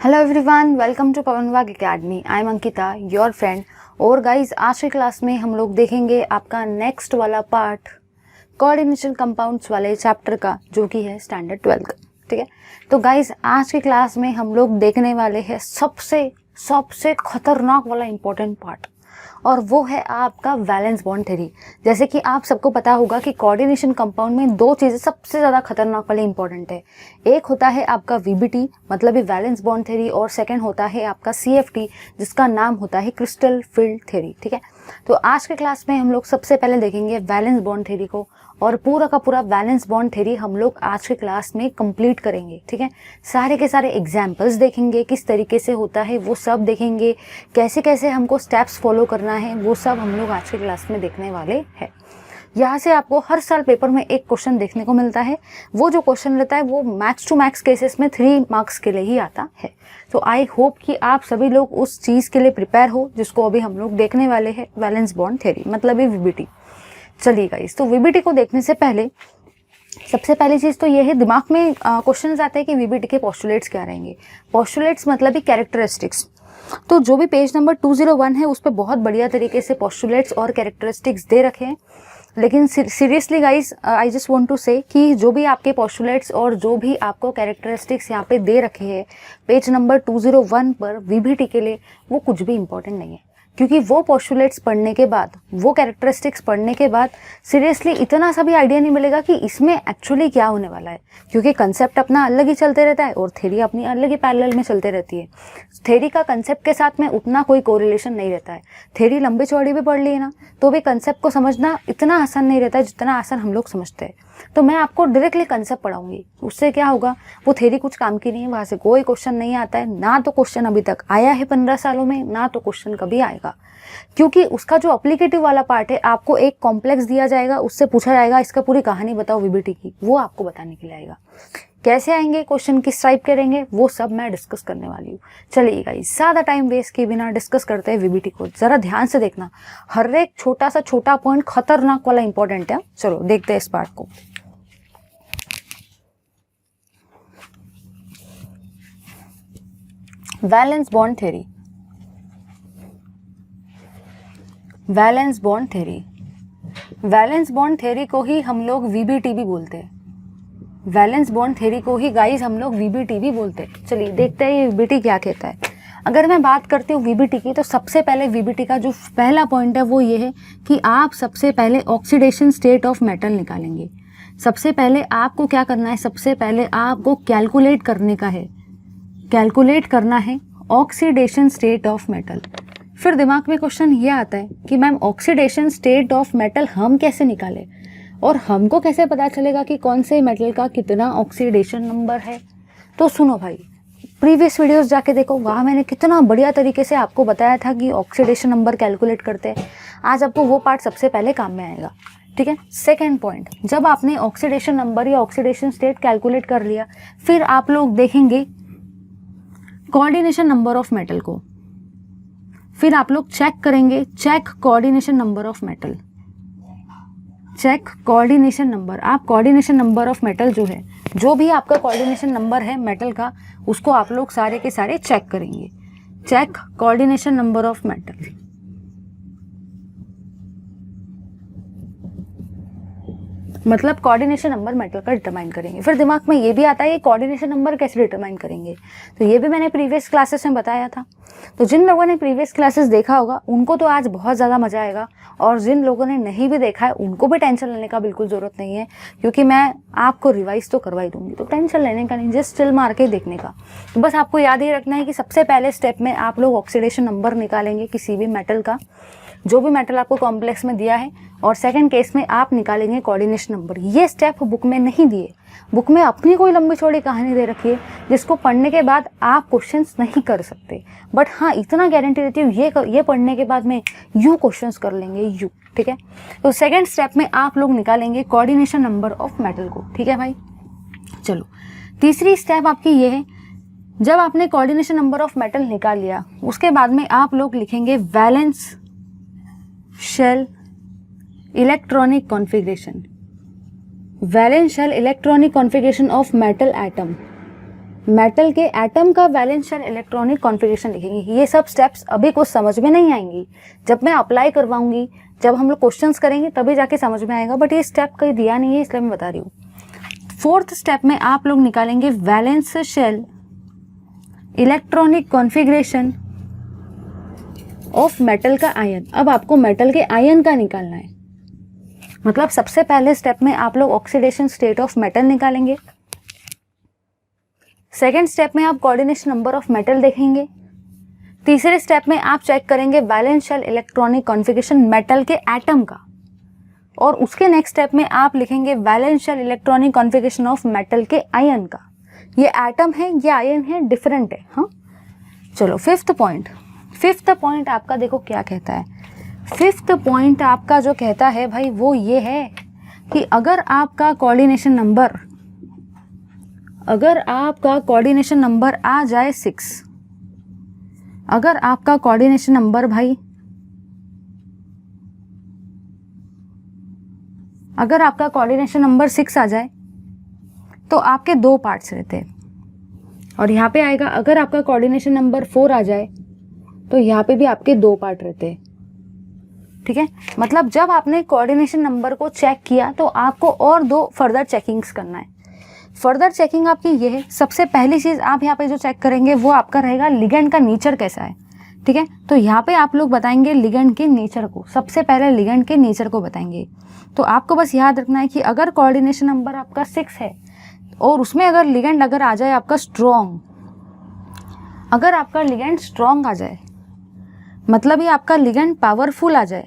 Hello everyone, welcome to पवन वाग academy. I am Ankita, your friend. और guys, आज के क्लास में हम लोग देखेंगे आपका नेक्स्ट वाला पार्ट कोऑर्डिनेशन कंपाउंड्स वाले चैप्टर का, जो कि है स्टैंडर्ड 12 का। ठीक है, तो गाइज आज के क्लास में हम लोग देखने वाले हैं सबसे खतरनाक वाला इंपॉर्टेंट पार्ट, और वो है आपका वैलेंस बॉन्ड थ्योरी। जैसे कि आप सबको पता होगा कि कोऑर्डिनेशन कंपाउंड में दो चीज़ें सबसे ज़्यादा खतरनाक वाले इंपॉर्टेंट है। एक होता है आपका वीबीटी, मतलब वैलेंस बॉन्ड थ्योरी, और सेकंड होता है आपका सीएफटी, जिसका नाम होता है क्रिस्टल फील्ड थ्योरी। ठीक है, तो आज के क्लास में हम लोग सबसे पहले देखेंगे वैलेंस बॉन्ड थ्योरी को, और पूरा का पूरा वैलेंस बॉन्ड थ्योरी हम लोग आज के क्लास में कंप्लीट करेंगे। ठीक है, सारे के सारे एग्जाम्पल्स देखेंगे, किस तरीके से होता है वो सब देखेंगे, कैसे कैसे हमको स्टेप्स फॉलो करना है वो सब हम लोग आज के क्लास में देखने वाले हैं। यहाँ से आपको हर साल पेपर में एक क्वेश्चन देखने को मिलता है। वो जो क्वेश्चन रहता है वो मैक्स टू मैक्स केसेस में 3 मार्क्स के लिए ही आता है। तो आई होप कि आप सभी लोग उस चीज़ के लिए प्रिपेयर हो जिसको अभी हम लोग देखने वाले हैं, वैलेंस बॉन्ड थ्योरी, मतलब ये वीबीटी। चलिए गाइस, तो वीबीटी को देखने से पहले सबसे पहली चीज़ तो ये है, दिमाग में क्वेश्चन आते हैं कि वीबीटी के पोस्टुलेट्स क्या रहेंगे। पोस्टुलेट्स मतलब ही कैरेक्टरिस्टिक्स। तो जो भी पेज नंबर 201 है उस पर बहुत बढ़िया तरीके से पोस्टुलेट्स और कैरेक्टरिस्टिक्स दे रखे हैं। लेकिन seriously guys, I just want to say कि जो भी आपके पोस्टुलेट्स और जो भी आपको कैरेक्टरिस्टिक्स यहाँ पे दे रखे हैं पेज नंबर 201 पर वीबीटी के लिए, वो कुछ भी इंपॉर्टेंट नहीं है। क्योंकि वो पोस्टुलेट्स पढ़ने के बाद, वो कैरेक्टरिस्टिक्स पढ़ने के बाद सीरियसली इतना सा भी आइडिया नहीं मिलेगा कि इसमें एक्चुअली क्या होने वाला है। क्योंकि कंसेप्ट अपना अलग ही चलते रहता है और थ्योरी अपनी अलग ही पैरेलल में चलते रहती है। थ्योरी का कंसेप्ट के साथ में उतना कोई कोरिलेशन नहीं रहता है। थ्योरी लंबी चौड़ी भी पढ़ ली है ना, तो भी कंसेप्ट को समझना इतना आसान नहीं रहता है जितना आसान हम लोग समझते हैं। तो मैं आपको डायरेक्टली कंसेप्ट पढ़ाऊंगी, उससे क्या होगा, वो थ्योरी कुछ काम की नहीं है, वहाँ से कोई क्वेश्चन नहीं आता है। ना तो क्वेश्चन अभी तक आया है 15 सालों में, ना तो क्वेश्चन कभी आएगा। क्योंकि उसका जो एप्लीकेटिव वाला पार्ट है, आपको एक कॉम्प्लेक्स दिया जाएगा, उससे पूछा जाएगा इसका पूरी कहानी बताओ वीबीटी की, वो आपको बताने के लिए आएगा। कैसे आएंगे क्वेश्चन, किस टाइप करेंगे, वो सब मैं डिस्कस करने वाली हूँ। चलिए गाइस, ज़्यादा टाइम वेस्ट किए बिना डिस्कस करते हैं वीबीटी को। जरा ध्यान से देखना, हर एक छोटा सा छोटा पॉइंट खतरनाक वाला इंपॉर्टेंट है। चलो देखते हैं इस पार्ट को। Valence bond theory. Valence bond theory, valence bond theory को ही हम लोग वीबीटी भी बोलते हैं। वैलेंस बॉन्ड थ्योरी को ही गाइस हम लोग वीबीटी भी बोलते हैं। चलिए देखते हैं ये वीबीटी क्या कहता है। अगर मैं बात करती हूँ वीबीटी की, तो सबसे पहले वीबीटी का जो पहला पॉइंट है वो ये है कि आप सबसे पहले ऑक्सीडेशन स्टेट ऑफ मेटल निकालेंगे। सबसे पहले आपको क्या करना है, सबसे पहले आपको कैलकुलेट करने का है, कैलकुलेट करना है ऑक्सीडेशन स्टेट ऑफ मेटल। फिर दिमाग में क्वेश्चन ये आता है कि ma'am oxidation state of metal हम कैसे निकालें, और हमको कैसे पता चलेगा कि कौन से मेटल का कितना ऑक्सीडेशन नंबर है। तो सुनो भाई, प्रीवियस वीडियोस जाके देखो, वहाँ मैंने कितना बढ़िया तरीके से आपको बताया था कि ऑक्सीडेशन नंबर कैलकुलेट करते हैं। आज आपको वो पार्ट सबसे पहले काम में आएगा। ठीक है, सेकेंड पॉइंट, जब आपने ऑक्सीडेशन नंबर या ऑक्सीडेशन स्टेट कैलकुलेट कर लिया, फिर आप लोग देखेंगे कोऑर्डिनेशन नंबर ऑफ मेटल को। फिर आप लोग चेक करेंगे, check coordination number of metal, check coordination number. आप कोऑर्डिनेशन नंबर ऑफ मेटल जो है, जो भी आपका कोऑर्डिनेशन नंबर है मेटल का, उसको आप लोग सारे के सारे चेक करेंगे। Check coordination number of metal. मतलब कोऑर्डिनेशन नंबर मेटल का डिटरमाइन करेंगे। फिर दिमाग में ये भी आता है कि कोऑर्डिनेशन नंबर कैसे डिटरमाइन करेंगे, तो ये भी मैंने प्रीवियस क्लासेस में बताया था। तो जिन लोगों ने प्रीवियस क्लासेस देखा होगा उनको तो आज बहुत ज़्यादा मजा आएगा, और जिन लोगों ने नहीं भी देखा है उनको भी टेंशन लेने का बिल्कुल ज़रूरत नहीं है, क्योंकि मैं आपको रिवाइज तो करवाई दूंगी। तो टेंशन लेने का नहीं, जस्ट चिल मार के देखने का। तो बस आपको याद ही रखना है कि सबसे पहले स्टेप में आप लोग ऑक्सीडेशन नंबर निकालेंगे किसी भी मेटल का, जो भी मेटल आपको कॉम्प्लेक्स में दिया है, और सेकंड केस में आप निकालेंगे कोऑर्डिनेशन नंबर। ये स्टेप बुक में नहीं दिए, बुक में अपनी कोई लंबी चौड़ी कहानी दे रखी है जिसको पढ़ने के बाद आप क्वेश्चंस नहीं कर सकते। बट हाँ, इतना गारंटी देती हूँ, ये पढ़ने के बाद में यू क्वेश्चंस कर लेंगे यू। ठीक है, तो सेकंड स्टेप में आप लोग निकालेंगे कोऑर्डिनेशन नंबर ऑफ मेटल को। ठीक है भाई, चलो तीसरी स्टेप आपकी ये है, जब आपने कोऑर्डिनेशन नंबर ऑफ मेटल निकाल लिया, उसके बाद में आप लोग लिखेंगे valence shell electronic configuration, valence shell electronic configuration of metal atom. Metal के एटम का वैलेंस शेल इलेक्ट्रॉनिक कॉन्फ़िगरेशन लिखेंगे। ये सब स्टेप्स अभी कुछ समझ में नहीं आएंगी, जब मैं अप्लाई करवाऊंगी, जब हम लोग क्वेश्चंस करेंगे तभी जाके समझ में आएगा, बट ये स्टेप कहीं दिया नहीं है इसलिए मैं बता रही हूँ। फोर्थ स्टेप में आप लोग निकालेंगे valence shell electronic configuration of metal का आयन। अब आपको मेटल के आयन का निकालना है, मतलब सबसे पहले स्टेप में आप लोग ऑक्सीडेशन स्टेट ऑफ मेटल निकालेंगे। सेकेंड स्टेप में आप कोऑर्डिनेशन नंबर ऑफ मेटल देखेंगे। तीसरे स्टेप में आप चेक करेंगे valence shell electronic configuration metal के एटम का, और उसके नेक्स्ट स्टेप में आप लिखेंगे valence shell electronic configuration of metal के आयन का। ये एटम है, ये आयन है, डिफरेंट है। हाँ चलो फिफ्थ पॉइंट आपका देखो क्या कहता है। फिफ्थ पॉइंट आपका जो कहता है भाई वो ये है कि अगर आपका कोऑर्डिनेशन नंबर आ जाए 6, अगर आपका कोऑर्डिनेशन नंबर भाई अगर आपका कोऑर्डिनेशन नंबर 6 आ जाए तो आपके 2 पार्ट्स रहते हैं, और यहाँ पे आएगा अगर आपका कोऑर्डिनेशन नंबर 4 आ जाए तो यहाँ पे भी आपके 2 पार्ट रहते हैं। ठीक है, मतलब जब आपने कोऑर्डिनेशन नंबर को चेक किया तो आपको और 2 फर्दर चेकिंग्स करना है। फर्दर चेकिंग आपकी ये है, सबसे पहली चीज़ आप यहाँ पे जो चेक करेंगे वो आपका रहेगा लिगेंड का नेचर कैसा है। ठीक है, तो यहाँ पे आप लोग बताएंगे लिगेंड के नेचर को, सबसे पहले लिगेंड के नेचर को बताएंगे। तो आपको बस याद रखना है कि अगर कोऑर्डिनेशन नंबर आपका 6 है और उसमें अगर लिगेंड अगर आ जाए आपका स्ट्रॉन्ग, अगर आपका लिगेंड स्ट्रॉन्ग आ जाए, मतलब ये आपका लिगेंड पावरफुल आ जाए,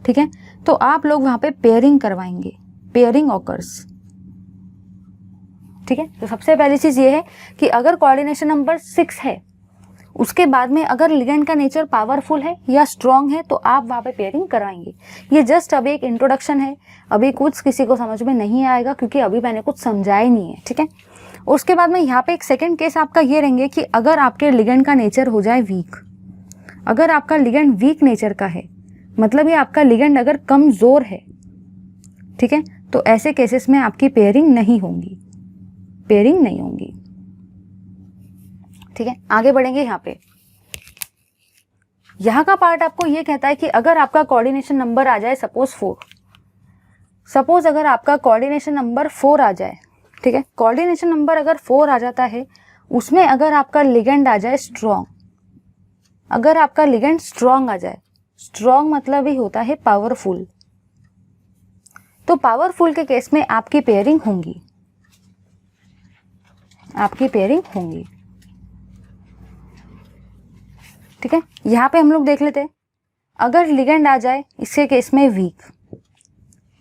ठीक है, तो आप लोग वहाँ पे पेयरिंग करवाएंगे, पेयरिंग ऑकर्स। ठीक है, तो सबसे पहली चीज़ ये है कि अगर कोऑर्डिनेशन नंबर 6 है, उसके बाद में अगर लिगेंड का नेचर पावरफुल है या स्ट्रॉन्ग है तो आप वहाँ पे पेयरिंग करवाएंगे। ये जस्ट अभी एक इंट्रोडक्शन है, अभी कुछ किसी को समझ में नहीं आएगा क्योंकि अभी मैंने कुछ समझाया नहीं है। ठीक है, उसके बाद में यहाँ पे एक सेकेंड केस आपका ये रहेंगे कि अगर आपके लिगेंड का नेचर हो जाए वीक, अगर आपका लिगेंड वीक नेचर का है, मतलब ये आपका लिगेंड अगर कमज़ोर है, ठीक है, तो ऐसे केसेस में आपकी पेयरिंग नहीं होंगी। ठीक है, आगे बढ़ेंगे। यहाँ पे यहाँ का पार्ट आपको ये कहता है कि अगर आपका कोऑर्डिनेशन नंबर आ जाए सपोज अगर आपका कोऑर्डिनेशन नंबर 4 आ जाए, ठीक है, कोऑर्डिनेशन नंबर अगर 4 आ जाता है, उसमें अगर आपका लिगेंड आ जाए स्ट्रॉन्ग, अगर आपका लिगेंड स्ट्रॉन्ग आ जाए, स्ट्रॉन्ग मतलब ही होता है पावरफुल, तो पावरफुल के केस में आपकी पेयरिंग होंगी, ठीक है। यहाँ पे हम लोग देख लेते हैं, अगर लिगेंड आ जाए इसके केस में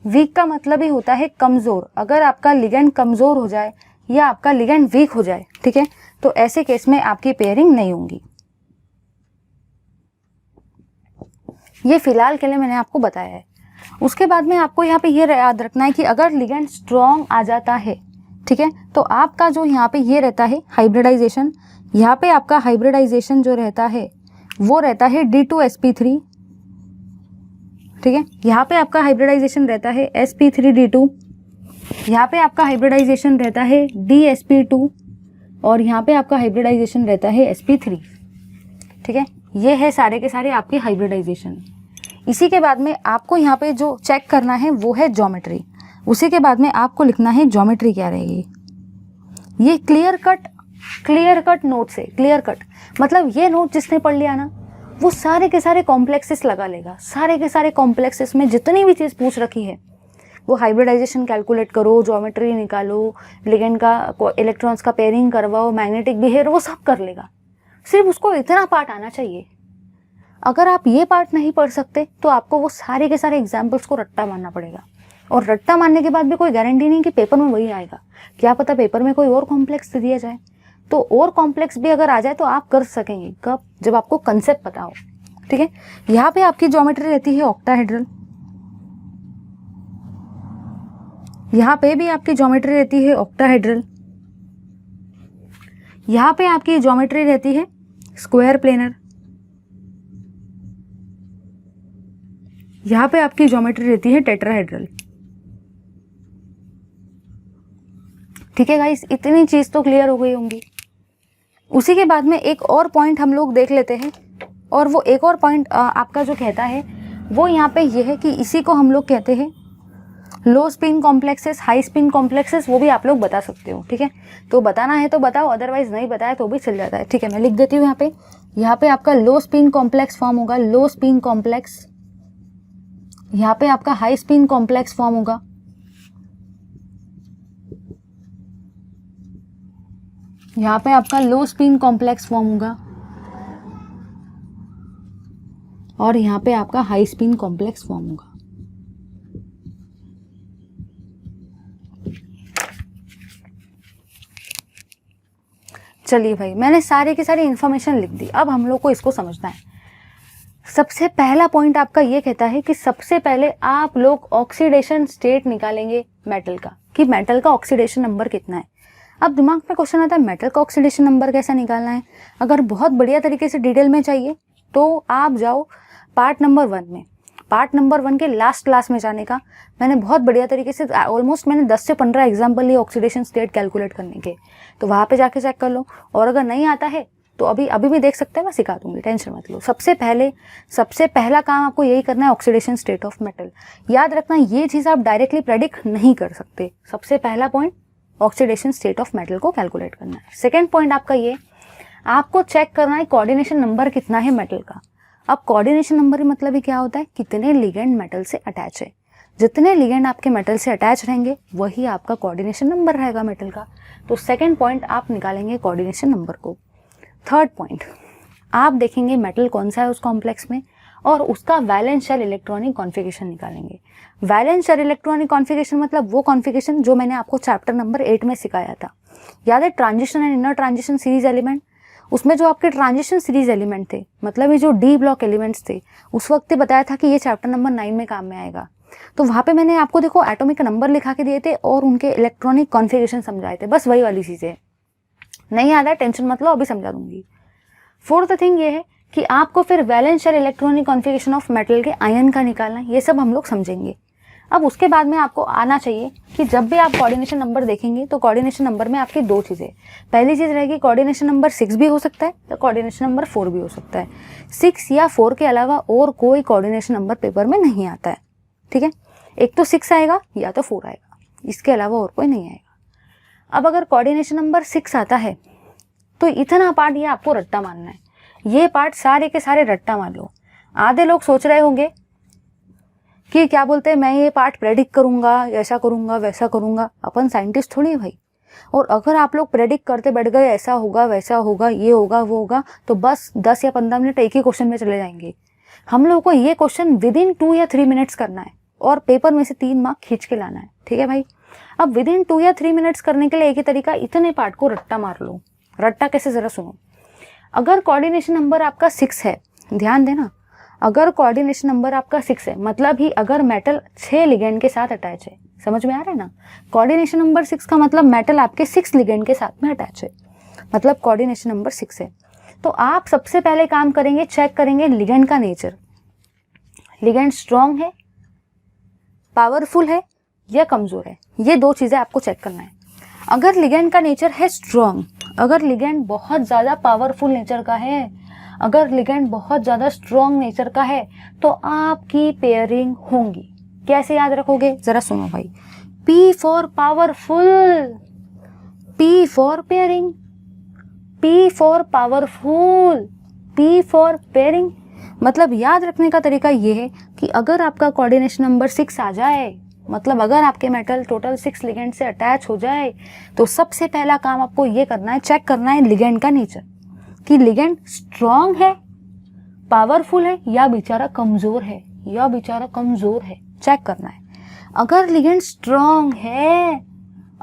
वीक का मतलब ही होता है कमज़ोर। अगर आपका लिगेंड कमज़ोर हो जाए या आपका लिगेंड वीक हो जाए, ठीक है, तो ऐसे केस में आपकी पेयरिंग नहीं होंगी। ये फिलहाल के लिए मैंने आपको बताया है। उसके बाद में आपको यहाँ पे ये याद रखना है कि अगर लिगेंड स्ट्रॉन्ग आ जाता है, ठीक है, तो आपका जो यहाँ पे ये रहता है हाइब्रिडाइजेशन, यहाँ पे आपका हाइब्रिडाइजेशन जो रहता है वो रहता है D2sp3, ठीक है, यहाँ पे आपका हाइब्रिडाइजेशन रहता है sp3d2, यहाँ पे आपका हाइब्रिडाइजेशन रहता है dsp2, और यहाँ पे आपका हाइब्रिडाइजेशन रहता है sp3। ठीक है, ये है सारे के सारे आपके हाइब्रिडाइजेशन। इसी के बाद में आपको यहाँ पे जो चेक करना है वो है ज्योमेट्री। उसी के बाद में आपको लिखना है ज्योमेट्री क्या रहेगी। ये क्लियर कट नोट से, क्लियर कट मतलब ये नोट जिसने पढ़ लिया ना वो सारे के सारे कॉम्प्लेक्सेस लगा लेगा। सारे के सारे कॉम्प्लेक्सेस में जितनी भी चीज़ पूछ रखी है वो हाइब्रिडाइजेशन कैलकुलेट करो, ज्योमेट्री निकालो, लिगेंड का इलेक्ट्रॉन्स का पेयरिंग करवाओ, मैग्नेटिक बिहेवियर, वो सब कर लेगा। सिर्फ उसको इतना पार्ट आना चाहिए। अगर आप ये पार्ट नहीं पढ़ सकते तो आपको वो सारे के सारे एग्जाम्पल्स को रट्टा मारना पड़ेगा, और रट्टा मारने के बाद भी कोई गारंटी नहीं कि पेपर में वही आएगा। क्या पता पेपर में कोई और कॉम्प्लेक्स दे दिया जाए, तो और कॉम्प्लेक्स भी अगर आ जाए तो आप कर सकेंगे। कब? जब आपको कंसेप्ट पता हो। ठीक है, यहाँ पे आपकी ज्योमेट्री रहती है ऑक्टाहेड्रल, यहाँ पे भी आपकी ज्योमेट्री रहती है ऑक्टाहेड्रल, यहाँ पे आपकी ज्योमेट्री रहती है स्क्वायर प्लेनर, यहाँ पे आपकी ज्योमेट्री रहती है टेट्राहेड्रल। ठीक है गाइस, इतनी चीज तो क्लियर हो गई होंगी। उसी के बाद में एक और पॉइंट हम लोग देख लेते हैं, और वो एक और पॉइंट आपका जो कहता है वो यहाँ पे ये है कि इसी को हम लोग कहते हैं लो spin complexes, high spin complexes, वो भी आप लोग बता सकते हो, ठीक है। तो बताना है तो बताओ, अदरवाइज नहीं बताया तो भी चल जाता है, ठीक है। मैं लिख देती हूँ यहाँ पे आपका लो स्पिन कॉम्प्लेक्स फॉर्म होगा, लो स्पिन कॉम्प्लेक्स। यहाँ पे आपका हाई स्पिन कॉम्प्लेक्स फॉर्म होगा, यहाँ पे आपका लो स्पिन कॉम्प्लेक्स फॉर्म होगा, और यहाँ पे आपका हाई स्पिन कॉम्प्लेक्स फॉर्म होगा। चलिए भाई, मैंने सारी की सारी इंफॉर्मेशन लिख दी, अब हम लोग को इसको समझना है। सबसे पहला पॉइंट आपका ये कहता है कि सबसे पहले आप लोग ऑक्सीडेशन स्टेट निकालेंगे मेटल का, कि मेटल का ऑक्सीडेशन नंबर कितना है। अब दिमाग में क्वेश्चन आता है मेटल का ऑक्सीडेशन नंबर कैसा निकालना है। अगर बहुत बढ़िया तरीके से डिटेल में चाहिए तो आप जाओ पार्ट नंबर 1 में। पार्ट नंबर 1 के लास्ट क्लास में जाने का मैंने बहुत बढ़िया तरीके से ऑलमोस्ट मैंने 10 से 15 एग्जाम्पल लिए ऑक्सीडेशन स्टेट कैलकुलेट करने के, तो वहाँ पे जाके चेक कर लो। और अगर नहीं आता है तो अभी भी देख सकते हैं, मैं सिखा दूंगी, टेंशन मत लो। सबसे पहला काम आपको यही करना है, ऑक्सीडेशन स्टेट ऑफ मेटल। याद रखना ये चीज़ आप डायरेक्टली प्रेडिक्ट नहीं कर सकते। सबसे पहला point oxidation state of metal को कैलकुलेट करना है। सेकेंड पॉइंट आपका ये, आपको चेक करना है कोऑर्डिनेशन नंबर कितना है मेटल का। अब कोऑर्डिनेशन नंबर मतलब ही क्या होता है, कितने लिगेंड मेटल से अटैच है। जितने लिगेंड आपके मेटल से अटैच रहेंगे वही आपका कोऑर्डिनेशन नंबर रहेगा मेटल का। तो सेकंड पॉइंट आप निकालेंगे कोऑर्डिनेशन नंबर को। थर्ड पॉइंट, आप देखेंगे मेटल कौन सा है उस कॉम्प्लेक्स में और उसका वैलेंस शेल इलेक्ट्रॉनिक कॉन्फ़िगरेशन निकालेंगे। वैलेंस शेल इलेक्ट्रॉनिक कॉन्फ़िगरेशन मतलब वो कॉन्फ़िगरेशन जो मैंने आपको चैप्टर नंबर 8 में सिखाया था, याद है, transition and inner transition series element. उसमें जो आपके ट्रांजिशन सीरीज एलिमेंट थे, मतलब ये जो डी ब्लॉक एलिमेंट्स थे, उस वक्त बताया था कि ये चैप्टर नंबर 9 में काम में आएगा। तो वहाँ पे मैंने आपको देखो एटॉमिक नंबर लिखा के दिए थे और उनके इलेक्ट्रॉनिक कॉन्फ़िगरेशन समझाए थे, बस वही वाली चीज़ें। नहीं याद है टेंशन मत लो, अभी समझा दूंगी। फोर्थ थिंग ये है कि आपको फिर valence shell electronic configuration of metal के आयन का निकालना है, ये सब हम लोग समझेंगे। अब उसके बाद में आपको आना चाहिए कि जब भी आप कोऑर्डिनेशन नंबर देखेंगे तो कोऑर्डिनेशन नंबर में आपकी दो चीज़ें, पहली चीज़ रहेगी कोऑर्डिनेशन नंबर 6 भी हो सकता है तो कोऑर्डिनेशन नंबर 4 भी हो सकता है। 6 या 4 के अलावा और कोई कोऑर्डिनेशन नंबर पेपर में नहीं आता है, ठीक है। एक तो 6 आएगा या तो 4 आएगा, इसके अलावा और कोई नहीं आएगा। अब अगर कोऑर्डिनेशन नंबर 6 आता है तो इतना पार्ट ये आपको रट्टा मानना है, ये पार्ट सारे के सारे रट्टा मान लो। आधे लोग सोच रहे होंगे कि क्या बोलते हैं मैं ये पार्ट प्रेडिक्ट करूंगा, ऐसा करूंगा वैसा करूंगा। अपन साइंटिस्ट थोड़ी है भाई, और अगर आप लोग प्रेडिक्ट करते बैठ गए ऐसा होगा वैसा होगा ये होगा वो होगा तो बस 10 या 15 मिनट एक ही क्वेश्चन में चले जाएंगे। हम लोगों को ये क्वेश्चन विदिन 2 या 3 मिनट्स करना है और पेपर में से 3 मार्क खींच के लाना है, ठीक है भाई। अब विदिन 2 या 3 मिनट्स करने के लिए एक ही तरीका, इतने पार्ट को रट्टा मार लो। रट्टा कैसे, जरा सुनो। अगर कोऑर्डिनेशन नंबर आपका 6 है, ध्यान देना, अगर कोऑर्डिनेशन नंबर आपका 6 है मतलब ही अगर मेटल 6 लिगेंड के साथ अटैच है, समझ में आ रहा है ना। कोऑर्डिनेशन नंबर 6 का मतलब मेटल आपके 6 लिगेंड के साथ में अटैच है, मतलब कोऑर्डिनेशन नंबर 6 है। तो आप सबसे पहले काम करेंगे, चेक करेंगे लिगेंड का नेचर। लिगेंड स्ट्रॉन्ग है, पावरफुल है या कमजोर है, ये दो चीजें आपको चेक करना है। अगर लिगेंड का नेचर है स्ट्रॉन्ग, अगर लिगेंड बहुत ज्यादा पावरफुल नेचर का है, अगर लिगेंड बहुत ज्यादा स्ट्रॉन्ग नेचर का है तो आपकी पेयरिंग होंगी। कैसे याद रखोगे, जरा सुनो भाई। P for powerful, P for pairing, P for powerful, P for pairing. मतलब याद रखने का तरीका ये है कि अगर आपका कोऑर्डिनेशन नंबर 6 आ जाए, मतलब अगर आपके मेटल टोटल 6 लिगेंड से अटैच हो जाए, तो सबसे पहला काम आपको ये करना है, चेक करना है लिगेंड का नेचर कि लिगेंड स्ट्रॉन्ग है, पावरफुल है या बेचारा कमजोर है, या बेचारा कमजोर है, चेक करना है। अगर लिगेंड स्ट्रॉन्ग है,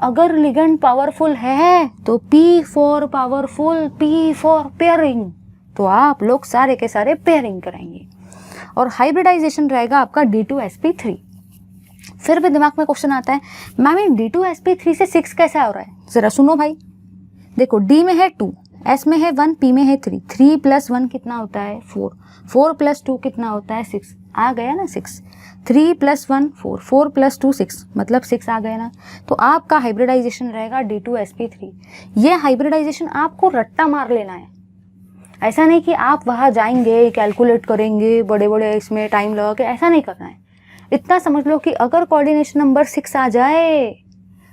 अगर लिगेंड पावरफुल है तो P for powerful, P for pairing, तो आप लोग सारे के सारे पेयरिंग कराएंगे। और हाइब्रिडाइजेशन रहेगा आपका D2sp3। फिर भी दिमाग में क्वेश्चन आता है, मैम D2sp3 से 6 कैसे आ रहा है, जरा सुनो भाई। देखो D में है 2, S में है 1, P में है 3, 3 + 1 कितना होता है 4, 4 + 2 कितना होता है 6, आ गया ना 6। 3 + 1 4, 4 + 2 6, मतलब 6 आ गए ना। तो आपका हाइब्रिडाइजेशन रहेगा D2sp3। ये हाइब्रिडाइजेशन आपको रट्टा मार लेना है, ऐसा नहीं कि आप वहाँ जाएंगे कैलकुलेट करेंगे बड़े बड़े इसमें टाइम लगा के, ऐसा नहीं करना है। इतना समझ लो कि अगर कोऑर्डिनेशन नंबर 6 आ जाए,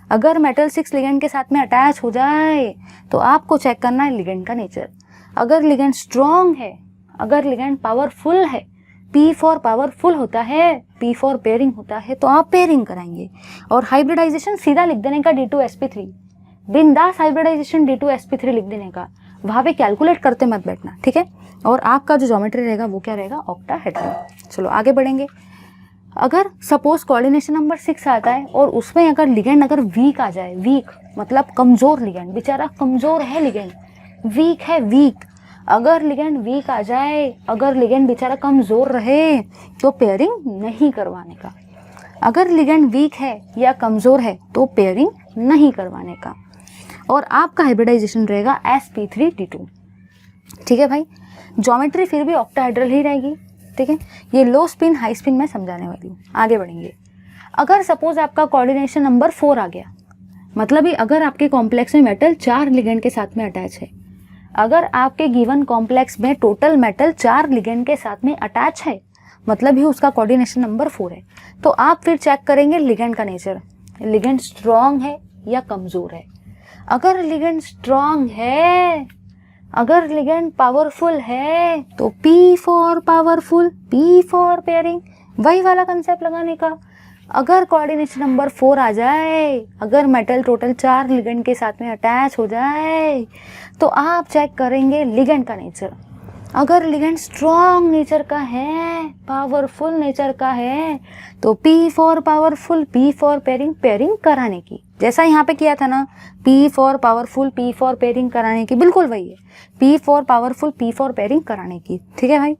अगर मेटल 6 लिगेंड के साथ में अटैच हो जाए, तो आपको चेक करना है लिगेंड का नेचर। अगर लिगेंड स्ट्रॉन्ग है, अगर लिगेंड पावरफुल है, P फॉर पावरफुल होता है, P फॉर पेयरिंग होता है, तो आप पेयरिंग कराएंगे। और हाइब्रिडाइजेशन सीधा लिख देने का D2sp3, बिंदास हाइब्रिडाइजेशन D2sp3 लिख देने का, वहाँ पे कैलकुलेट करते मत बैठना, ठीक है। और आपका जो ज्योमेट्री रहेगा वो क्या रहेगा, ऑक्टाहेड्रल। चलो आगे बढ़ेंगे। अगर सपोज कोऑर्डिनेशन नंबर 6 आता है और उसमें अगर लिगेंड अगर वीक आ जाए, वीक मतलब कमजोर लिगेंड, बेचारा कमजोर है लिगेंड, वीक है, वीक, अगर लिगेंड वीक आ जाए, अगर लिगेंड बेचारा कमजोर रहे, तो पेयरिंग नहीं करवाने का। अगर लिगेंड वीक है या कमजोर है तो पेयरिंग नहीं करवाने का। और आपका हाइब्रिडाइजेशन रहेगा sp3d2, ठीक है भाई। ज्योमेट्री फिर भी ऑक्टाहेड्रल ही रहेगी, ठीक है। ये लो स्पिन हाई स्पिन मैं समझाने वाली हूँ। आगे बढ़ेंगे। अगर सपोज आपका कोऑर्डिनेशन नंबर 4 आ गया, मतलब ही अगर आपके कॉम्प्लेक्स में मेटल 4 लिगेंड के साथ में अटैच है, अगर आपके गिवन कॉम्प्लेक्स में टोटल मेटल 4 लिगेंड के साथ में अटैच है, मतलब ही उसका कोऑर्डिनेशन नंबर 4 है, तो आप फिर चेक करेंगे लिगेंड का नेचर, लिगेंड स्ट्रॉन्ग है या कमजोर है। अगर लिगेंड स्ट्रॉन्ग है, अगर लिगेंड पावरफुल है, तो P for powerful, P for pairing, वही वाला कंसेप्ट लगाने का। अगर कोऑर्डिनेशन नंबर 4 आ जाए, अगर मेटल टोटल 4 लिगेंड के साथ में अटैच हो जाए, तो आप चेक करेंगे लिगेंड का नेचर। अगर लिगेंड स्ट्रॉन्ग नेचर का है, पावरफुल नेचर का है, तो P for powerful, P for pairing, pairing कराने की। जैसा यहाँ पे किया था ना, P for powerful, P for pairing कराने की, बिल्कुल वही है, P for powerful, P for pairing कराने की, ठीक है भाई।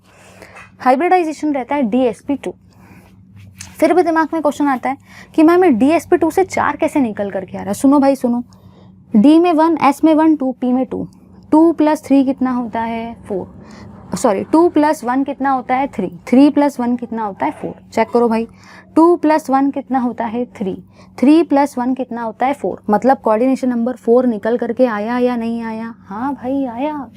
हाइब्रिडाइजेशन रहता है DsP2। फिर भी दिमाग में क्वेश्चन आता है कि मैम DsP2 से 4 कैसे निकल करके आ रहा है। सुनो भाई सुनो, D में 1, S में 1, 2, P में 2, 2 + 3 कितना होता है 4, सॉरी 2 + 1 कितना होता है 3, 3 + 1 कितना होता है 4। चेक करो भाई, 2 + 1 कितना होता है 3, 3 + 1 कितना होता है 4, मतलब कोऑर्डिनेशन नंबर 4 निकल करके आया या नहीं आया? हाँ भाई आया।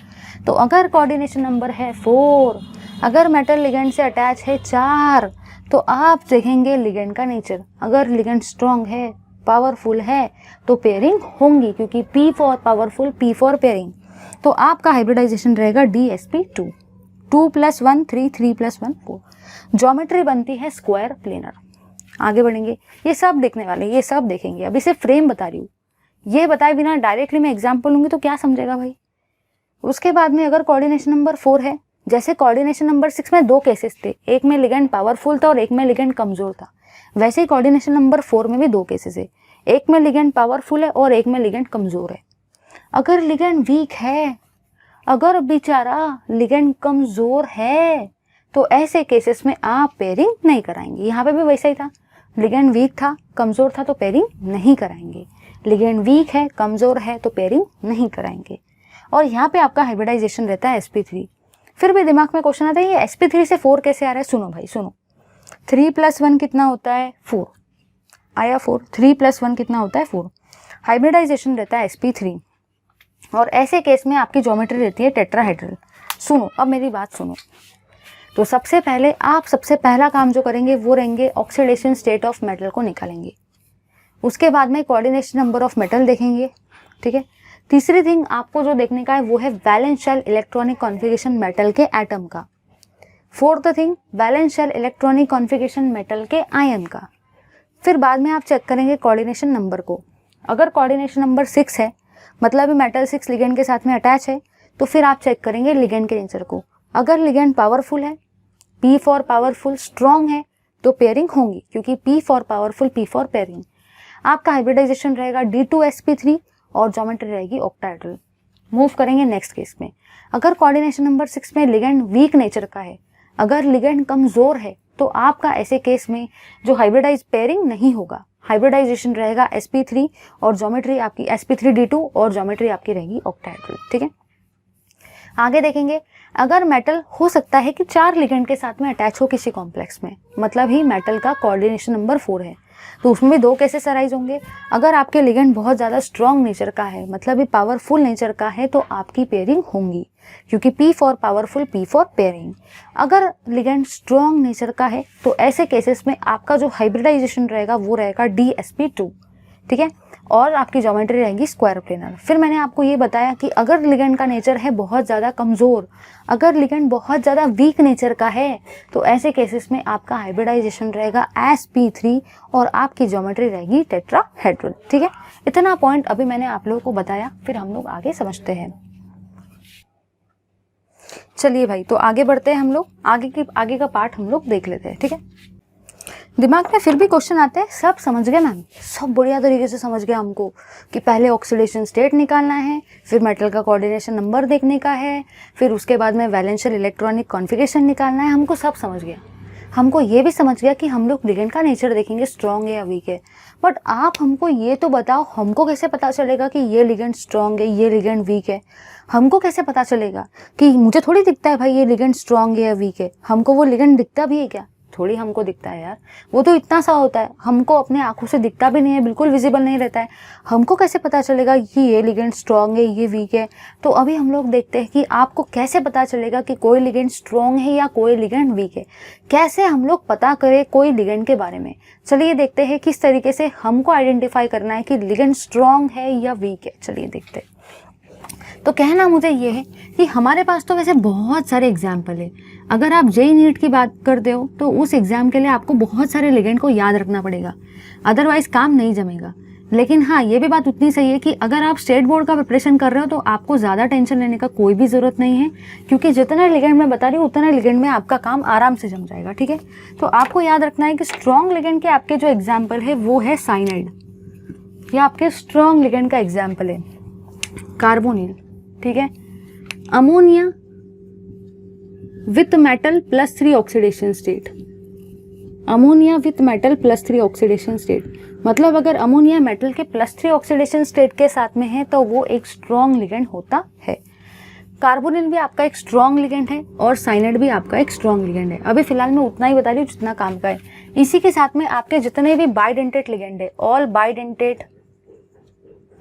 तो अगर कोऑर्डिनेशन नंबर है 4, अगर मेटल लिगेंड से अटैच है 4, तो आप देखेंगे लिगेंड का नेचर। अगर लिगेंड स्ट्रॉन्ग है, पावरफुल है, तो पेयरिंग होंगी, क्योंकि P for powerful, P for pairing. तो आपका हाइब्रिडाइजेशन रहेगा DsP2, 2 + 1 3, 3 + 1 4। ज्योमेट्री बनती है स्क्वायर प्लेनर। आगे बढ़ेंगे, ये सब देखने वाले, ये सब देखेंगे। अभी सिर्फ फ्रेम बता रही हूँ, ये बताए बिना डायरेक्टली मैं एग्जाम्पल लूँगी तो क्या समझेगा भाई। उसके बाद में अगर कोऑर्डिनेशन नंबर 4 है, जैसे कोऑर्डिनेशन नंबर 6 में 2 केसेस थे, एक में लिगेंड पावरफुल था और एक में लिगेंड कमजोर था, वैसे ही कोऑर्डिनेशन नंबर 4 में भी 2 केसेस है, एक में लिगेंड पावरफुल है और एक में लिगेंड कमजोर है। अगर लिगेंड वीक है, अगर बेचारा लिगेंड कमजोर है, तो ऐसे केसेस में आप पेयरिंग नहीं कराएंगे। यहाँ पे भी वैसा ही था, लिगेंड वीक था, कमजोर था, तो पेयरिंग नहीं कराएंगे। लिगेंड वीक है, कमजोर है, तो पेयरिंग नहीं कराएंगे। और यहाँ पे आपका हाइब्रिडाइजेशन रहता है sp3। फिर भी दिमाग में क्वेश्चन आता है ये sp3 से 4 कैसे आ रहा है। सुनो भाई सुनो, 3 + 1 कितना होता है 4, आया 4, 3 + 1 कितना होता है 4। हाइब्रिडाइजेशन रहता है sp3 और ऐसे केस में आपकी ज्योमेट्री रहती है टेट्राहेड्रल। सुनो अब मेरी बात सुनो, तो सबसे पहले आप सबसे पहला काम जो करेंगे वो रहेंगे ऑक्सीडेशन स्टेट ऑफ मेटल को निकालेंगे। उसके बाद में कोऑर्डिनेशन नंबर ऑफ मेटल देखेंगे, ठीक है। तीसरी थिंग आपको जो देखने का है वो है valence shell electronic configuration metal के एटम का। Fourth thing valence shell electronic configuration metal के आयन का। फिर बाद में आप चेक करेंगे कोऑर्डिनेशन नंबर को। अगर कोऑर्डिनेशन नंबर 6 है, मतलब मेटल 6 लिगेंड के साथ में अटैच है, तो फिर आप चेक करेंगे लिगेंड के नेचर को। अगर लिगेंड पावरफुल है, P फॉर पावरफुल, स्ट्रॉन्ग है, तो पेयरिंग होंगी, क्योंकि P for powerful, P for pairing. आपका हाइब्रिडाइजेशन रहेगा D2sp3 और ज्योमेट्री रहेगी ऑक्टाहेड्रल। मूव करेंगे नेक्स्ट केस में। अगर कोऑर्डिनेशन नंबर 6 में लिगेंड वीक नेचर का है, अगर लिगेंड कमजोर है, तो आपका ऐसे केस में जो हाइब्रिडाइज पेयरिंग नहीं होगा। हाइब्रिडाइजेशन रहेगा sp3 और ज्योमेट्री आपकी sp3d2 और ज्योमेट्री आपकी रहेगी ऑक्टाहेड्रल, ठीक है। आगे देखेंगे, अगर मेटल हो सकता है कि 4 लिगेंड के साथ में अटैच हो किसी कॉम्प्लेक्स में, मतलब ही मेटल का कोऑर्डिनेशन नंबर 4 है, तो उसमें भी 2 केसेस अराइज होंगे। अगर आपके लिगेंड बहुत ज़्यादा स्ट्रॉन्ग नेचर का है, मतलब ही पावरफुल नेचर का है, तो आपकी पेयरिंग होंगी, क्योंकि P for powerful, P for pairing. अगर लिगेंड स्ट्रॉन्ग नेचर का है तो ऐसे केसेस में आपका जो हाइब्रिडाइजेशन रहेगा वो रहेगा DsP2, ठीक है, और आपकी ज्योमेट्री रहेगी स्क्वायर प्लेनर। फिर मैंने आपको ये बताया कि अगर लिगेंड का नेचर है बहुत ज़्यादा कमज़ोर, अगर लिगेंड बहुत ज़्यादा वीक नेचर का है, तो ऐसे केसेस में आपका हाइब्रिडाइजेशन रहेगा sp3 और आपकी ज्योमेट्री रहेगी टेट्राहेड्रल, ठीक है। इतना पॉइंट अभी मैंने आप लोगों को बताया, फिर हम लोग आगे समझते हैं। चलिए भाई, तो आगे बढ़ते हैं हम लोग, आगे का पार्ट हम लोग देख लेते हैं, ठीक है। दिमाग में फिर भी क्वेश्चन आते हैं, सब समझ गए मैम, सब बढ़िया तरीके से समझ गए हमको कि पहले ऑक्सीडेशन स्टेट निकालना है, फिर मेटल का कोऑर्डिनेशन नंबर देखने का है, फिर उसके बाद में वैलेंशियल इलेक्ट्रॉनिक कॉन्फ़िगरेशन निकालना है, हमको सब समझ गया। हमको ये भी समझ गया कि हम लोग लिगेंड का नेचर देखेंगे स्ट्रॉन्ग है या वीक है। बट आप हमको ये तो बताओ, हमको कैसे पता चलेगा कि ये लिगेंड स्ट्रॉन्ग है, ये लिगेंड वीक है? हमको कैसे पता चलेगा? कि मुझे थोड़ी दिखता है भाई ये लिगेंड स्ट्रॉन्ग है या वीक है, हमको वो लिगेंड दिखता भी है क्या? थोड़ी हमको दिखता है यार, वो तो इतना सा होता है, हमको अपने आंखों से दिखता भी नहीं है, बिल्कुल विजिबल नहीं रहता है। हमको कैसे पता चलेगा कि ये लिगेंड स्ट्रॉन्ग है, ये वीक है? तो अभी हम लोग देखते हैं कि आपको कैसे पता चलेगा कि कोई लिगेंड स्ट्रॉन्ग है या कोई लिगेंड वीक है। कैसे हम लोग पता करें कोई लिगेंड के बारे में? चलिए देखते हैं किस तरीके से हमको आइडेंटिफाई करना है कि लिगेंड स्ट्रॉन्ग है या वीक है। चलिए देखते हैं। तो कहना मुझे ये है कि हमारे पास तो वैसे बहुत सारे एग्जाम्पल है। अगर आप जेईई नीट की बात करते हो तो उस एग्जाम के लिए आपको बहुत सारे लिगेंड को याद रखना पड़ेगा, अदरवाइज काम नहीं जमेगा। लेकिन हाँ, ये भी बात उतनी सही है कि अगर आप स्टेट बोर्ड का प्रिपरेशन कर रहे हो तो आपको ज़्यादा टेंशन लेने का कोई भी ज़रूरत नहीं है, क्योंकि जितना लिगेंड मैं बता रही हूँ उतना लिगेंड में आपका काम आराम से जम जाएगा, ठीक है। तो आपको याद रखना है कि स्ट्रॉन्ग लिगेंड के आपके जो एग्जाम्पल है वो है साइनाइड, यह आपके स्ट्रॉन्ग लिगेंड का एग्जाम्पल है। कार्बोनिल, ठीक है। Ammonia with metal +3 oxidation state, ammonia with metal +3 oxidation state, मतलब अगर अमोनिया मेटल के +3 ऑक्सीडेशन स्टेट के साथ में है तो वो एक स्ट्रॉन्ग लिगेंड होता है। कार्बोनिल भी आपका एक स्ट्रॉन्ग लिगेंड है और साइनाइड भी आपका एक स्ट्रॉन्ग लिगेंड है। अभी फिलहाल मैं उतना ही बता रही हूँ जितना काम का है। इसी के साथ में आपके जितने भी बाइडेंटेट लिगेंड है, ऑल बाइडेंटेट,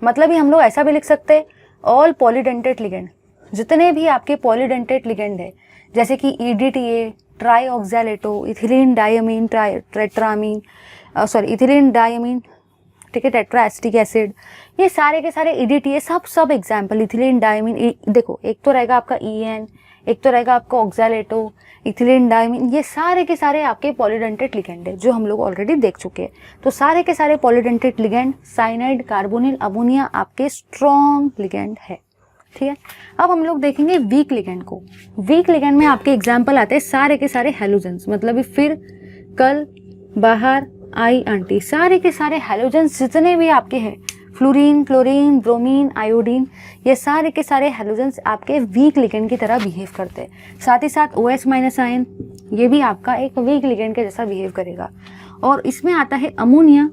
मतलब ही हम लोग ऐसा भी लिख सकते हैं ऑल पॉलीडेंटेट लिगेंड, जितने भी आपके पॉलीडेंटेट लिगेंड है, जैसे कि EDTA, trioxalato, ethylene diamine, tetrammine, ethylene diamine, ठीक है, टेट्रा एसिटिक एसिड, ये सारे के सारे EDTA सब एग्जाम्पल। इथिलीन डायमीन, देखो एक तो रहेगा आपका EN, एक तो रहेगा आपका ऑक्सैलेटो, इथिलीन डायमीन, ये सारे के सारे आपके पॉलीडेंटेट लिगेंड है जो हम लोग ऑलरेडी देख चुके हैं। तो सारे के सारे polydentate ligand, cyanide, carbonyl, ammonia आपके स्ट्रॉन्ग लिगेंड है, ठीक है। अब हम लोग देखेंगे वीक लिगेंड को। वीक लिगेंड में आपके एग्जाम्पल आते हैं सारे के सारे हैलोजेंस, मतलब फिर, कल, बाहर, आई, आंटी, सारे के सारे हैलोजेंस जितने भी आपके हैं, फ्लोरीन, क्लोरीन, ब्रोमीन, आयोडीन, ये सारे के सारे हैलोजेंस आपके वीक लिगेंड की तरह बिहेव करते हैं। साथ ही साथ OH- आयन, ये भी आपका एक वीक लिगेंड के जैसा बिहेव करेगा। और इसमें आता है ammonia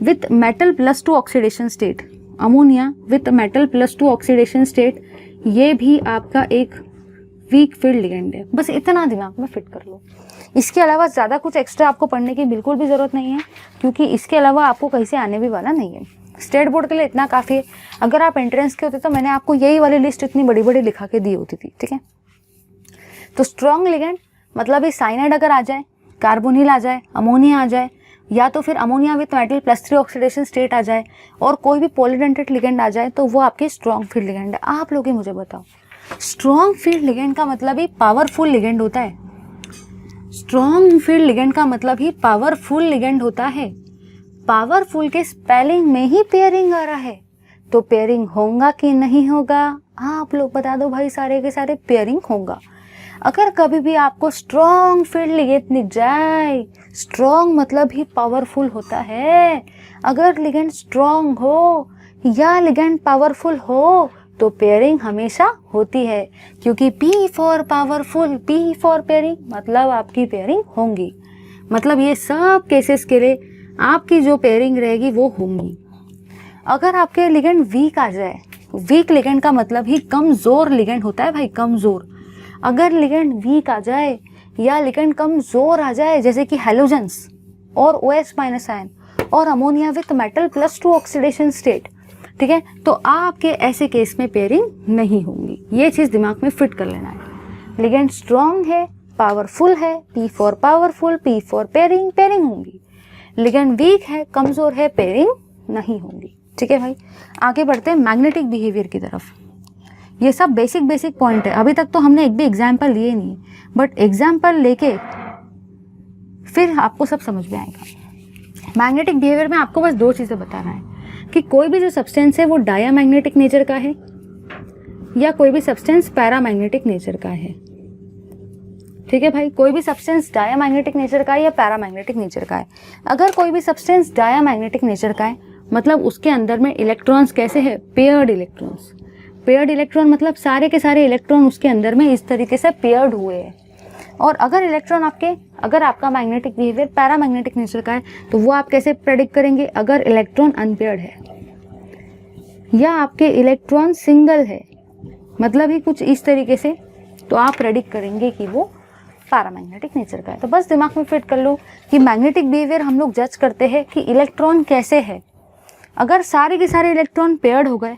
with metal +2 oxidation state, ammonia with metal +2 oxidation state, ये भी आपका एक वीक फील्ड लिगेंड है। बस इतना दिमाग में फिट कर लो। इसके अलावा ज़्यादा कुछ एक्स्ट्रा आपको पढ़ने की बिल्कुल भी ज़रूरत नहीं है, क्योंकि इसके अलावा आपको कहीं से आने भी वाला नहीं है। स्टेट बोर्ड के लिए इतना काफ़ी है। अगर आप एंट्रेंस के होते तो मैंने आपको यही वाली लिस्ट इतनी बड़ी बड़ी लिखा के दी होती थी, ठीक है। तो स्ट्रॉन्ग लिगेंड मतलब ये साइनाइड अगर आ जाए, कार्बोनिल आ जाए, अमोनिया आ जाए, या तो फिर ammonia with metal +3 oxidation state आ जाए, और कोई भी पॉलीडेंटेट लिगेंड आ जाए, तो वो आपके स्ट्रॉन्ग फील्ड लिगेंड है। आप लोग ही मुझे बताओ, स्ट्रॉन्ग फील्ड लिगेंड का मतलब ही पावरफुल लिगेंड होता है। स्ट्रॉन्ग फील्ड लिगेंड का मतलब ही पावरफुल लिगेंड होता है। पावरफुल के स्पेलिंग में ही पेयरिंग आ रहा है, तो पेयरिंग होगा कि नहीं होगा? आप लोग बता दो भाई, सारे के सारे पेयरिंग होगा। अगर कभी भी आपको स्ट्रॉन्ग फील्ड लिगेंड दिख जाए, स्ट्रॉन्ग मतलब ही पावरफुल होता है। अगर लिगेंड स्ट्रॉन्ग हो या लिगेंड पावरफुल हो तो पेयरिंग हमेशा होती है, क्योंकि P for powerful, P for pairing, मतलब आपकी पेयरिंग होंगी। मतलब ये सब केसेस के लिए आपकी जो पेयरिंग रहेगी वो होंगी। अगर आपके लिगेंड वीक आ जाए वीक लिगेंड का मतलब ही कमज़ोर लिगेंड होता है भाई, कमज़ोर। अगर लिगेंड वीक आ जाए या लिगेंड कमज़ोर आ जाए, जैसे कि हैलोजेंस और OH- आयन और ammonia with metal +2 oxidation state, ठीक है, तो आपके ऐसे केस में पेयरिंग नहीं होंगी। ये चीज़ दिमाग में फिट कर लेना है। लिगेंड स्ट्रॉन्ग है, पावरफुल है, P for powerful, P for pairing, pairing होंगी। लिगेंड वीक है, कमज़ोर है, पेयरिंग नहीं होंगी। ठीक है भाई, आगे बढ़ते हैं मैग्नेटिक बिहेवियर की तरफ। ये सब बेसिक पॉइंट है। अभी तक तो हमने एक भी एग्जाम्पल लिए नहीं, बट एग्जाम्पल लेके फिर आपको सब समझ में आएगा। मैग्नेटिक बिहेवियर में आपको बस 2 चीज़ें बताना है कि कोई भी जो सब्सटेंस है वो डायामैग्नेटिक नेचर का है या कोई भी सब्सटेंस पैरामैग्नेटिक नेचर का है। ठीक है भाई, कोई भी सब्सटेंस डायामैग्नेटिक नेचर का है या पैरामैग्नेटिक नेचर का है। अगर कोई भी सब्सटेंस डायामैग्नेटिक नेचर का है मतलब उसके अंदर में इलेक्ट्रॉन्स कैसे है, पेयर्ड इलेक्ट्रॉन्स। पेयर्ड इलेक्ट्रॉन मतलब सारे के सारे इलेक्ट्रॉन उसके अंदर में इस तरीके से पेयर्ड हुए हैं। और अगर आपका मैग्नेटिक बिहेवियर पैरामैग्नेटिक नेचर का है तो वो आप कैसे प्रेडिक्ट करेंगे, अगर इलेक्ट्रॉन अनपेयर्ड है या आपके इलेक्ट्रॉन सिंगल है, मतलब ही कुछ इस तरीके से, तो आप प्रेडिक्ट करेंगे कि वो पैरामैग्नेटिक नेचर का है। तो बस दिमाग में फिट कर लो कि मैग्नेटिक बिहेवियर हम लोग जज करते हैं कि इलेक्ट्रॉन कैसे है। अगर सारे के सारे इलेक्ट्रॉन पेयर्ड हो गए,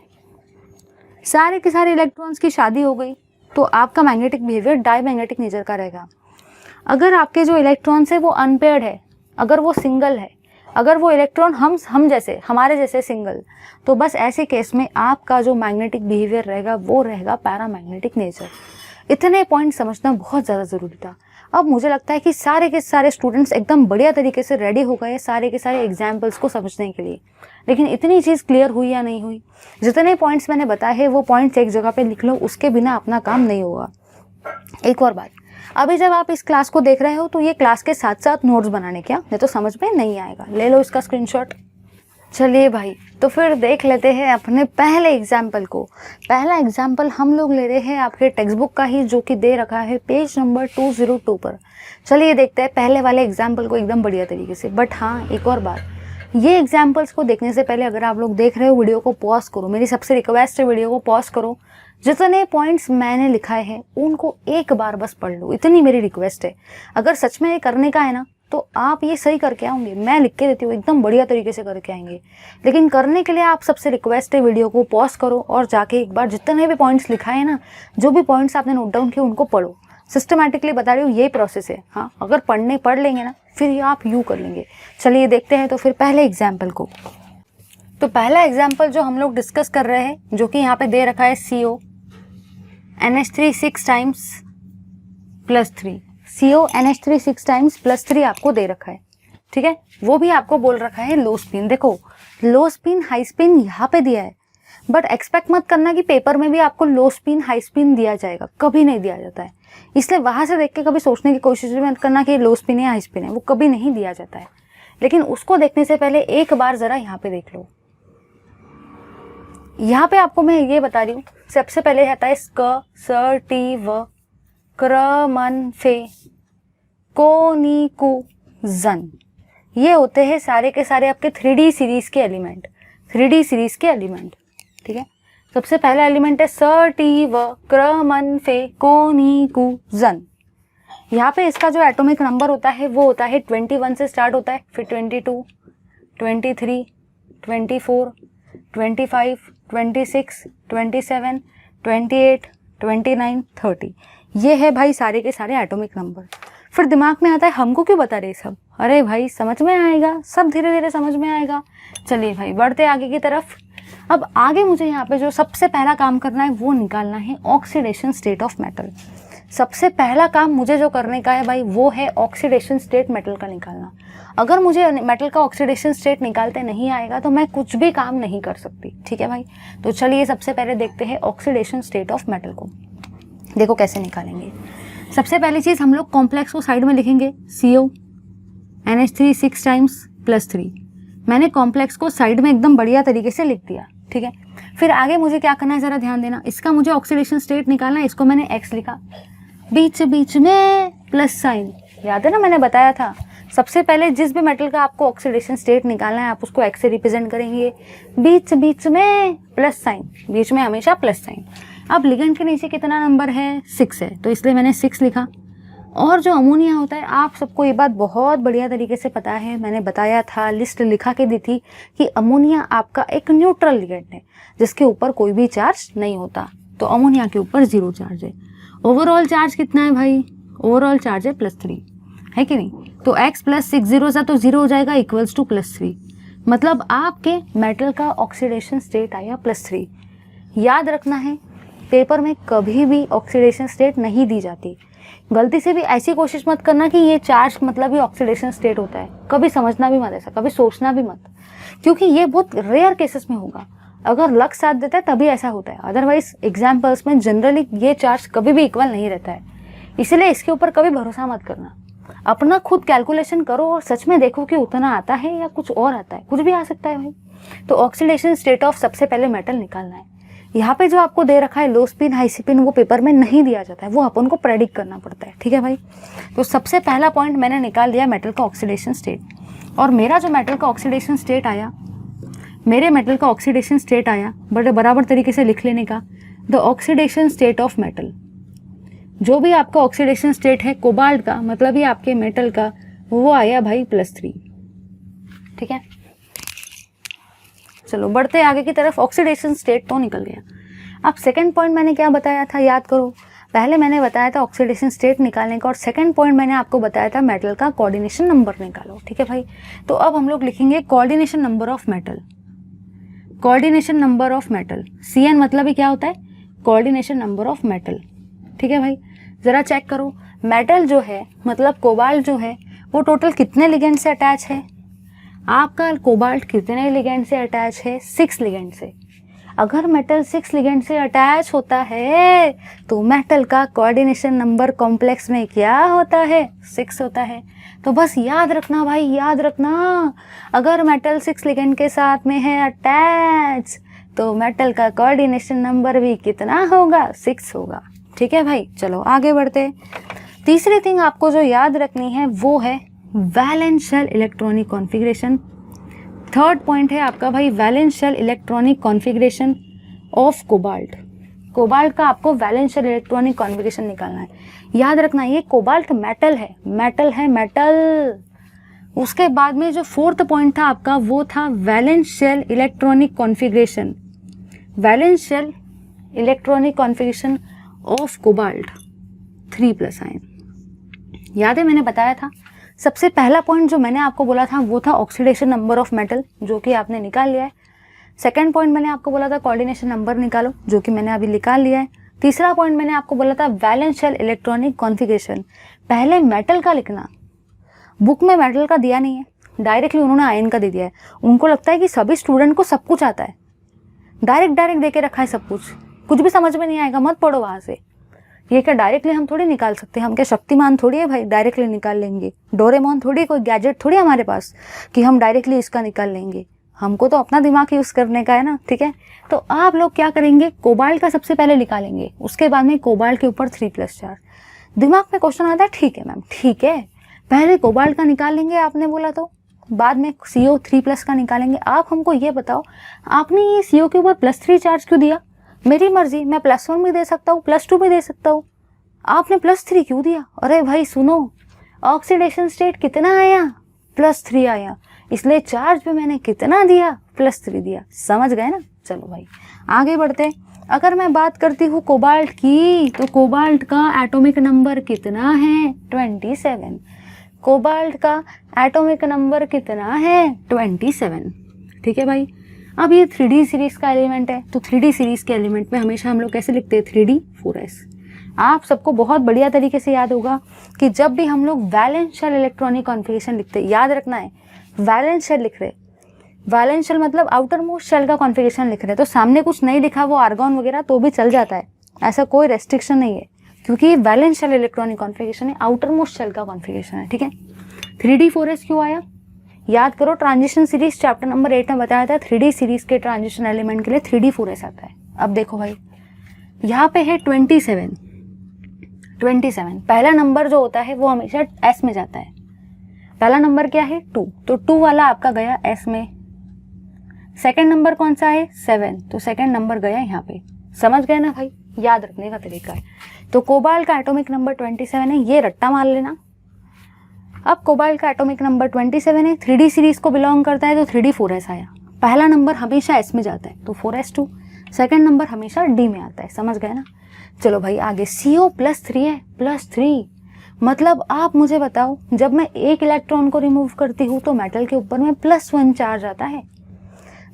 सारे के सारे इलेक्ट्रॉन्स की शादी हो गई, तो आपका मैग्नेटिक बिहेवियर डायमैग्नेटिक नेचर का रहेगा। अगर आपके जो इलेक्ट्रॉन्स है वो अनपेयर्ड है, अगर वो सिंगल है, अगर वो इलेक्ट्रॉन हमारे जैसे सिंगल, तो बस ऐसे केस में आपका जो मैग्नेटिक बिहेवियर रहेगा वो रहेगा पैरामैग्नेटिक नेचर। इतने पॉइंट समझना बहुत ज़्यादा ज़रूरी था। अब मुझे लगता है कि सारे के सारे स्टूडेंट्स एकदम बढ़िया तरीके से रेडी हो गए सारे के सारे एग्जाम्पल्स को समझने के लिए। लेकिन इतनी चीज़ क्लियर हुई या नहीं हुई, जितने पॉइंट्स मैंने बताए हैं वो पॉइंट्स एक जगह पे लिख लो, उसके बिना अपना काम नहीं होगा। एक और बात, अभी जब आप इस क्लास को देख रहे हो तो ये क्लास के साथ साथ नोट्स बनाने, क्या नहीं तो समझ में नहीं आएगा, ले लो इसका स्क्रीनशॉट। चलिए भाई, तो फिर देख लेते हैं अपने पहले एग्जाम्पल को। पहला एग्जाम्पल हम लोग ले रहे हैं आपके टेक्स्ट बुक का ही, जो कि दे रखा है पेज नंबर 202 पर। चलिए देखते हैं पहले वाले एग्जाम्पल को एकदम बढ़िया तरीके से। बट हाँ, एक और बात, ये एग्जाम्पल्स को देखने से पहले अगर आप लोग देख रहे हो वीडियो को पॉज करो। मेरी सबसे रिक्वेस्ट है, वीडियो को पॉज करो, जितने पॉइंट्स मैंने लिखाए हैं उनको एक बार बस पढ़ लो, इतनी मेरी रिक्वेस्ट है। अगर सच में ये करने का है ना तो आप ये सही करके आओगे, मैं लिख के देती हूँ एकदम बढ़िया तरीके से करके आएंगे। लेकिन करने के लिए आप सबसे रिक्वेस्ट है, वीडियो को पॉज करो और जाके एक बार जितने भी पॉइंट्स लिखाए हैं ना, जो भी पॉइंट्स आपने नोट डाउन किए उनको पढ़ो। सिस्टमैटिकली बता रही हूँ, ये प्रोसेस है। हाँ, अगर पढ़ लेंगे ना फिर ये आप यूँ कर लेंगे। चलिए देखते हैं तो फिर पहले एग्जाम्पल को। तो पहला एग्जाम्पल जो हम लोग डिस्कस कर रहे हैं, जो कि यहाँ पे दे रखा है CO NH3 6 times +3, CO NH3 6 times +3 आपको दे रखा है। ठीक है, वो भी आपको बोल रखा है लो स्पिन। देखो, लो स्पिन हाई स्पिन यहाँ पे दिया है, बट एक्सपेक्ट मत करना कि पेपर में भी आपको लो स्पिन हाई स्पिन दिया जाएगा, कभी नहीं दिया जाता है। इसलिए वहाँ से देख के कभी सोचने की कोशिश भी मत करना कि लो स्पिन है हाई स्पिन है, वो कभी नहीं दिया जाता है। लेकिन उसको देखने से पहले एक बार ज़रा यहाँ पे देख लो। यहाँ पे आपको मैं ये बता रही हूँ, सबसे पहले आता है स्क स टी व क्र मन फे को नी कु जन। ये होते हैं सारे के सारे आपके 3D सीरीज के एलिमेंट, 3D सीरीज के एलिमेंट। ठीक है, सबसे पहला एलिमेंट है स टी व क्र मन फे को नी कु जन। यहाँ पे इसका जो एटॉमिक नंबर होता है वो होता है 21 से स्टार्ट होता है, फिर 22, 23, 24, 25, 26, 27, 28, 29, 30। ये है भाई सारे के सारे एटॉमिक नंबर। फिर दिमाग में आता है हमको क्यों बता रहे सब, अरे भाई समझ में आएगा, सब धीरे धीरे समझ में आएगा। चलिए भाई बढ़ते आगे की तरफ। अब आगे मुझे यहाँ पे जो सबसे पहला काम करना है वो निकालना है ऑक्सीडेशन स्टेट ऑफ मेटल। सबसे पहला काम मुझे जो करने का है भाई वो है ऑक्सीडेशन स्टेट मेटल का निकालना। अगर मुझे मेटल का ऑक्सीडेशन स्टेट निकालते नहीं आएगा तो मैं कुछ भी काम नहीं कर सकती। ठीक है भाई, तो चलिए सबसे पहले देखते हैं ऑक्सीडेशन स्टेट ऑफ मेटल को। देखो कैसे निकालेंगे। सबसे पहली चीज़ हम लोग कॉम्प्लेक्स को साइड में लिखेंगे, CO NH3 6 टाइम्स +3। मैंने कॉम्प्लेक्स को साइड में एकदम बढ़िया तरीके से लिख दिया। ठीक है, फिर आगे मुझे क्या करना है ज़रा ध्यान देना। इसका मुझे ऑक्सीडेशन स्टेट निकालना है, इसको मैंने X लिखा, बीच बीच में प्लस साइन। याद है ना, मैंने बताया था सबसे पहले जिस भी मेटल का आपको ऑक्सीडेशन स्टेट निकालना है आप उसको एक्स से रिप्रेजेंट करेंगे, बीच बीच में प्लस साइन, बीच में हमेशा प्लस साइन। अब लिगेंड के नीचे कितना नंबर है, 6 है, तो इसलिए मैंने 6 लिखा। और जो अमोनिया होता है, आप सबको ये बात बहुत बढ़िया तरीके से पता है, मैंने बताया था, लिस्ट लिखा के दी थी कि अमोनिया आपका एक न्यूट्रल लिगेंड है जिसके ऊपर कोई भी चार्ज नहीं होता, तो अमोनिया के ऊपर 0 चार्ज है। ओवरऑल चार्ज कितना है भाई, ओवरऑल चार्ज है +3, है कि नहीं। तो x + 6 0 सा तो 0 हो जाएगा, इक्वल्स टू +3, मतलब आपके मेटल का ऑक्सीडेशन स्टेट आया +3। याद रखना है, पेपर में कभी भी ऑक्सीडेशन स्टेट नहीं दी जाती। गलती से भी ऐसी कोशिश मत करना कि ये चार्ज मतलब ही ऑक्सीडेशन स्टेट होता है, कभी समझना भी मत ऐसा, कभी सोचना भी मत, क्योंकि ये बहुत रेयर केसेस में होगा। अगर लक साथ देता है तभी ऐसा होता है, अदरवाइज एग्जाम्पल्स में जनरली ये चार्ज कभी भी इक्वल नहीं रहता है। इसलिए इसके ऊपर कभी भरोसा मत करना, अपना खुद कैलकुलेशन करो और सच में देखो कि उतना आता है या कुछ और आता है, कुछ भी आ सकता है भाई। तो ऑक्सीडेशन स्टेट ऑफ सबसे पहले मेटल निकालना है। यहाँ पे जो आपको दे रखा है लो स्पिन हाई स्पिन, वो पेपर में नहीं दिया जाता है, वो अपन को प्रेडिक्ट करना पड़ता है, ठीक है भाई। तो सबसे पहला पॉइंट मैंने निकाल दिया मेटल का ऑक्सीडेशन स्टेट, और मेरा जो मेटल का ऑक्सीडेशन स्टेट आया, मेरे मेटल का ऑक्सीडेशन स्टेट आया बराबर तरीके से लिख लेने का, the oxidation state of metal. जो भी आपका ऑक्सीडेशन स्टेट है कोबाल्ट का, मतलब ये आपके मेटल का, वो आया भाई +3, ठीक है। चलो बढ़ते आगे की तरफ। ऑक्सीडेशन स्टेट तो निकल गया। अब सेकंड पॉइंट मैंने क्या बताया था, याद करो। पहले मैंने बताया था ऑक्सीडेशन स्टेट निकालने का, और सेकंड पॉइंट मैंने आपको बताया था मेटल का कोऑर्डिनेशन नंबर निकालो, ठीक है भाई। तो अब हम लोग लिखेंगे coordination number of metal. Coordination number of metal, CN मतलब ही क्या होता है, कोऑर्डिनेशन नंबर ऑफ मेटल, ठीक है भाई। ज़रा चेक करो, मेटल जो है मतलब कोबाल्ट जो है वो टोटल कितने लिगेंड से अटैच है। आपका कोबाल्ट कितने लिगेंड से अटैच है, 6 लिगेंड से। अगर मेटल 6 लिगेंड से अटैच होता है तो मेटल का कोऑर्डिनेशन नंबर कॉम्प्लेक्स में क्या होता है, 6 होता है। तो बस याद रखना भाई, याद रखना, अगर मेटल 6 लिगेंड के साथ में है अटैच तो मेटल का कोऑर्डिनेशन नंबर भी कितना होगा, 6 होगा, ठीक है भाई। चलो आगे बढ़ते। तीसरी थिंग आपको जो याद रखनी है वो है valence shell electronic configuration. Third point है आपका भाई valence shell electronic configuration of cobalt. Cobalt का आपको वैलेंस शेल इलेक्ट्रॉनिक कॉन्फ़िगरेशन निकालना है। याद रखना ये कोबाल्ट मेटल है, मेटल है मेटल। उसके बाद में जो फोर्थ पॉइंट था आपका वो था valence shell electronic configuration, valence shell electronic configuration of cobalt 3+ ion. याद है मैंने बताया था सबसे पहला पॉइंट जो मैंने आपको बोला था वो था ऑक्सीडेशन नंबर ऑफ मेटल, जो कि आपने निकाल लिया है। सेकंड पॉइंट मैंने आपको बोला था कोऑर्डिनेशन नंबर निकालो, जो कि मैंने अभी निकाल लिया है। तीसरा पॉइंट मैंने आपको बोला था वैलेंस शेल इलेक्ट्रॉनिक कॉन्फ़िगरेशन। पहले मेटल का लिखना, बुक में मेटल का दिया नहीं है, डायरेक्टली उन्होंने आयन का दे दिया है। उनको लगता है कि सभी स्टूडेंट को सब कुछ आता है, डायरेक्ट दे के रखा है सब कुछ भी समझ में नहीं आएगा, मत पढ़ो वहाँ से। ये क्या डायरेक्टली हम थोड़ी निकाल सकते हैं, हम क्या शक्तिमान थोड़ी है भाई डायरेक्टली निकाल लेंगे, डोरेमोन थोड़ी, कोई गैजेट थोड़ी हमारे पास कि हम डायरेक्टली इसका निकाल लेंगे। हमको तो अपना दिमाग यूज़ करने का है ना, ठीक है। तो आप लोग क्या करेंगे, कोबाल्ट का सबसे पहले निकालेंगे, उसके बाद में कोबाल्ट के ऊपर 3+ चार्ज। दिमाग में क्वेश्चन आता है, ठीक है मैम ठीक है, पहले कोबाल्ट का निकाल लेंगे आपने बोला, तो बाद में CO 3+ का निकालेंगे। आप हमको ये बताओ आपने ये CO के ऊपर +3 चार्ज क्यों दिया। मेरी मर्जी, मैं +1 भी दे सकता हूँ, +2 भी दे सकता हूँ, आपने +3 क्यों दिया। अरे भाई सुनो, ऑक्सीडेशन स्टेट कितना आया, +3 आया, इसलिए चार्ज भी मैंने कितना दिया, +3 दिया। समझ गए ना। चलो भाई आगे बढ़ते। अगर मैं बात करती हूँ कोबाल्ट की, तो कोबाल्ट का एटॉमिक नंबर कितना है, 27। कोबाल्ट का एटॉमिक नंबर कितना है, 27, ठीक है भाई। अब ये 3D सीरीज का एलिमेंट है, तो 3D सीरीज के एलिमेंट में हमेशा हम लोग कैसे लिखते हैं, 3D4s। आप सबको बहुत बढ़िया तरीके से याद होगा कि जब भी हम लोग वैलेंस शेल इलेक्ट्रॉनिक कॉन्फ़िगरेशन लिखते हैं, याद रखना है वैलेंस शेल लिख रहे, वैलेंस शेल मतलब आउटर मोस्ट शेल का कॉन्फ़िगरेशन लिख रहे, तो सामने कुछ नहीं लिखा वो आर्गॉन वगैरह तो भी चल जाता है, ऐसा कोई रेस्ट्रिक्शन नहीं है, क्योंकि ये वैलेंस शेल इलेक्ट्रॉनिक कॉन्फ़िगरेशन है, आउटर मोस्ट शेल का कॉन्फ़िगरेशन है, ठीक है। 3D4s क्यों आया, याद करो, ट्रांजिशन सीरीज चैप्टर नंबर 8 में बताया था 3D सीरीज के ट्रांजिशन एलिमेंट के लिए 3D4s आता है। अब देखो भाई यहाँ पे है 27, पहला नंबर जो होता है वो हमेशा S में जाता है, पहला नंबर क्या है 2, तो 2 वाला आपका गया S में। सेकंड नंबर कौन सा है 7, तो सेकंड नंबर गया यहाँ पे। समझ गए ना भाई, याद रखने का तरीका है। तो कोबाल्ट का एटॉमिक नंबर 27 है, ये रट्टा मार लेना। अब कोबाल्ट का एटॉमिक नंबर 27 है, 3D सीरीज को बिलोंग करता है, तो 3D4S आया। पहला नंबर हमेशा S में जाता है तो 4S2, सेकंड नंबर हमेशा D में आता है। समझ गए ना। चलो भाई आगे, CO+3 है, +3 मतलब आप मुझे बताओ, जब मैं एक इलेक्ट्रॉन को रिमूव करती हूँ तो मेटल के ऊपर में +1 चार्ज आता है।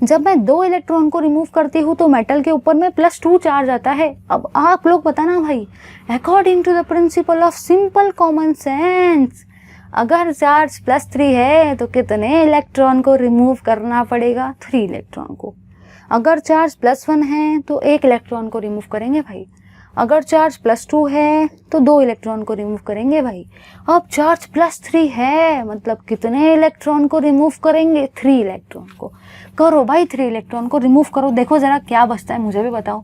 जब मैं 2 इलेक्ट्रॉन को रिमूव करती हूँ तो मेटल के ऊपर में +2 चार्ज आता है। अब आप लोग बताना भाई, according to the principle of simple common sense, अगर चार्ज +3 है तो कितने इलेक्ट्रॉन को रिमूव करना पड़ेगा? 3 इलेक्ट्रॉन को। अगर चार्ज +1 है तो 1 इलेक्ट्रॉन को रिमूव करेंगे भाई। अगर चार्ज +2 है तो 2 इलेक्ट्रॉन को रिमूव करेंगे भाई। अब चार्ज +3 है मतलब कितने इलेक्ट्रॉन को रिमूव करेंगे? 3 इलेक्ट्रॉन को। करो भाई, 3 इलेक्ट्रॉन को रिमूव करो, देखो जरा क्या बचता है, मुझे भी बताओ।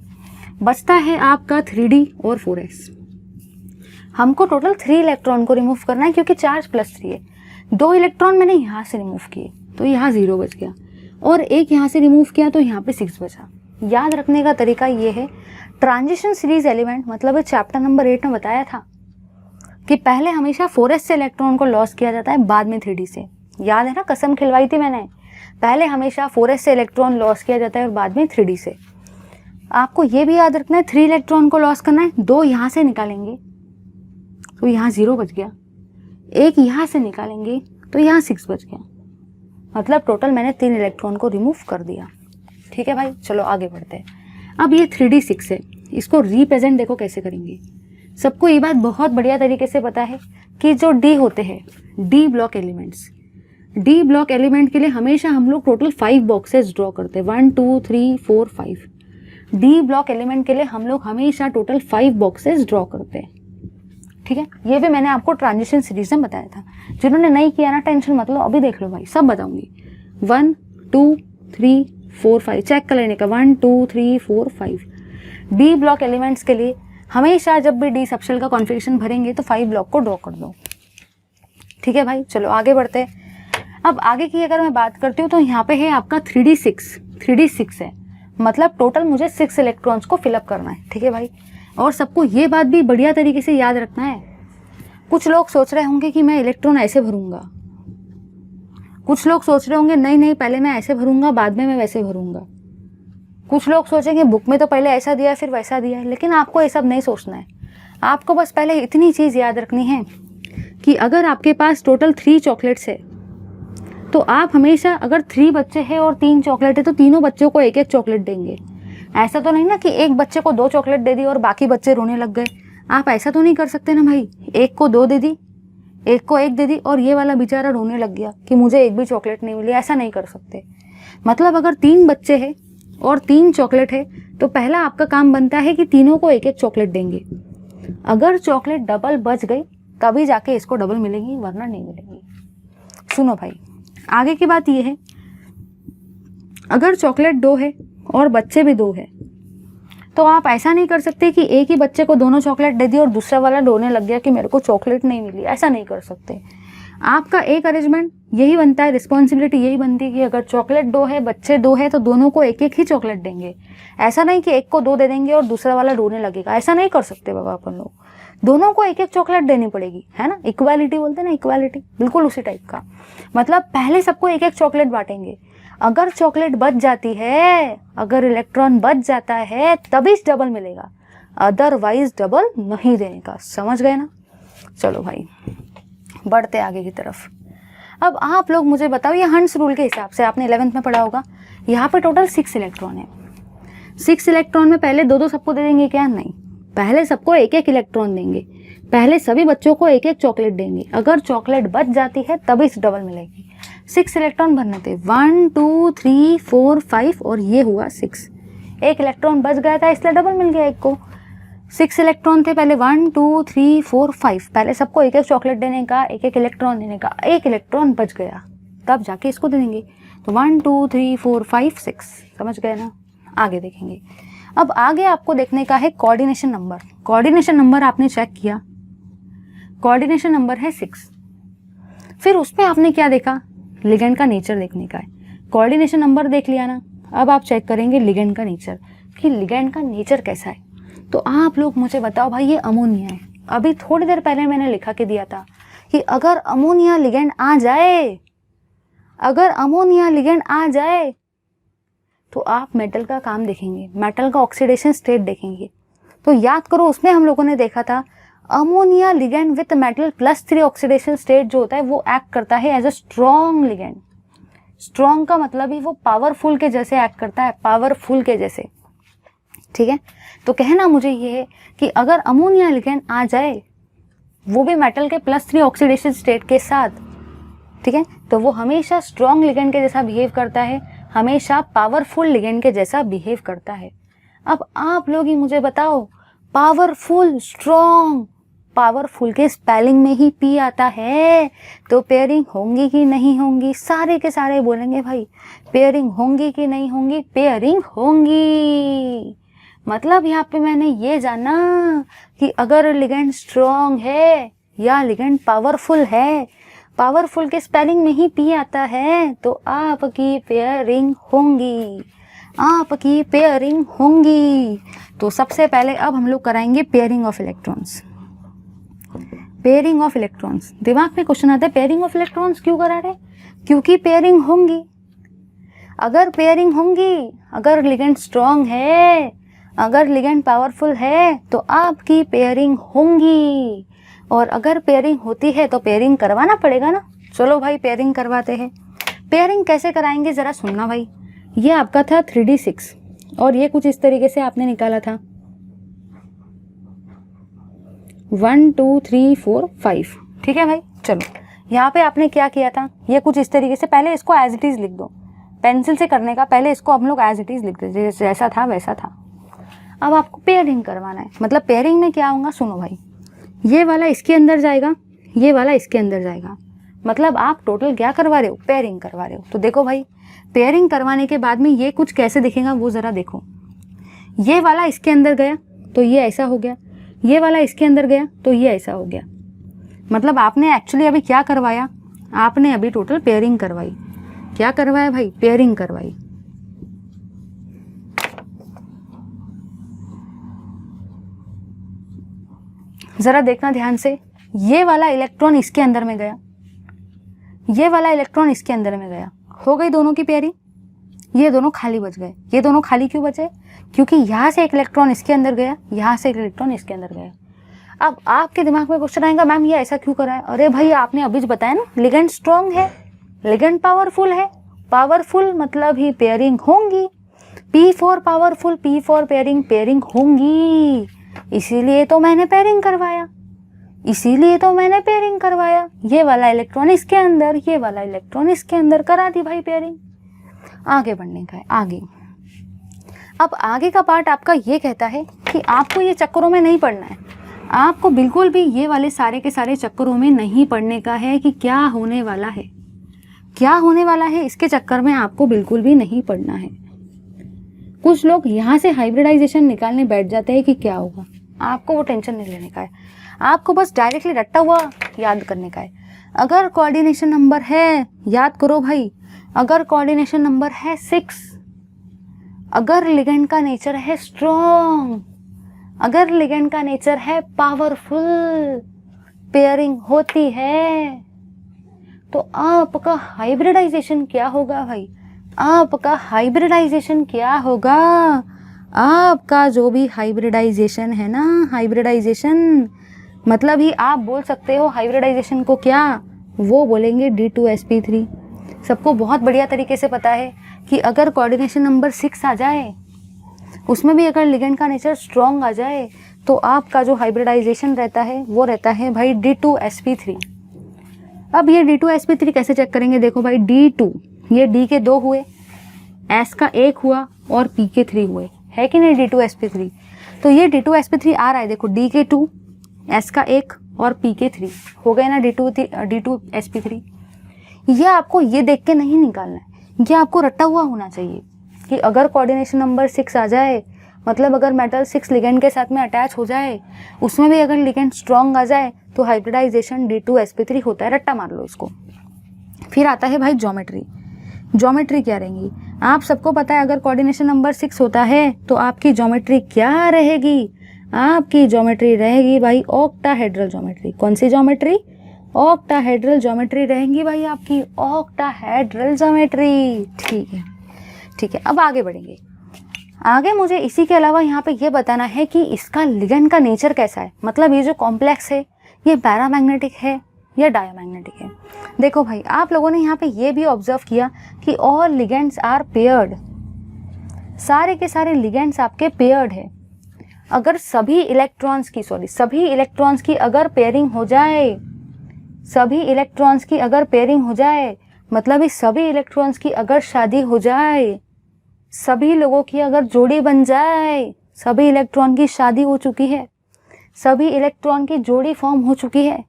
बचता है आपका 3D और 4S। हमको टोटल 3 इलेक्ट्रॉन को रिमूव करना है क्योंकि चार्ज +3 है। 2 इलेक्ट्रॉन मैंने यहाँ से रिमूव किए तो यहाँ 0 बच गया, और 1 यहाँ से रिमूव किया तो यहाँ पे 6 बचा। याद रखने का तरीका ये है, ट्रांजिशन सीरीज एलिमेंट मतलब चैप्टर नंबर 8 में बताया था कि पहले हमेशा 4S से इलेक्ट्रॉन को लॉस किया जाता है, बाद में 3D से। याद है ना, कसम खिलवाई थी मैंने, पहले हमेशा 4S से इलेक्ट्रॉन लॉस किया जाता है और बाद में 3D से। आपको ये भी याद रखना है, 3 इलेक्ट्रॉन को लॉस करना है, 2 यहाँ से निकालेंगे तो यहाँ 0 बच गया, 1 यहाँ से निकालेंगे तो यहाँ 6 बच गया, मतलब टोटल मैंने 3 इलेक्ट्रॉन को रिमूव कर दिया। ठीक है भाई, चलो आगे बढ़ते हैं। अब ये 3D6 है, इसको रिप्रेजेंट देखो कैसे करेंगे। सबको ये बात बहुत बढ़िया तरीके से पता है कि जो D होते हैं, D block elements, D block element के लिए हमेशा हम लोग टोटल 5 बॉक्सेस ड्रॉ करते हैं, 1 2 3 4 5। D ब्लॉक एलिमेंट के लिए हम लोग हमेशा टोटल 5 बॉक्सेस ड्रॉ करते हैं। ठीक है, ये भी मैंने आपको ट्रांजिशन सीरीज में बताया था। जिन्होंने नहीं किया ना, टेंशन मत लो, अभी देख लो भाई, सब बताऊंगी। 1 2 3 4 5 चेक कर लेने का, 1 2 3 4 5। डी ब्लॉक एलिमेंट्स के लिए हमेशा जब भी डी सबशेल का कॉन्फ़िगरेशन भरेंगे तो 5 ब्लॉक को ड्रॉ कर दो। ठीक है भाई, चलो आगे बढ़ते हैं। अब आगे की अगर मैं बात करती हूँ तो यहाँ पे है आपका 3D6 है, मतलब टोटल मुझे 6 इलेक्ट्रॉन्स को फिलअप करना है। ठीक है भाई, और सबको ये बात भी बढ़िया तरीके से याद रखना है। कुछ लोग सोच रहे होंगे कि मैं इलेक्ट्रॉन ऐसे भरूंगा, कुछ लोग सोच रहे होंगे नहीं पहले मैं ऐसे भरूंगा बाद में मैं वैसे भरूंगा, कुछ लोग सोचेंगे बुक में तो पहले ऐसा दिया फिर वैसा दिया है। लेकिन आपको ये सब नहीं सोचना है, आपको बस पहले इतनी चीज़ याद रखनी है कि अगर आपके पास टोटल 3 चॉकलेट्स है तो आप हमेशा, अगर 3 बच्चे हैं और 3 चॉकलेट है तो तीनों बच्चों को 1-1 चॉकलेट देंगे। ऐसा तो नहीं ना कि एक बच्चे को 2 चॉकलेट दे दी और बाकी बच्चे रोने लग गए। आप ऐसा तो नहीं कर सकते ना भाई, एक को 2 दे दी, एक को 1 दे दी और ये वाला बेचारा रोने लग गया कि मुझे एक भी चॉकलेट नहीं मिली। ऐसा नहीं कर सकते। मतलब अगर 3 बच्चे हैं और 3 चॉकलेट है तो पहला आपका काम बनता है कि तीनों को 1-1 चॉकलेट देंगे। अगर चॉकलेट डबल बच गई तभी जाके इसको डबल मिलेगी, वरना नहीं मिलेगी। सुनो भाई, आगे की बात ये है, अगर चॉकलेट 2 है और बच्चे भी 2 है तो आप ऐसा नहीं कर सकते कि एक ही बच्चे को दोनों चॉकलेट दे दी और दूसरा वाला रोने लग गया कि मेरे को चॉकलेट नहीं मिली। ऐसा नहीं कर सकते। आपका एक अरेंजमेंट यही बनता है, रिस्पॉन्सिबिलिटी यही बनती है कि अगर चॉकलेट 2 है, बच्चे 2 है तो दोनों को 1-1 ही चॉकलेट देंगे। ऐसा नहीं कि एक को 2 दे देंगे और दूसरा वाला रोने लगेगा। ऐसा नहीं कर सकते बाबा अपन लोग, दोनों को 1-1 चॉकलेट देनी पड़ेगी, है ना। इक्वालिटी बोलते हैं ना, इक्वालिटी, बिल्कुल उसी टाइप का। मतलब पहले सबको 1-1 चॉकलेट बांटेंगे। अगर चॉकलेट बच जाती है, अगर इलेक्ट्रॉन बच जाता है तभी डबल मिलेगा, अदरवाइज डबल नहीं देने का। समझ गए ना। चलो भाई बढ़ते आगे की तरफ। अब आप लोग मुझे बताओ, ये हंट्स रूल के हिसाब से आपने 11th में पढ़ा होगा, यहाँ पे टोटल 6 इलेक्ट्रॉन है। 6 इलेक्ट्रॉन में पहले 2-2 सबको दे देंगे क्या? नहीं, पहले सबको 1-1 इलेक्ट्रॉन देंगे। पहले सभी बच्चों को 1-1 चॉकलेट देंगे। अगर चॉकलेट बच जाती है तभी डबल मिलेगी। 6 इलेक्ट्रॉन भरने थे, 1 2 3 4 5 और ये हुआ 6। 1 इलेक्ट्रॉन बच गया था इसलिए डबल मिल गया एक को। 6 इलेक्ट्रॉन थे पहले, 1 2 3 4 5, पहले सबको 1-1 चॉकलेट देने का, 1-1 इलेक्ट्रॉन देने का। 1 इलेक्ट्रॉन बच गया तब जाके इसको दे देंगे। तो 1 2 3 4 5 6, समझ गए ना। आगे देखेंगे। अब आगे आपको देखने का है कोऑर्डिनेशन नंबर। कोऑर्डिनेशन नंबर आपने चेक किया, कोऑर्डिनेशन नंबर है 6। फिर उसमें आपने क्या देखा, लिगेंड का नेचर देखने का है। कोऑर्डिनेशन नंबर देख लिया ना, अब आप चेक करेंगे लिगेंड का नेचर कि लिगेंड का नेचर कैसा है। तो आप लोग मुझे बताओ भाई, ये अमोनिया है। अभी थोड़ी देर पहले मैंने लिखा के दिया था कि अगर अमोनिया लिगेंड आ जाए, अगर अमोनिया लिगेंड आ जाए तो आप मेटल का काम देखेंगे, मेटल का ऑक्सीडेशन स्टेट देखेंगे। तो याद करो, उसमें हम लोगों ने देखा था ammonia ligand with metal +3 oxidation state जो होता है वो एक्ट करता है as a strong ligand. Strong का मतलब ही वो पावरफुल के जैसे एक्ट करता है, पावरफुल के जैसे, ठीक है। तो कहना मुझे ये है कि अगर अमोनिया लिगेंड आ जाए, वो भी मेटल के +3 ऑक्सीडेशन स्टेट के साथ, ठीक है, तो वो हमेशा स्ट्रॉन्ग लिगेंड के जैसा बिहेव करता है, हमेशा पावरफुल लिगेंड के जैसा बिहेव करता है। अब आप लोग ही मुझे बताओ, पावरफुल, स्ट्रॉन्ग, पावरफुल के स्पेलिंग में ही पी आता है, तो पेयरिंग होंगी कि नहीं होंगी? सारे के सारे बोलेंगे भाई पेयरिंग होंगी कि नहीं होंगी? पेयरिंग होंगी। मतलब यहाँ पे मैंने ये जाना कि अगर लिगेंड स्ट्रॉन्ग है या लिगेंड पावरफुल है, पावरफुल के स्पेलिंग में ही पी आता है, तो आपकी पेयरिंग होंगी, आपकी पेयरिंग होंगी। तो सबसे पहले अब हम लोग कराएंगे pairing of electrons. Pairing of electrons, दिमाग में क्वेश्चन आता है पेयरिंग ऑफ इलेक्ट्रॉन्स क्यों करा रहे? क्योंकि पेयरिंग होंगी। अगर पेयरिंग होंगी, अगर लिगेंड स्ट्रॉन्ग है, अगर लिगेंड पावरफुल है, तो आपकी पेयरिंग होंगी। और अगर पेयरिंग होती है तो पेयरिंग करवाना पड़ेगा ना। चलो भाई पेयरिंग करवाते हैं। पेयरिंग कैसे कराएंगे जरा सुनना भाई। ये आपका था 3D6 और ये कुछ इस तरीके से आपने निकाला था 1 2 3 4 5, ठीक है भाई। चलो यहाँ पे आपने क्या किया था, ये कुछ इस तरीके से, पहले इसको एज इट इज लिख दो, पेंसिल से करने का पहले इसको हम लोग एज इट इज लिख देते, जैसा था वैसा था। अब आपको पेयरिंग करवाना है, मतलब पेयरिंग में क्या होगा सुनो भाई, ये वाला इसके अंदर जाएगा, ये वाला इसके अंदर जाएगा, मतलब आप टोटल क्या करवा रहे हो, पेयरिंग करवा रहे हो। तो देखो भाई पेयरिंग करवाने के बाद में ये कुछ कैसे दिखेगा वो ज़रा देखो। ये वाला इसके अंदर गया तो ये ऐसा हो गया, ये वाला इसके अंदर गया तो ये ऐसा हो गया। मतलब आपने एक्चुअली अभी क्या करवाया, आपने अभी टोटल पेयरिंग करवाई। क्या करवाया भाई, पेयरिंग करवाई। ज़रा देखना ध्यान से, ये वाला इलेक्ट्रॉन इसके अंदर में गया, ये वाला इलेक्ट्रॉन इसके अंदर में गया, हो गई दोनों की पेयरिंग। ये दोनों खाली बच गए। ये दोनों खाली क्यों बचे? क्योंकि यहाँ से एक इलेक्ट्रॉन इसके अंदर गया, यहाँ से एक इलेक्ट्रॉन इसके अंदर गया। अब आपके दिमाग में क्वेश्चन आएगा, मैम ये ऐसा क्यों करा है? अरे भाई आपने अभी बताया ना, लिगेंड स्ट्रॉन्ग है, लिगेंड पावरफुल है, पावरफुल मतलब ही पेयरिंग होंगी। P for powerful, P for pairing, pairing होंगी। इसीलिए तो मैंने पेयरिंग करवाया, इसीलिए तो मैंने पेयरिंग करवाया। ये वाला इलेक्ट्रॉन इसके अंदर, ये वाला इलेक्ट्रॉन इसके अंदर, करा दी भाई पेयरिंग। आगे बढ़ने का है, आगे। अब आगे का पार्ट आपका ये कहता है कि आपको ये चक्करों में नहीं पड़ना है, आपको बिल्कुल भी ये वाले सारे के सारे चक्करों में नहीं पड़ने का है कि क्या होने वाला है, क्या होने वाला है, इसके चक्कर में आपको बिल्कुल भी नहीं पड़ना है। कुछ लोग यहाँ से हाइब्रिडाइजेशन निकालने बैठ जाते हैं कि क्या होगा, आपको वो टेंशन नहीं लेने का है, आपको बस डायरेक्टली रट्टा हुआ याद करने का है। अगर कोऑर्डिनेशन नंबर है, याद करो भाई, अगर कोऑर्डिनेशन नंबर है 6, अगर लिगेंड का नेचर है स्ट्रॉन्ग, अगर लिगेंड का नेचर है पावरफुल, पेयरिंग होती है, तो आपका हाइब्रिडाइजेशन क्या होगा भाई, आपका हाइब्रिडाइजेशन क्या होगा, आपका जो भी हाइब्रिडाइजेशन है ना, हाइब्रिडाइजेशन मतलब ही आप बोल सकते हो हाइब्रिडाइजेशन को क्या, वो बोलेंगे D2sp3। सबको बहुत बढ़िया तरीके से पता है कि अगर कोऑर्डिनेशन नंबर 6 आ जाए, उसमें भी अगर लिगेंड का नेचर स्ट्रॉन्ग आ जाए, तो आपका जो हाइब्रिडाइजेशन रहता है वो रहता है भाई D2sp3। अब ये D2sp3 कैसे चेक करेंगे, देखो भाई D2, ये D के 2 हुए, S का 1 हुआ और P के 3 हुए, है कि नहीं D2sp3। तो ये D2sp3 आ रहा है, देखो D के 2, S का 1 और P के 3 हो गए ना D2sp3। ये आपको ये देख के नहीं निकालना है, ये आपको रटा हुआ होना चाहिए कि अगर कोऑर्डिनेशन नंबर 6 आ जाए, मतलब अगर मेटल 6 लिगेंड के साथ में अटैच हो जाए, उसमें भी अगर लिगेंड स्ट्रॉन्ग आ जाए, तो हाइब्रिडाइजेशन D2sp3 होता है। रट्टा मार लो इसको, फिर आता है भाई ज्योमेट्री। ज्योमेट्री क्या रहेंगी, आप सबको पता है अगर कोऑर्डिनेशन नंबर 6 होता है तो आपकी ज्योमेट्री क्या रहेगी, आपकी ज्योमेट्री रहेगी भाई ऑक्टाहेड्रल ज्योमेट्री। कौन सी ज्योमेट्री, ऑक्टाहेड्रल ज्योमेट्री रहेंगी भाई आपकी, ऑक्टाहेड्रल ज्योमेट्री। ठीक है, अब आगे बढ़ेंगे। आगे मुझे इसी के अलावा यहाँ पे ये बताना है कि इसका लिगेंड का नेचर कैसा है, मतलब ये जो कॉम्प्लेक्स है ये पैरामैग्नेटिक है या डायमैग्नेटिक है। देखो भाई आप लोगों ने यहाँ पे ये भी ऑब्जर्व किया कि ऑल लिगेंड्स आर पेयर्ड, सारे के सारे लिगेंड्स आपके पेयर्ड है। अगर सभी इलेक्ट्रॉन्स की अगर पेयरिंग हो जाए, सभी इलेक्ट्रॉन्स की अगर पेयरिंग हो जाए, मतलब इस सभी इलेक्ट्रॉन्स की अगर शादी हो जाए, सभी लोगों की अगर जोड़ी बन जाए, सभी इलेक्ट्रॉन की शादी हो चुकी है, सभी इलेक्ट्रॉन की जोड़ी फॉर्म हो चुकी है,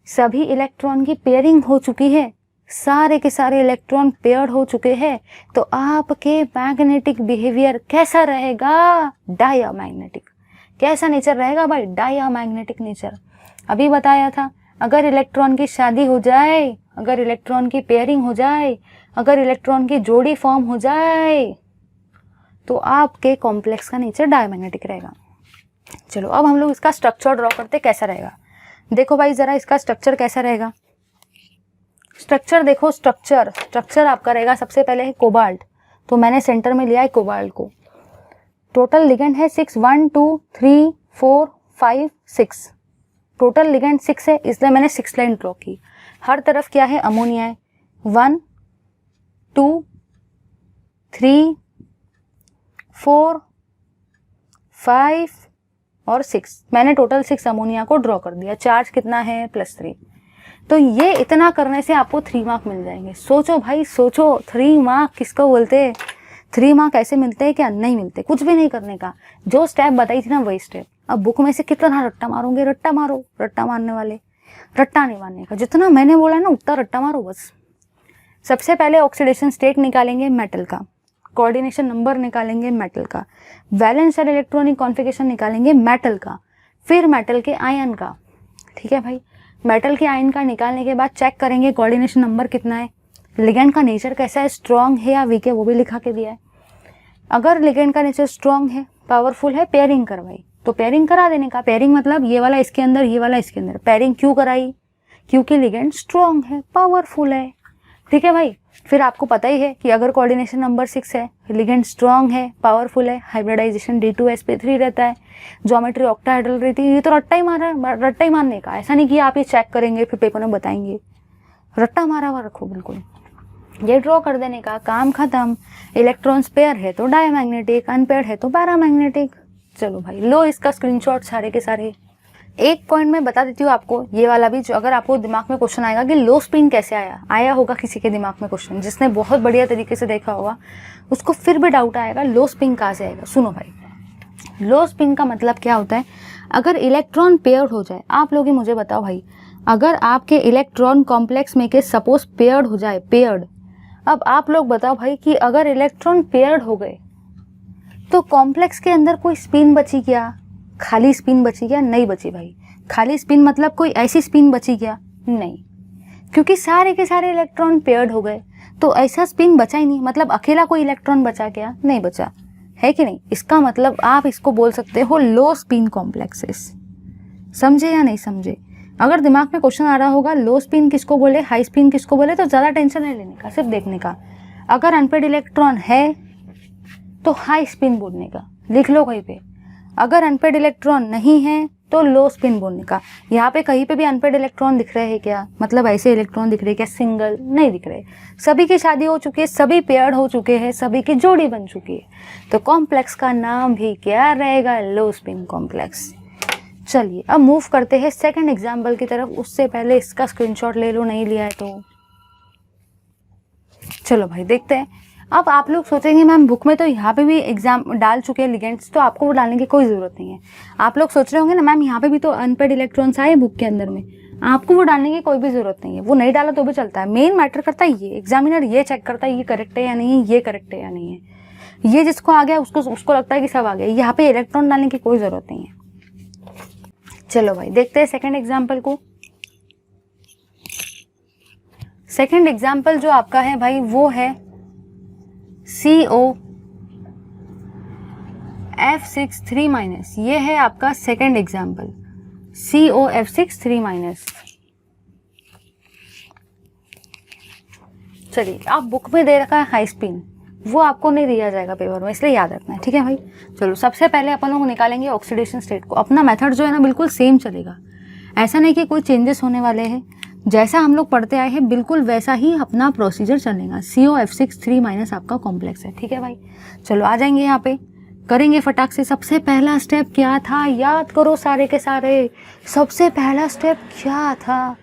सभी इलेक्ट्रॉन की पेयरिंग हो चुकी है, सारे के सारे इलेक्ट्रॉन पेयर्ड हो चुके हैं, तो आपके मैग्नेटिक बिहेवियर कैसा रहेगा, डायमैग्नेटिक। कैसा नेचर रहेगा भाई, डायमैग्नेटिक नेचर। अभी बताया था अगर इलेक्ट्रॉन की शादी हो जाए, अगर इलेक्ट्रॉन की पेयरिंग हो जाए, अगर इलेक्ट्रॉन की जोड़ी फॉर्म हो जाए, तो आपके कॉम्प्लेक्स का नेचर डायमैग्नेटिक रहेगा। चलो अब हम लोग इसका स्ट्रक्चर ड्रॉ करते, कैसा रहेगा। देखो भाई जरा इसका स्ट्रक्चर कैसा रहेगा। स्ट्रक्चर देखो, स्ट्रक्चर आपका रहेगा, सबसे पहले है कोबाल्ट, तो मैंने सेंटर में लिया है कोबाल्ट को। टोटल लिगेंड है 6, 1 2 3 4 5 6, टोटल लिगेंड 6 है, इसलिए मैंने 6 लाइन ड्रॉ की। हर तरफ क्या है, अमोनिया है। 1 2 3 4 5 और 6, मैंने टोटल 6 अमोनिया को ड्रॉ कर दिया। चार्ज कितना है, +3। तो ये इतना करने से आपको 3 मार्क मिल जाएंगे। सोचो भाई सोचो, 3 मार्क किसको बोलते हैं, 3 मार्क ऐसे मिलते हैं क्या, नहीं मिलते। कुछ भी नहीं करने का, जो स्टेप बताई थी ना वही स्टेप। अब बुक में से कितना रट्टा मारोगे, रट्टा मारो, रट्टा मारने वाले रट्टा नहीं मारने का, जितना मैंने बोला ना उतना रट्टा मारो बस। सबसे पहले ऑक्सीडेशन स्टेट निकालेंगे मेटल का, कोऑर्डिनेशन नंबर निकालेंगे मेटल का, वैलेंस और इलेक्ट्रॉनिक कॉन्फ़िगरेशन निकालेंगे मेटल का, फिर मेटल के आयन का। ठीक है भाई, मेटल के आयन का निकालने के बाद चेक करेंगे कोऑर्डिनेशन नंबर कितना है, लिगेंड का नेचर कैसा है, स्ट्रॉन्ग है या वीक है, वो भी लिखा के दिया है। अगर लिगेंड का नेचर स्ट्रॉन्ग है, पावरफुल है, पेयरिंग करवाई, तो पेयरिंग करा देने का। पेयरिंग मतलब ये वाला इसके अंदर, ये वाला इसके अंदर। पेयरिंग क्यों कराई, क्योंकि लिगेंड स्ट्रॉन्ग है, पावरफुल है। ठीक है भाई, फिर आपको पता ही है कि अगर कोऑर्डिनेशन नंबर 6 है, लिगेंड स्ट्रॉन्ग है, पावरफुल है, हाइब्रिडाइजेशन D2sp3 रहता है, ज्योमेट्री ऑक्टाहेड्रल रहती है, ये तो रट्टा ही मारा है, रट्टा ही मारने का। ऐसा नहीं कि आप ये चेक करेंगे फिर पेपर में बताएंगे, रट्टा मारा हुआ रखो बिल्कुल। ये ड्रॉ कर देने का, काम खत्म। इलेक्ट्रॉन्स पेयर है तो डायमैग्नेटिक, अनपेयर्ड है तो पैरामैग्नेटिक। चलो भाई लो इसका स्क्रीनशॉट सारे के सारे। एक पॉइंट मैं बता देती हूँ आपको, ये वाला भी, जो अगर आपको दिमाग में क्वेश्चन आएगा कि लो स्पिन कैसे आया होगा किसी के दिमाग में क्वेश्चन, जिसने बहुत बढ़िया तरीके से देखा होगा उसको फिर भी डाउट आएगा लो स्पिन कहाँ से आएगा। सुनो भाई, लो स्पिन का मतलब क्या होता है, अगर इलेक्ट्रॉन पेयर्ड हो जाए, आप लोग ही मुझे बताओ भाई, अगर आपके इलेक्ट्रॉन कॉम्प्लेक्स में के सपोज पेयर्ड हो जाए, पेयर्ड, अब आप लोग बताओ भाई कि अगर इलेक्ट्रॉन पेयर्ड हो गए तो कॉम्प्लेक्स के अंदर कोई स्पिन बची क्या, खाली स्पिन बची क्या, नहीं बची भाई। खाली स्पिन मतलब कोई ऐसी स्पिन बची क्या, नहीं, क्योंकि सारे के सारे इलेक्ट्रॉन पेयर्ड हो गए, तो ऐसा स्पिन बचा ही नहीं। मतलब अकेला कोई इलेक्ट्रॉन बचा क्या, नहीं बचा, है कि नहीं। इसका मतलब आप इसको बोल सकते हो लो स्पिन कॉम्प्लेक्सेस। समझे या नहीं समझे। अगर दिमाग में क्वेश्चन आ रहा होगा लो स्पिन किसको बोले, हाई स्पिन किसको बोले, तो ज़्यादा टेंशन नहीं लेने का, सिर्फ देखने का। अगर अनपेड इलेक्ट्रॉन है तो हाई स्पिन बोलने का, लिख लो कहीं पे। अगर अनपेड इलेक्ट्रॉन नहीं है तो लो स्पिन बोलने का। यहाँ पे कहीं पे भी अनपेड इलेक्ट्रॉन दिख रहे हैं क्या, मतलब ऐसे इलेक्ट्रॉन दिख रहे हैं क्या, सिंगल नहीं दिख रहे। सभी की शादी हो चुकी है, सभी पेयर्ड हो चुके हैं, सभी की जोड़ी बन चुकी है, तो कॉम्प्लेक्स का नाम भी क्या रहेगा, लो स्पिन कॉम्प्लेक्स। चलिए अब मूव करते हैं सेकंड एग्जाम्पल की तरफ। उससे पहले इसका स्क्रीनशॉट ले लो, नहीं लिया है तो। चलो भाई देखते हैं। अब आप लोग सोचेंगे मैम बुक में तो यहाँ पे भी एग्जाम डाल चुके हैं लिगेंड्स, तो आपको वो डालने की कोई ज़रूरत नहीं है। आप लोग सोच रहे होंगे ना मैम यहाँ पे भी तो अनपेड इलेक्ट्रॉन्स आए बुक के अंदर में, आपको वो डालने की कोई भी ज़रूरत नहीं है। वो नहीं डाला तो भी चलता है। मेन मैटर करता है ये, एग्जामिनर ये चेक करता है ये करेक्ट है या नहीं है, ये करेक्ट है या नहीं है। ये जिसको आ गया उसको लगता है कि सब आ गया। यहाँ पे इलेक्ट्रॉन डालने की कोई ज़रूरत नहीं है। चलो भाई देखते हैं सेकेंड एग्जाम्पल को। सेकेंड एग्जाम्पल जो आपका है भाई वो है COF6 3-, ये है आपका सेकेंड एग्जाम्पल COF6 3-। चलिए, आप बुक में दे रखा है हाई स्पिन, वो आपको नहीं दिया जाएगा पेपर में, इसलिए याद रखना है, ठीक है भाई। चलो, सबसे पहले अपन लोग निकालेंगे ऑक्सीडेशन स्टेट को। अपना मेथड जो है ना बिल्कुल सेम चलेगा, ऐसा नहीं कि कोई चेंजेस होने वाले हैं। जैसा हम लोग पढ़ते आए हैं बिल्कुल वैसा ही अपना प्रोसीजर चलेगा। COF6 3- आपका कॉम्प्लेक्स है, ठीक है भाई। चलो आ जाएंगे यहाँ पे, करेंगे फटाक से। सबसे पहला स्टेप क्या था, याद करो सारे के सारे। सबसे पहला स्टेप क्या था,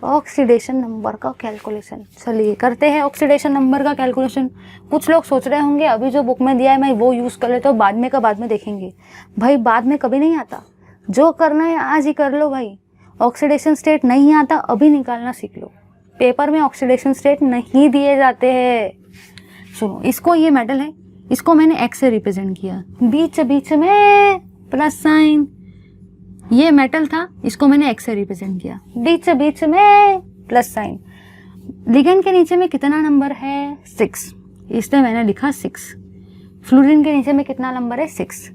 ऑक्सीडेशन नंबर का कैलकुलेशन। चलिए करते हैं ऑक्सीडेशन नंबर का कैलकुलेशन। कुछ लोग सोच रहे होंगे अभी जो बुक में दिया है मैं वो यूज़ कर लेता हूँ, बाद में का बाद में देखेंगे। भाई बाद में कभी नहीं आता, जो करना है आज ही कर लो भाई। ऑक्सीडेशन स्टेट नहीं आता अभी निकालना सीख लो, पेपर में ऑक्सीडेशन स्टेट नहीं दिए जाते हैं। सुनो, इसको, ये मेटल है, इसको मैंने एक्स से रिप्रेजेंट किया, बीच बीच में प्लस साइन। ये मेटल था, इसको मैंने एक्स से रिप्रेजेंट किया, बीच बीच में प्लस साइन। लिगेंड के नीचे में कितना नंबर है, 6, इसलिए मैंने लिखा 6। फ्लोरीन के नीचे में कितना नंबर है, 6।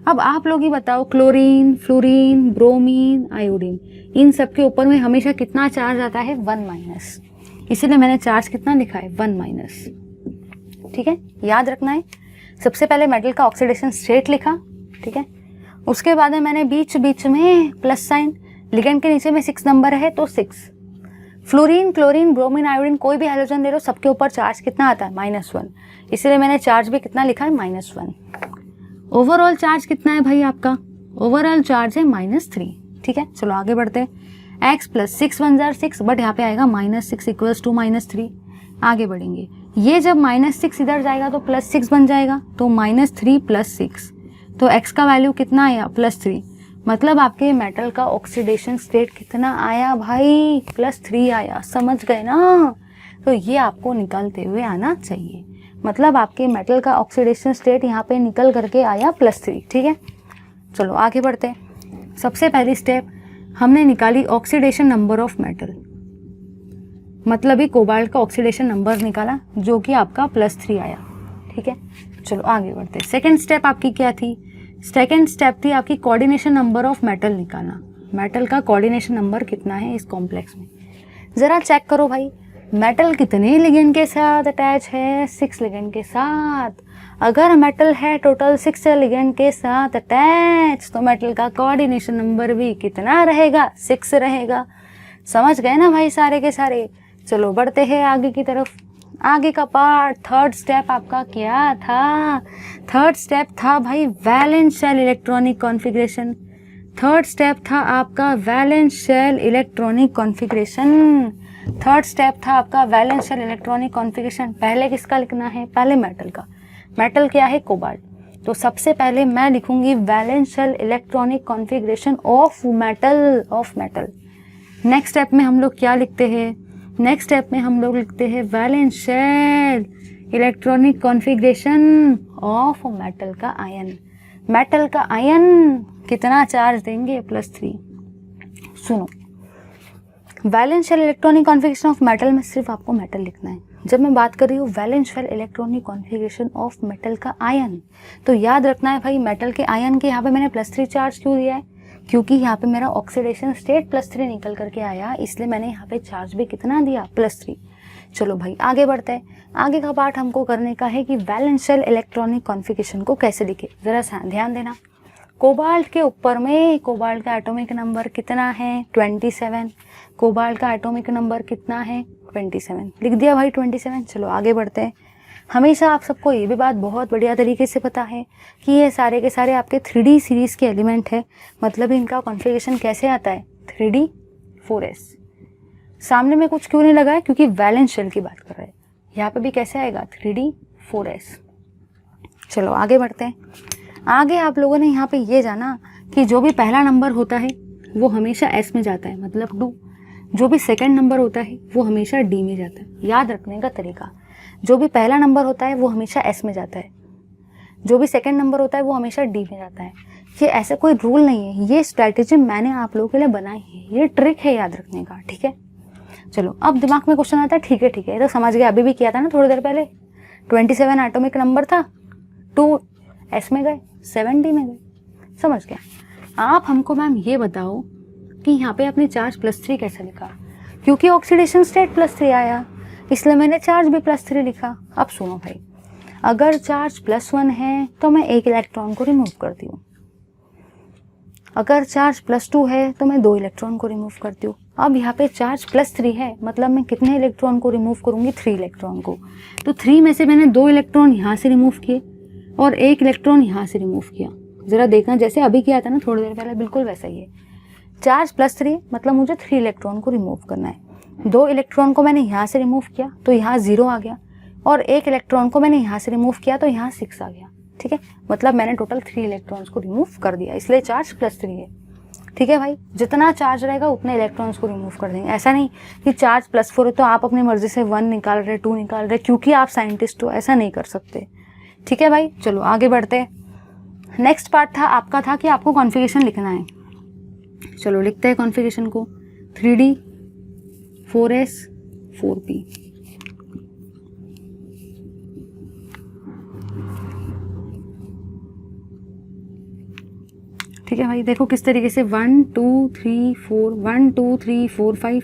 अब आप लोग ही बताओ, क्लोरीन, फ्लोरीन, ब्रोमीन, आयोडीन, इन सब के ऊपर में हमेशा कितना चार्ज आता है, 1-, इसीलिए मैंने चार्ज कितना लिखा है, 1-। ठीक है, याद रखना है। सबसे पहले मेटल का ऑक्सीडेशन स्टेट लिखा, ठीक है। उसके बाद में मैंने बीच बीच में प्लस साइन, लिगेंड के नीचे में 6 नंबर है तो 6। फ्लोरीन, क्लोरीन, ब्रोमीन, आयोडीन, कोई भी हाइड्रोजन ले लो, सबके ऊपर चार्ज कितना आता है, -1, इसलिए मैंने चार्ज भी कितना लिखा है, -1। ओवरऑल चार्ज कितना है भाई आपका, ओवरऑल चार्ज है -3, ठीक है। चलो आगे बढ़ते हैं। x + 6 1 जार 6, बट यहाँ पे आएगा -6 = -3। आगे बढ़ेंगे, ये जब -6 इधर जाएगा तो +6 बन जाएगा, तो -3 + 6, तो x का वैल्यू कितना आया, +3। मतलब आपके मेटल का ऑक्सीडेशन स्टेट कितना आया भाई, +3 आया। समझ गए ना, तो ये आपको निकालते हुए आना चाहिए। मतलब आपके मेटल का ऑक्सीडेशन स्टेट यहाँ पे निकल करके आया +3, ठीक है। चलो आगे बढ़ते हैं। सबसे पहली स्टेप हमने निकाली ऑक्सीडेशन नंबर ऑफ मेटल, मतलब ही कोबाल्ट का ऑक्सीडेशन नंबर निकाला जो कि आपका +3 आया, ठीक है। चलो आगे बढ़ते हैं। सेकेंड स्टेप आपकी क्या थी, सेकेंड स्टेप थी आपकी कोऑर्डिनेशन नंबर ऑफ मेटल निकालना। मेटल का कोऑर्डिनेशन नंबर कितना है इस कॉम्प्लेक्स में, ज़रा चेक करो भाई। मेटल कितने लिगेंड के साथ अटैच है, 6 लिगेंड के साथ। अगर मेटल है टोटल 6 लिगेंड के साथ अटैच, तो मेटल का कोऑर्डिनेशन नंबर भी कितना रहेगा, 6 रहेगा। समझ गए ना भाई सारे के सारे। चलो बढ़ते हैं आगे की तरफ। आगे का पार्ट, थर्ड स्टेप आपका क्या था, थर्ड स्टेप था भाई valence shell electronic configuration. Third step था आपका valence shell electronic configuration. Third step था आपका वैलेंस शेल इलेक्ट्रॉनिक कॉन्फ़िगरेशन। पहले किसका लिखना है, पहले मेटल का। मेटल क्या है, कोबाल्ट। तो सबसे पहले मैं लिखूंगी valence shell electronic configuration of metal. Next step में हम लोग क्या लिखते हैं, नेक्स्ट स्टेप में हम लोग लिखते हैं valence shell electronic configuration of metal का आयन। मेटल का आयन कितना चार्ज देंगे, +3। सुनो, valence shell electronic configuration of metal में सिर्फ आपको मेटल लिखना है। जब मैं बात कर रही हूँ valence shell electronic configuration of metal का आयन, तो याद रखना है भाई मेटल के आयन के यहाँ पे मैंने +3 चार्ज क्यों दिया है, क्योंकि यहाँ पे मेरा ऑक्सीडेशन स्टेट +3 निकल करके आया, इसलिए मैंने यहाँ पे चार्ज भी कितना दिया, +3। चलो भाई आगे बढ़ते हैं। आगे का पार्ट हमको करने का है कि वैलेंस शेल इलेक्ट्रॉनिक कॉन्फ़िगरेशन को कैसे लिखे, ज़रा ध्यान देना। कोबाल्ट के ऊपर में कोबाल्ट का एटॉमिक नंबर कितना है, 27। कोबाल्ट का एटॉमिक नंबर कितना है, 27। लिख दिया भाई 27। चलो आगे बढ़ते हैं। हमेशा आप सबको ये भी बात बहुत बढ़िया तरीके से पता है कि ये सारे के सारे आपके 3D सीरीज़ के एलिमेंट है, मतलब इनका कॉन्फ़िगरेशन कैसे आता है, 3D 4s। सामने में कुछ क्यों नहीं लगा है, क्योंकि वैलेंस शेल की बात कर रहे हैं। यहाँ पे भी कैसे आएगा, 3D 4s। चलो आगे बढ़ते हैं। आगे आप लोगों ने यहाँ पे ये जाना कि जो भी पहला नंबर होता है वो हमेशा S में जाता है, मतलब 2। जो भी सेकंड नंबर होता है वो हमेशा D में जाता है। याद रखने का तरीका, जो भी पहला नंबर होता है वो हमेशा S में जाता है, जो भी सेकंड नंबर होता है वो हमेशा D में जाता है। ये ऐसा कोई रूल नहीं है, ये स्ट्रैटेजी मैंने आप लोगों के लिए बनाई है, ये ट्रिक है याद रखने का, ठीक है। चलो अब दिमाग में क्वेश्चन आता है, ठीक है, तो समझ गए, अभी भी किया था ना थोड़ी देर पहले, 27 एटॉमिक नंबर था, 2 S में गए, 7 D में गए, समझ गया। आप हमको मैम ये बताओ कि यहाँ पे आपने चार्ज +3 कैसे लिखा? क्योंकि ऑक्सीडेशन स्टेट +3 आया, इसलिए मैंने चार्ज भी +3 लिखा। अब सुनो भाई, अगर चार्ज +1 है तो मैं एक इलेक्ट्रॉन को रिमूव करती हूँ, अगर चार्ज +2 है तो मैं 2 इलेक्ट्रॉन को रिमूव करती हूँ। अब यहाँ पे चार्ज +3 है, मतलब मैं कितने इलेक्ट्रॉन को रिमूव करूँगी? 3 इलेक्ट्रॉन को। तो 3 में से मैंने 2 इलेक्ट्रॉन यहाँ से रिमूव किए और 1 इलेक्ट्रॉन यहाँ से रिमूव किया। ज़रा देखना, जैसे अभी किया था ना थोड़ी देर पहले, बिल्कुल वैसा ही है। चार्ज +3 मतलब मुझे 3 इलेक्ट्रॉन को रिमूव करना है। 2 इलेक्ट्रॉन को मैंने यहाँ से रिमूव किया तो यहाँ 0 आ गया, और 1 इलेक्ट्रॉन को मैंने यहाँ से रिमूव किया तो यहाँ 6 आ गया। ठीक है, मतलब मैंने टोटल 3 इलेक्ट्रॉन्स को रिमूव कर दिया, इसलिए चार्ज +3 है। ठीक है भाई, जितना चार्ज रहेगा उतने इलेक्ट्रॉन्स को रिमूव कर देंगे। ऐसा नहीं कि चार्ज +4 है तो आप अपनी मर्जी से 1 निकाल रहे, 2 निकाल रहे क्योंकि आप साइंटिस्ट हो, ऐसा नहीं कर सकते। ठीक है भाई, चलो आगे बढ़ते हैं। नेक्स्ट पार्ट था आपका, था कि आपको कॉन्फ़िगरेशन लिखना है। चलो लिखते हैं कॉन्फ़िगरेशन को, 3D 4S 4P। ठीक है भाई, देखो किस तरीके से 1 2 3 4 1 2 3 4 5।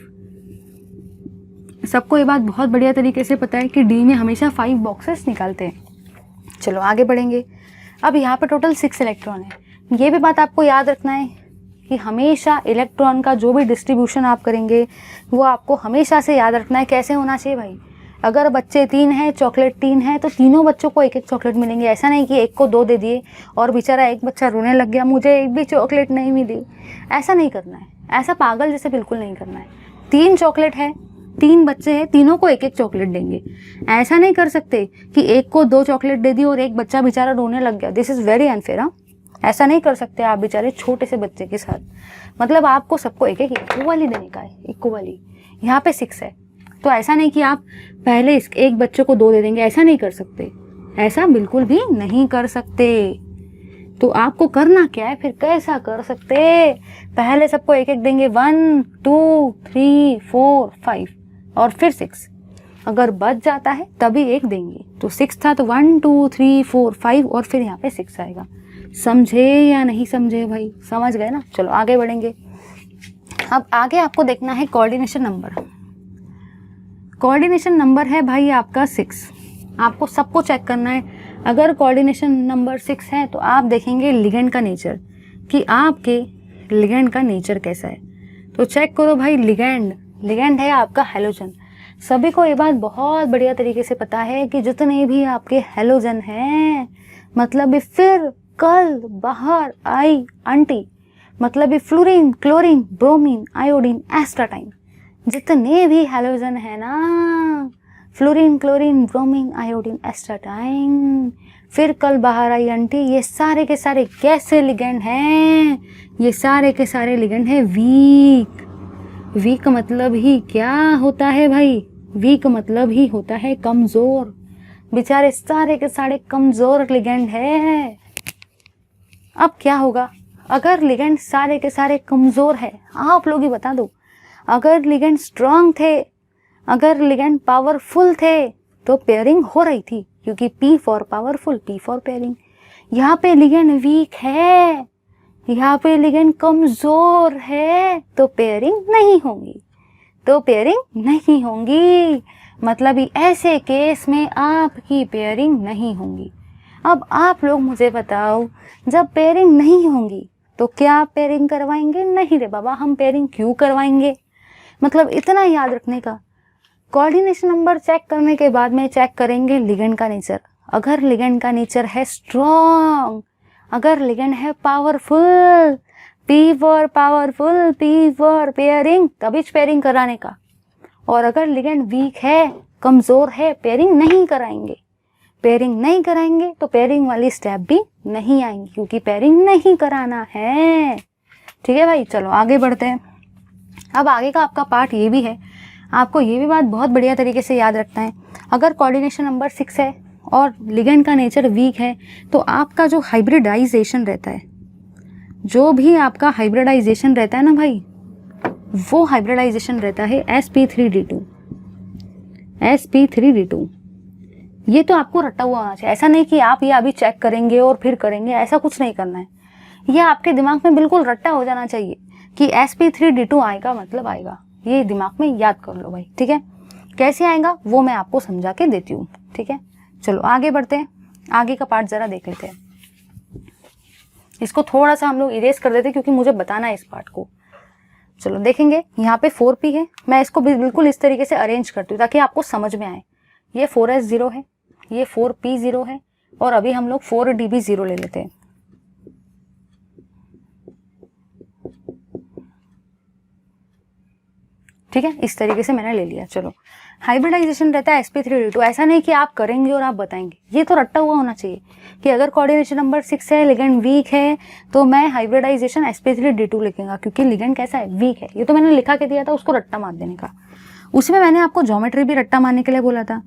सबको ये बात बहुत बढ़िया तरीके से पता है कि डी में हमेशा 5 बॉक्सेस निकालते हैं। चलो आगे बढ़ेंगे। अब यहाँ पर टोटल 6 इलेक्ट्रॉन है। ये भी बात आपको याद रखना है कि हमेशा इलेक्ट्रॉन का जो भी डिस्ट्रीब्यूशन आप करेंगे वो आपको हमेशा से याद रखना है। कैसे होना चाहिए भाई? अगर बच्चे 3 हैं, चॉकलेट 3 है, तो तीनों बच्चों को 1-1 चॉकलेट मिलेंगे। ऐसा नहीं कि एक को 2 दे दिए और बेचारा एक बच्चा रोने लग गया, मुझे एक भी चॉकलेट नहीं मिली। ऐसा नहीं करना है, ऐसा पागल जैसे बिल्कुल नहीं करना है। 3 चॉकलेट है, 3 बच्चे हैं, तीनों को 1-1 चॉकलेट देंगे। ऐसा नहीं कर सकते कि एक को 2 चॉकलेट दे दी और एक बच्चा बेचारा रोने लग गया। This is very unfair. ऐसा नहीं कर सकते आप बेचारे छोटे से बच्चे के साथ। मतलब आपको सबको 1-1 इक्वली देने का है, इक्वली। यहाँ पे 6 है तो ऐसा नहीं कि आप पहले एक बच्चे को 2 दे देंगे, ऐसा नहीं कर सकते, ऐसा बिल्कुल भी नहीं कर सकते। तो आपको करना क्या है फिर? कैसा कर सकते? पहले सबको 1-1 देंगे, 1 2 3 4 5 और फिर 6। अगर बच जाता है तभी 1 देंगे। तो 6 था तो 1 2 3 4 5 और फिर यहाँ पे 6 आएगा। समझे या नहीं समझे भाई? समझ गए ना? चलो आगे बढ़ेंगे। अब आगे आपको देखना है कोऑर्डिनेशन नंबर। कोऑर्डिनेशन नंबर है भाई आपका 6। आपको सबको चेक करना है। अगर कोऑर्डिनेशन नंबर 6 है तो आप देखेंगे लिगेंड का नेचर, कि आपके लिगेंड का नेचर कैसा है। तो चेक करो भाई, लिगेंड है आपका हैलोजन। सभी को ये बात बहुत बढ़िया तरीके से पता है कि जितने भी आपके हैलोजन हैं, मतलब फिर कल बाहर आई आंटी, मतलब फ्लोरीन, क्लोरीन, ब्रोमीन, आयोडीन, एस्ट्राटाइन, जितने भी हैलोजन है ना, फ्लोरीन, क्लोरीन, ब्रोमीन, आयोडीन, एस्ट्राटाइन, फिर कल बाहर आई आंटी, ये सारे के सारे कैसे लिगेंड हैं? ये सारे के सारे लिगेंड हैं वीक। वीक मतलब ही क्या होता है भाई? वीक मतलब ही होता है कमजोर। बेचारे सारे के सारे कमजोर लिगेंड है। अब क्या होगा अगर लिगेंड सारे के सारे कमजोर है? आप लोग ही बता दो। अगर लिगेंड स्ट्रांग थे, अगर लिगेंड पावरफुल थे तो पेयरिंग हो रही थी, क्योंकि P for powerful, P for pairing. यहाँ पे लिगेंड वीक है, यहाँ पे लिगेंड कमजोर है, तो पेयरिंग नहीं होंगी, तो पेयरिंग नहीं होंगी। मतलब ऐसे केस में आपकी पेयरिंग नहीं होंगी। अब आप लोग मुझे बताओ, जब पेयरिंग नहीं होंगी तो क्या आप पेयरिंग करवाएंगे? नहीं रे बाबा, हम पेयरिंग क्यों करवाएंगे? मतलब इतना याद रखने का। कोऑर्डिनेशन नंबर चेक करने के बाद में चेक करेंगे लिगेंड का नेचर। अगर लिगेंड का नेचर है स्ट्रॉन्ग, अगर लिगेंड है powerful, P for powerful, P for pairing, तभी पेयरिंग कराने का। और अगर लिगेंड वीक है, कमजोर है, पेयरिंग नहीं कराएंगे। पेयरिंग नहीं कराएंगे तो पेयरिंग वाली स्टेप भी नहीं आएंगी, क्योंकि पेयरिंग नहीं कराना है। ठीक है भाई, चलो आगे बढ़ते हैं। अब आगे का आपका पार्ट ये भी है, आपको ये भी बात बहुत बढ़िया तरीके से याद रखना है। अगर कोऑर्डिनेशन नंबर 6 है और लिगेंड का नेचर वीक है तो आपका जो हाइब्रिडाइजेशन रहता है, जो भी आपका हाइब्रिडाइजेशन रहता है ना भाई, वो हाइब्रिडाइजेशन रहता है sp3d2। sp3d2 ये तो आपको रटा हुआ होना चाहिए। ऐसा नहीं कि आप ये अभी चेक करेंगे और फिर करेंगे, ऐसा कुछ नहीं करना है। ये आपके दिमाग में बिल्कुल रट्टा हो जाना चाहिए कि sp3d2 आएगा मतलब आएगा। ये दिमाग में याद कर लो भाई, ठीक है। कैसे आएगा वो मैं आपको समझा के देती हूँ, ठीक है। चलो आगे बढ़ते हैं, आगे का पार्ट जरा देख लेते हैं। इसको थोड़ा सा हम लोग इरेज कर देते हैं क्योंकि मुझे बताना है इस पार्ट को। चलो देखेंगे, यहाँ पे 4p है। मैं इसको बिल्कुल इस तरीके से अरेंज करती हूँ ताकि आपको समझ में आए। ये 4s0 है, ये 4p0 है, और अभी हम लोग 4db0 ले लेते हैं। ठीक है, इस तरीके से मैंने ले लिया। चलो हाइब्रिडाइजेशन रहता है sp3d2। ऐसा नहीं कि आप करेंगे और आप बताएंगे, ये तो रट्टा हुआ होना चाहिए कि अगर कोऑर्डिनेशन नंबर 6 है, लिगेंड वीक है, तो मैं हाइब्रिडाइजेशन sp3d2 लिखूंगा क्योंकि लिगेंड कैसा है, वीक है। ये तो मैंने लिखा के दिया था उसको रट्टा मार देने का। उसमें मैंने आपको ज्योमेट्री भी रट्टा मारने के लिए बोला था।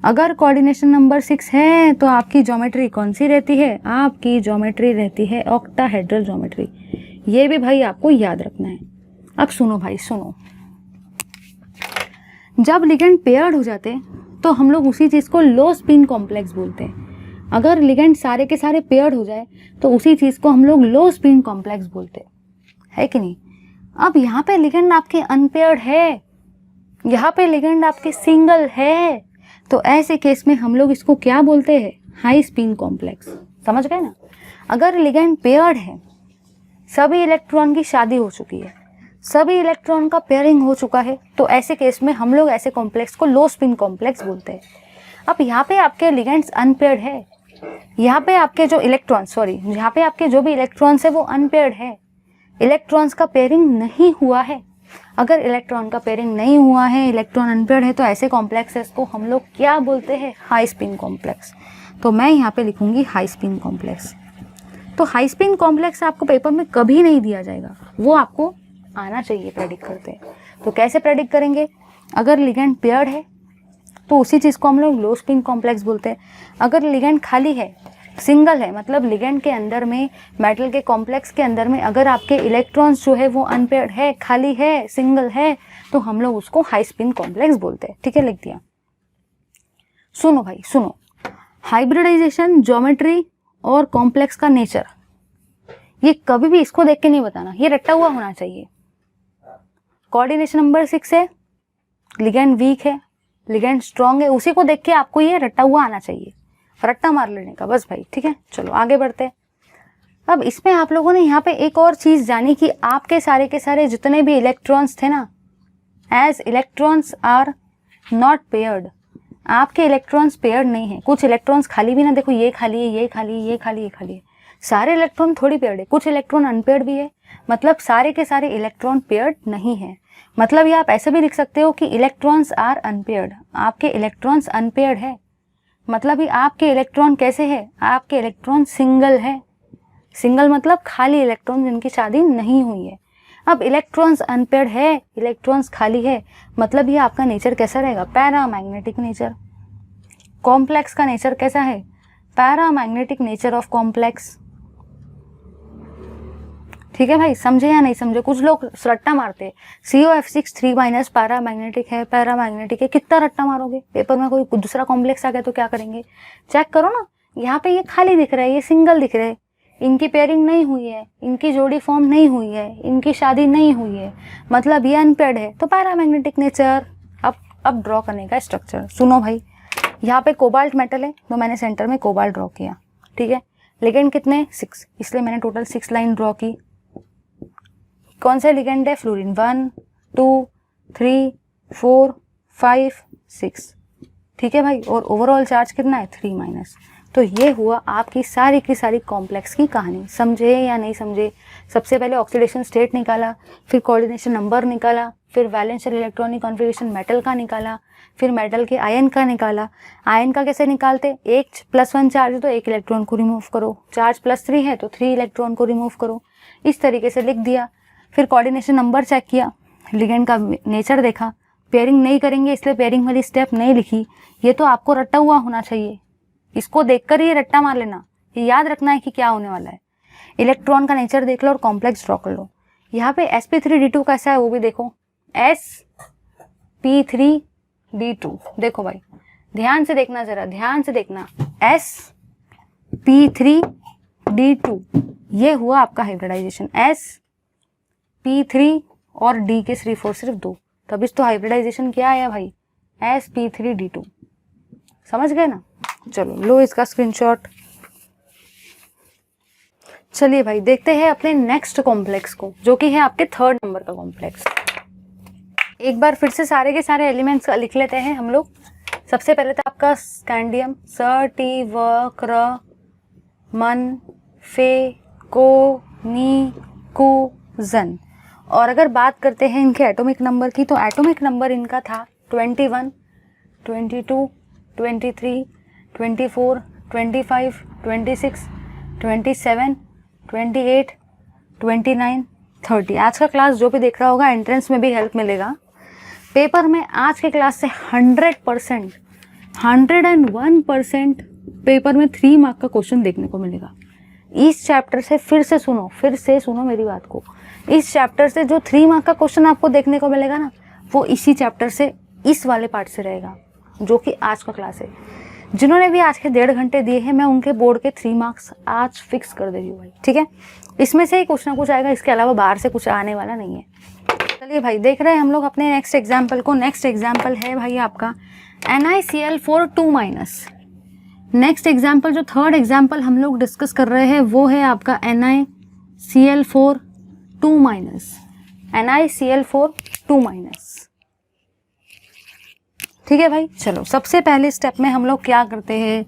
अगर कोऑर्डिनेशन नंबर 6 है तो आपकी ज्योमेट्री कौन सी रहती है, आपकी ज्योमेट्री रहती है ऑक्टाहेड्रल ज्योमेट्री। ये भी भाई आपको याद रखना है। अब सुनो भाई सुनो, जब लिगेंड पेयर्ड हो जाते हैं तो हम लोग उसी चीज़ को लो स्पिन कॉम्प्लेक्स बोलते हैं। अगर लिगेंड सारे के सारे पेयर्ड हो जाए तो उसी चीज़ को हम लोग लो स्पिन कॉम्प्लेक्स बोलते हैं, है कि नहीं। अब यहाँ पे लिगेंड आपके अनपेयर्ड है, यहाँ पे लिगेंड आपके सिंगल है, तो ऐसे केस में हम लोग इसको क्या बोलते हैं, हाई स्पिन कॉम्प्लेक्स। समझ गए ना। अगर लिगेंड पेयर्ड है, सभी इलेक्ट्रॉन की शादी हो चुकी है, सभी इलेक्ट्रॉन का पेयरिंग हो चुका है, तो ऐसे केस में हम लोग ऐसे कॉम्प्लेक्स को लो स्पिन कॉम्प्लेक्स बोलते हैं। अब यहाँ पे आपके लिगेंड्स अनपेयर्ड है, यहाँ पे आपके जो इलेक्ट्रॉन्स यहाँ पे आपके जो भी इलेक्ट्रॉन्स है वो अनपेयर्ड है, इलेक्ट्रॉन्स का पेयरिंग नहीं हुआ है। अगर इलेक्ट्रॉन का पेयरिंग नहीं हुआ है, इलेक्ट्रॉन अनपेयर्ड है, तो ऐसे कॉम्प्लेक्सेस को हम लोग क्या बोलते हैं, हाई स्पिन कॉम्प्लेक्स। तो मैं यहाँ पे लिखूंगी हाई स्पिन कॉम्प्लेक्स। तो हाई स्पिन कॉम्प्लेक्स आपको पेपर में कभी नहीं दिया जाएगा, वो आपको आना चाहिए प्रेडिक्ट करते। तो कैसे प्रेडिक्ट करेंगे, अगर लिगेंड पेयर्ड है तो उसी चीज़ को हम लोग लो स्पिन कॉम्प्लेक्स बोलते हैं। अगर लिगेंड खाली है, सिंगल है, मतलब लिगेंड के अंदर में, मेटल के कॉम्प्लेक्स के अंदर में अगर आपके इलेक्ट्रॉन्स जो है वो अनपेयर्ड है, खाली है, सिंगल है, तो हम लोग उसको हाई स्पिन कॉम्प्लेक्स बोलते हैं। ठीक है, लिख दिया। सुनो भाई सुनो, हाइब्रिडाइजेशन, ज्योमेट्री और कॉम्प्लेक्स का नेचर, ये कभी भी इसको देख के नहीं बताना, ये रट्टा हुआ होना चाहिए। कोऑर्डिनेशन नंबर 6 है, लिगेंड वीक है, लिगेंड स्ट्रॉन्ग है, उसी को देख के आपको ये रट्टा हुआ आना चाहिए, रट्टा मार लेने का बस भाई। ठीक है, चलो आगे बढ़ते हैं। अब इसमें आप लोगों ने यहाँ पे एक और चीज जानी कि आपके सारे के सारे जितने भी इलेक्ट्रॉन्स थे ना, as electrons are not paired, आपके इलेक्ट्रॉन्स पेयर्ड नहीं है। कुछ इलेक्ट्रॉन्स खाली भी ना, देखो ये खाली है, ये खाली, ये खाली, ये खाली है, सारे इलेक्ट्रॉन थोड़ी पेयर्ड है, कुछ इलेक्ट्रॉन अनपेयर्ड भी है, मतलब सारे के सारे इलेक्ट्रॉन पेयर्ड नहीं है। मतलब ये आप ऐसे भी लिख सकते हो कि इलेक्ट्रॉन्स आर अनपेयर्ड, आपके इलेक्ट्रॉन्स अनपेयर्ड है, मतलब ये आपके इलेक्ट्रॉन कैसे है, आपके इलेक्ट्रॉन सिंगल है। सिंगल मतलब खाली इलेक्ट्रॉन जिनकी शादी नहीं हुई है। अब इलेक्ट्रॉन्स अनपेयर्ड है, इलेक्ट्रॉन्स खाली है, मतलब ये आपका नेचर कैसा रहेगा, पैरामैग्नेटिक नेचर। कॉम्प्लेक्स का नेचर कैसा है, पैरामैग्नेटिक नेचर ऑफ कॉम्प्लेक्स। ठीक है भाई, समझे या नहीं समझे। कुछ लोग रट्टा मारते, COF6 3- पैरामैग्नेटिक है, पैरामैग्नेटिक है, कितना रट्टा मारोगे, पेपर में कोई दूसरा कॉम्प्लेक्स आ गया तो क्या करेंगे। चेक करो ना, यहाँ पे ये खाली दिख रहा है, ये सिंगल दिख रहा है, इनकी पेयरिंग नहीं हुई है, इनकी जोड़ी फॉर्म नहीं हुई है, इनकी शादी नहीं हुई है, मतलब ये अनपेयर्ड है, तो पैरामैग्नेटिक नेचर। अब ड्रॉ करने का स्ट्रक्चर सुनो भाई। यहाँ पे कोबाल्ट मेटल है तो मैंने सेंटर में कोबाल्ट ड्रॉ किया, ठीक है। लिगेंड कितने, 6, इसलिए मैंने टोटल 6 लाइन ड्रॉ की। कौन सा लिगेंड है, फ्लोरीन, 1 2 3 4 5 6, ठीक है भाई। और ओवरऑल चार्ज कितना है, 3-। तो ये हुआ आपकी सारी की सारी कॉम्प्लेक्स की कहानी। समझे या नहीं समझे। सबसे पहले ऑक्सीडेशन स्टेट निकाला, फिर कोऑर्डिनेशन नंबर निकाला, फिर वैलेंशियल इलेक्ट्रॉनिक कॉन्फ़िगरेशन मेटल का निकाला, फिर मेटल के आयन का निकाला। आयन का कैसे निकालते, एक +1 चार्ज है तो 1 इलेक्ट्रॉन को रिमूव करो, चार्ज +3 है तो 3 इलेक्ट्रॉन को रिमूव करो, इस तरीके से लिख दिया। फिर कोऑर्डिनेशन नंबर चेक किया, लिगेंड का नेचर देखा, पेयरिंग नहीं करेंगे इसलिए पेयरिंग वाली स्टेप नहीं लिखी। ये तो आपको रट्टा हुआ होना चाहिए, इसको देखकर ही रट्टा मार लेना, ये याद रखना है कि क्या होने वाला है। इलेक्ट्रॉन का नेचर देख लो और कॉम्प्लेक्स ड्रॉ कर लो। यहाँ पे sp3d2 कैसा है वो भी देखो, sp3d2, देखो भाई ध्यान से देखना, जरा ध्यान से देखना, sp3d2 ये हुआ आपका हाइब्रिडाइजेशन, sp3 और d के सिर्फ 2, तभी तो हाइब्रिडाइजेशन क्या आया भाई, sp3d2, समझ गए ना। चलो लो इसका स्क्रीनशॉट। चलिए भाई देखते हैं अपने नेक्स्ट कॉम्प्लेक्स को, जो कि है आपके 3rd नंबर का कॉम्प्लेक्स। एक बार फिर से सारे के सारे एलिमेंट्स लिख लेते हैं हम लोग। सबसे पहले तो आपका स्कैंडियम, स टी व क्र मन फे को नी कु जन। और अगर बात करते हैं इनके एटॉमिक नंबर की, तो एटॉमिक नंबर इनका था 21, 22, 23, 24, 25, 26, 27, 28, 29, 30। आज का क्लास जो भी देख रहा होगा एंट्रेंस में भी हेल्प मिलेगा। पेपर में आज के क्लास से 100%, 101% पेपर में 3 मार्क का क्वेश्चन देखने को मिलेगा। इस चैप्टर से फिर से सुनो मेरी बात को, इस चैप्टर से जो 3 मार्क का क्वेश्चन आपको देखने को मिलेगा ना, वो इसी चैप्टर से, इस वाले पार्ट से रहेगा, जो कि आज का क्लास है। जिन्होंने भी आज के 1.5 घंटे दिए हैं, मैं उनके बोर्ड के 3 मार्क्स आज फिक्स कर दे रही हूँ भाई, ठीक है। इसमें से ही कुछ ना कुछ आएगा, इसके अलावा बाहर से कुछ आने वाला नहीं है। चलिए भाई देख रहे हैं हम लोग अपने नेक्स्ट एग्जाम्पल को। नेक्स्ट एग्जाम्पल है भाई आपका NiCl4 2-। नेक्स्ट एग्जाम्पल, जो 3rd एग्जाम्पल हम लोग डिस्कस कर रहे हैं, वो है आपका NiCl4 2-। NiCl4 2-। ठीक है भाई। चलो सबसे पहले स्टेप में हम लोग क्या करते हैं,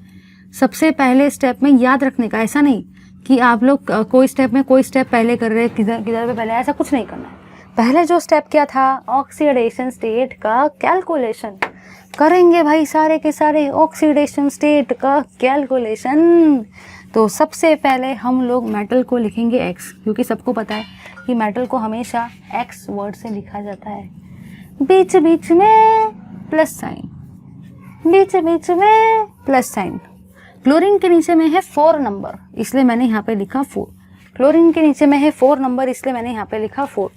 सबसे पहले स्टेप में याद रखने का, ऐसा नहीं कि आप लोग कोई स्टेप पहले कर रहे हैं, किधर पे पहले, ऐसा कुछ नहीं करना है। पहले जो स्टेप क्या था, ऑक्सीडेशन स्टेट का कैलकुलेशन करेंगे भाई, सारे के सारे ऑक्सीडेशन स्टेट का कैलकुलेशन। तो सबसे पहले हम लोग मेटल को लिखेंगे x, क्योंकि सबको पता है कि मेटल को हमेशा x वर्ड से लिखा जाता है, बीच बीच में प्लस साइन, बीच बीच में प्लस साइन। क्लोरीन के नीचे में है 4 नंबर, इसलिए मैंने यहाँ पे लिखा 4। क्लोरीन के नीचे में है 4 नंबर, इसलिए मैंने यहाँ पे लिखा 4।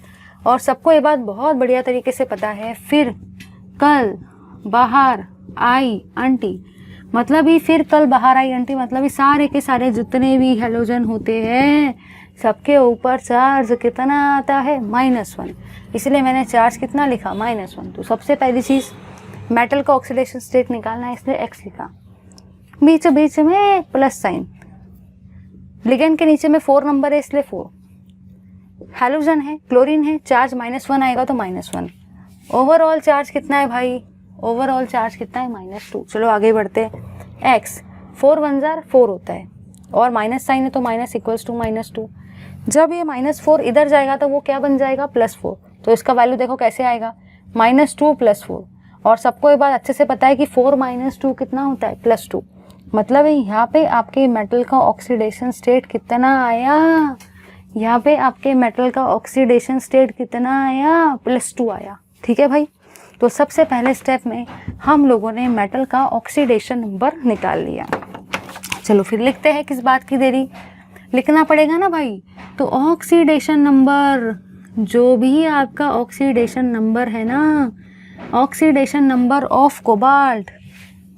और सबको ये बात बहुत बढ़िया तरीके से पता है, फिर कल बाहर आई आंटी, मतलब ही फिर कल बाहर आई आंटी, मतलब ही सारे के सारे जितने भी हेलोजन होते हैं सबके ऊपर चार्ज कितना आता है, -1। इसलिए मैंने चार्ज कितना लिखा, -1। तो सबसे पहली चीज़ मेटल का ऑक्सीडेशन स्टेट निकालना है, इसलिए x लिखा, बीच बीच में प्लस साइन। लिगेंड के नीचे में 4 नंबर है, इसलिए 4। हैलोजन है, क्लोरीन है, चार्ज -1 आएगा तो -1। ओवरऑल चार्ज कितना है भाई, ओवरऑल चार्ज कितना है, -2। चलो आगे बढ़ते हैं। x 4 1 जार 4 होता है, और माइनस साइन है तो माइनस इक्वल्स टू -2। जब ये -4 इधर जाएगा तो वो क्या बन जाएगा, +4। तो इसका वैल्यू देखो कैसे आएगा, -2 + 4। और सबको ये बात अच्छे से पता है कि 4 - 2 कितना होता है, +2। मतलब यहाँ पे आपके मेटल का ऑक्सीडेशन स्टेट कितना आया, यहाँ पे आपके मेटल का ऑक्सीडेशन स्टेट कितना आया, +2 आया। ठीक है भाई। तो सबसे पहले स्टेप में हम लोगों ने मेटल का ऑक्सीडेशन नंबर निकाल लिया। चलो फिर लिखते हैं, किस बात की देरी, लिखना पड़ेगा ना भाई। तो ऑक्सीडेशन नंबर, जो भी आपका ऑक्सीडेशन नंबर है ना, oxidation number of cobalt,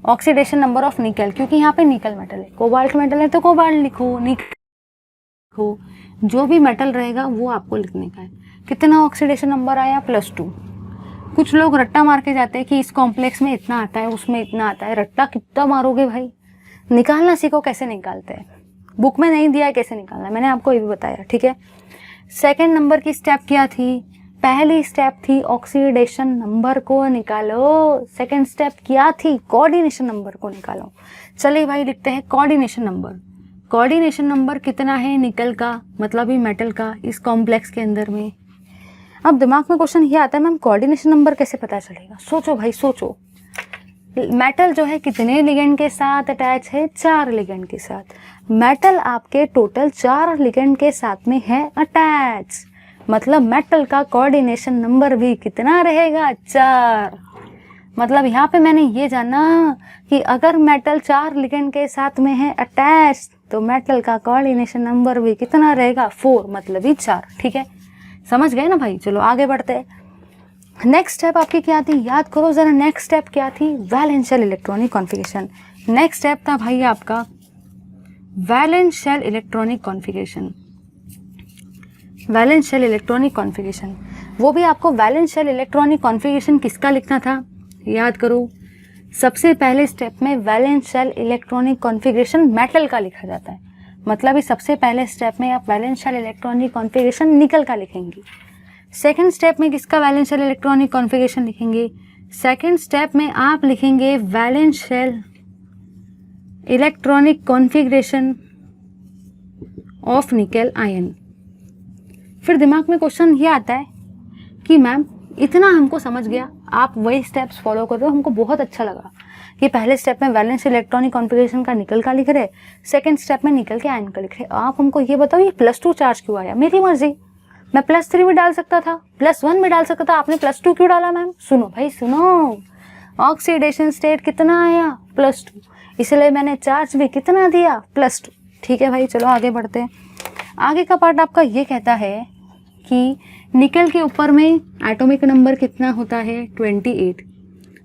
oxidation number of निकल, क्योंकि यहाँ पे निकल मेटल है, कोबाल्ट मेटल है तो कोबाल्ट लिखो, निकल लिखो, जो भी मेटल रहेगा वो आपको लिखने का है। कितना ऑक्सीडेशन नंबर आया, +2। कुछ लोग रट्टा मार के जाते हैं कि इस कॉम्प्लेक्स में इतना आता है, उसमें इतना आता है। रट्टा कितना मारोगे भाई, निकालना सीखो कैसे निकालते हैं। बुक में नहीं दिया है कैसे निकालना, मैंने आपको ये भी बताया। ठीक है। सेकेंड नंबर की स्टेप क्या थी, पहली स्टेप थी ऑक्सीडेशन नंबर को निकालो, सेकेंड स्टेप क्या थी, कोऑर्डिनेशन नंबर को निकालो। चलिए भाई लिखते हैं कोऑर्डिनेशन नंबर। कोऑर्डिनेशन नंबर कितना है निकल का, मतलब ही मेटल का, इस कॉम्प्लेक्स के अंदर में। अब दिमाग में क्वेश्चन ये आता है, मैम कोऑर्डिनेशन नंबर कैसे पता चलेगा। सोचो भाई सोचो, मेटल जो है कितने लिगेंड के साथ अटैच है, 4 लिगेंड के साथ। मेटल आपके टोटल 4 लिगेंड के साथ में है अटैच, मतलब मेटल का कोऑर्डिनेशन नंबर भी कितना रहेगा, 4। मतलब यहाँ पे मैंने ये जाना कि अगर मेटल 4 लिगेंड के साथ में है अटैच, तो मेटल का कोऑर्डिनेशन नंबर भी कितना रहेगा, 4, मतलब ही 4। ठीक है। समझ गए ना भाई। चलो आगे बढ़ते हैं। नेक्स्ट स्टेप आपकी क्या थी, याद करो ज़रा। नेक्स्ट स्टेप क्या थी, valence shell electronic configuration. Next step था भाई आपका valence shell electronic configuration. Valence shell electronic configuration, वो भी आपको वैलेंस शेल इलेक्ट्रॉनिक कॉन्फ़िगरेशन किसका लिखना था, याद करो। सबसे पहले स्टेप में valence shell electronic configuration metal का लिखा जाता है। मतलब इस सबसे पहले स्टेप में आप वैलेंस शेल इलेक्ट्रॉनिक कॉन्फ़िगरेशन निकल का लिखेंगे। सेकंड स्टेप में किसका वैलेंस शेल इलेक्ट्रॉनिक कॉन्फ़िगरेशन लिखेंगे, सेकंड स्टेप में आप लिखेंगे valence shell electronic configuration of nickel ion. फिर दिमाग में क्वेश्चन ये आता है कि मैम इतना हमको समझ गया, आप वही स्टेप्स फॉलो कर रहे हो, हमको बहुत अच्छा लगा कि पहले स्टेप में वैलेंस इलेक्ट्रॉनिक कॉन्फ़िगरेशन का निकल का लिख रहे, सेकंड स्टेप में निकल के आयन का लिख रहे। आप हमको ये बताओ ये +2 चार्ज क्यों आया। मेरी मर्जी, मैं +3 भी डाल सकता था, +1 भी डाल सकता था, आपने +2 क्यों डाला मैम। सुनो भाई सुनो, ऑक्सीडेशन स्टेट कितना आया, +2, इसलिए मैंने चार्ज भी कितना दिया, +2। ठीक है भाई, चलो आगे बढ़ते हैं। आगे का पार्ट आपका ये कहता है कि निकल के ऊपर में एटॉमिक नंबर कितना होता है, 28।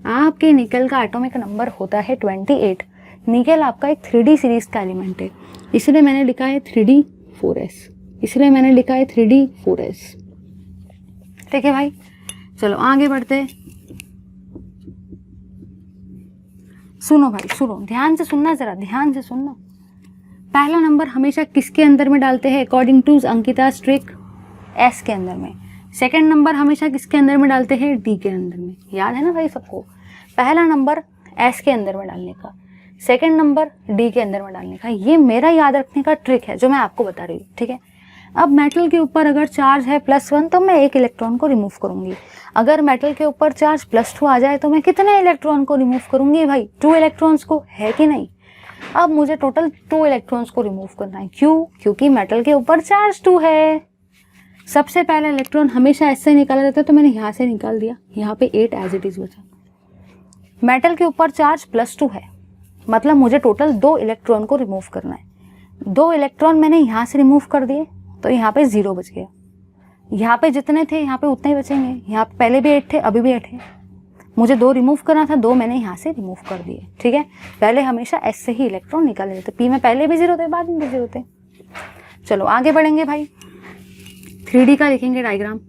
आपके निकल का एटॉमिक नंबर होता है 28। निकल आपका एक 3D सीरीज का एलिमेंट है, इसलिए मैंने लिखा है 3D4s, इसलिए मैंने लिखा है 3D4s। ठीक है भाई, चलो आगे बढ़ते हैं। सुनो भाई सुनो, ध्यान से सुनना, जरा ध्यान से सुनना। पहला नंबर हमेशा किसके अंदर में डालते हैं, according to Ankita trick, S के अंदर में। सेकंड नंबर हमेशा किसके अंदर में डालते हैं, D के अंदर में। याद है ना भाई सबको, पहला नंबर S के अंदर में डालने का, सेकंड नंबर D के अंदर में डालने का। ये मेरा याद रखने का ट्रिक है जो मैं आपको बता रही हूँ। ठीक है, अब मेटल के ऊपर अगर चार्ज है +1 तो मैं एक इलेक्ट्रॉन को रिमूव करूंगी। अगर मेटल के ऊपर चार्ज +2 आ जाए तो मैं कितने इलेक्ट्रॉन को रिमूव करूंगी भाई, 2 इलेक्ट्रॉन्स को, है कि नहीं। अब मुझे टोटल 2 इलेक्ट्रॉन्स को रिमूव करना है। क्यों, क्योंकि मेटल के ऊपर चार्ज 2 है। सबसे पहला इलेक्ट्रॉन हमेशा ऐसे निकाला जाता है, तो मैंने यहाँ से निकाल दिया, यहाँ पे 8 एज इट इज बचा। मेटल के ऊपर चार्ज +2 है, मतलब मुझे टोटल 2 इलेक्ट्रॉन को रिमूव करना है। 2 इलेक्ट्रॉन मैंने यहाँ से रिमूव कर दिए, तो यहाँ पे 0 बच गया। यहाँ पे जितने थे यहाँ पे उतने ही बचेंगे। यहाँ पे पहले भी 8 थे, अभी भी 8 है। मुझे 2 रिमूव करना था, 2 मैंने यहाँ से रिमूव कर दिए। ठीक है, पहले हमेशा S से ही इलेक्ट्रॉन निकाले जाते। P में पहले भी 0 थे, बाद में भी 0 थे। चलो आगे बढ़ेंगे भाई, 3D का लिखेंगे डायग्राम।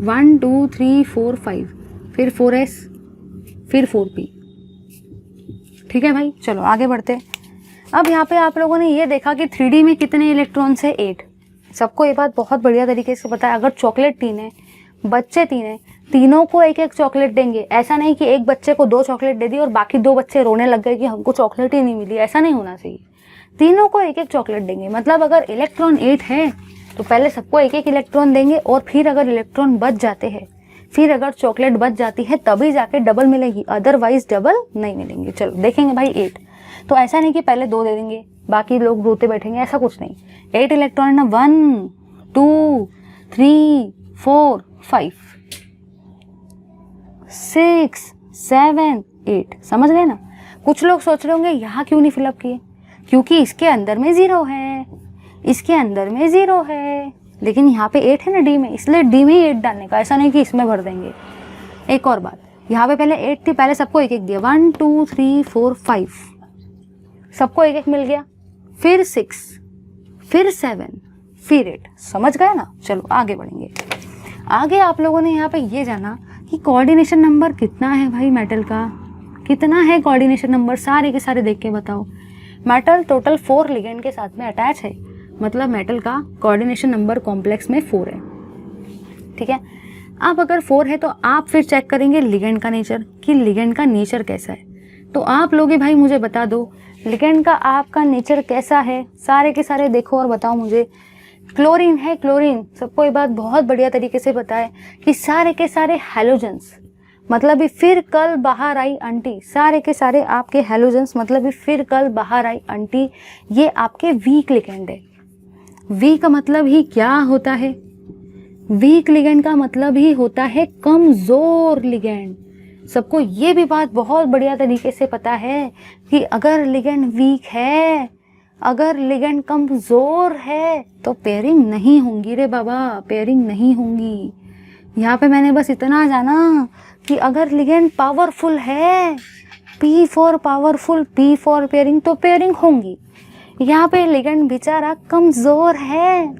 वन 2 3 4 5, फिर 4s, फिर 4p। ठीक है भाई, चलो आगे बढ़ते। अब यहाँ पे आप लोगों ने ये देखा कि 3D में कितने इलेक्ट्रॉन्स है, 8। सबको ये बात बहुत बढ़िया तरीके से पता है। अगर चॉकलेट 3 है, बच्चे 3 है, तीनों को एक एक चॉकलेट देंगे। ऐसा नहीं कि एक बच्चे को 2 चॉकलेट दे दी और बाकी 2 बच्चे रोने लग गए कि हमको चॉकलेट ही नहीं मिली। ऐसा नहीं होना चाहिए, तीनों को एक एक चॉकलेट देंगे। मतलब अगर इलेक्ट्रॉन 8 है तो पहले सबको एक एक इलेक्ट्रॉन देंगे, और फिर अगर इलेक्ट्रॉन बच जाते हैं, फिर अगर चॉकलेट बच जाती है तभी जाके डबल मिलेगी, अदरवाइज डबल नहीं मिलेंगे। चलो देखेंगे भाई 8, तो ऐसा नहीं कि पहले 2 दे देंगे बाकी लोग रोते बैठेंगे, ऐसा कुछ नहीं। 8 इलेक्ट्रॉन है ना, 1 2 3 4 5 6 7 8, समझ गए ना। कुछ लोग सोच रहे होंगे यहाँ क्यों नहीं फिलअप किए, क्योंकि इसके अंदर में 0 है, इसके अंदर में 0 है, लेकिन यहाँ पे 8 है ना D में, इसलिए D में ही 8 डालने का, ऐसा नहीं कि इसमें भर देंगे। एक और बात, यहाँ पे पहले 8 थी, पहले सबको एक एक दिया, 1 2 3 4 5, सबको एक एक मिल गया, फिर 6, फिर 7, फिर 8, समझ गए ना। चलो आगे बढ़ेंगे। आगे आप लोगों ने यहाँ पे ये जाना कि कोऑर्डिनेशन नंबर कितना है भाई मेटल का, कितना है कोऑर्डिनेशन नंबर, सारे के सारे देख के बताओ। मेटल टोटल 4 लिगेंड के साथ में अटैच है, मतलब मेटल का कोऑर्डिनेशन नंबर कॉम्प्लेक्स में 4 है। ठीक है, अब अगर 4 है तो आप फिर चेक करेंगे लिगेंड का नेचर, कि लिगेंड का नेचर कैसा है। तो आप लोग भाई मुझे बता दो लिगेंड का आपका नेचर कैसा है, सारे के सारे देखो और बताओ मुझे। क्लोरीन है, क्लोरीन, सबको ये बात बहुत बढ़िया तरीके से पता है कि सारे के सारे हैलोजेंस, मतलब भी फिर कल बाहर आई आंटी, सारे के सारे आपके हैलोजेंस, मतलब भी फिर कल बाहर आई आंटी, ये आपके वीक लिगेंड है। वीक का मतलब ही क्या होता है, वीक लिगेंड का मतलब ही होता है कमजोर लिगेंड। सबको ये भी बात बहुत बढ़िया तरीके से पता है कि अगर लिगेंड वीक है अगर लिगेंड कमजोर है तो पेयरिंग नहीं होंगी रे बाबा, पेयरिंग नहीं होंगी। यहाँ पे मैंने बस इतना जाना कि अगर लिगेंड पावरफुल है, P for powerful, P for pairing, तो पेयरिंग होंगी। यहाँ पे लिगेंड बेचारा कमजोर है,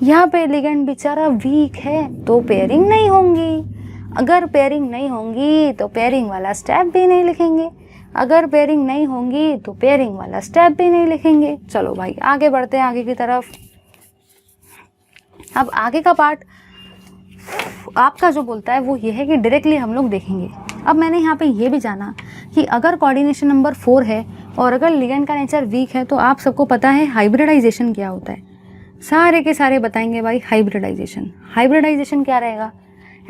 यहाँ पे लिगेंड बेचारा वीक है, तो पेयरिंग नहीं होंगी। अगर पेयरिंग नहीं होंगी तो पेयरिंग वाला स्टेप भी नहीं लिखेंगे, अगर पेयरिंग नहीं होंगी तो पेयरिंग वाला स्टेप भी नहीं लिखेंगे। चलो भाई आगे बढ़ते हैं आगे की तरफ। अब आगे का पार्ट आपका जो बोलता है वो ये है कि डायरेक्टली हम लोग देखेंगे। अब मैंने यहाँ पे ये भी जाना कि अगर कोऑर्डिनेशन नंबर 4 है और अगर लिगेंड का नेचर वीक है तो आप सबको पता है हाइब्रिडाइजेशन क्या होता है। सारे के सारे बताएंगे भाई हाइब्रिडाइजेशन। हाइब्रिडाइजेशन क्या रहेगा,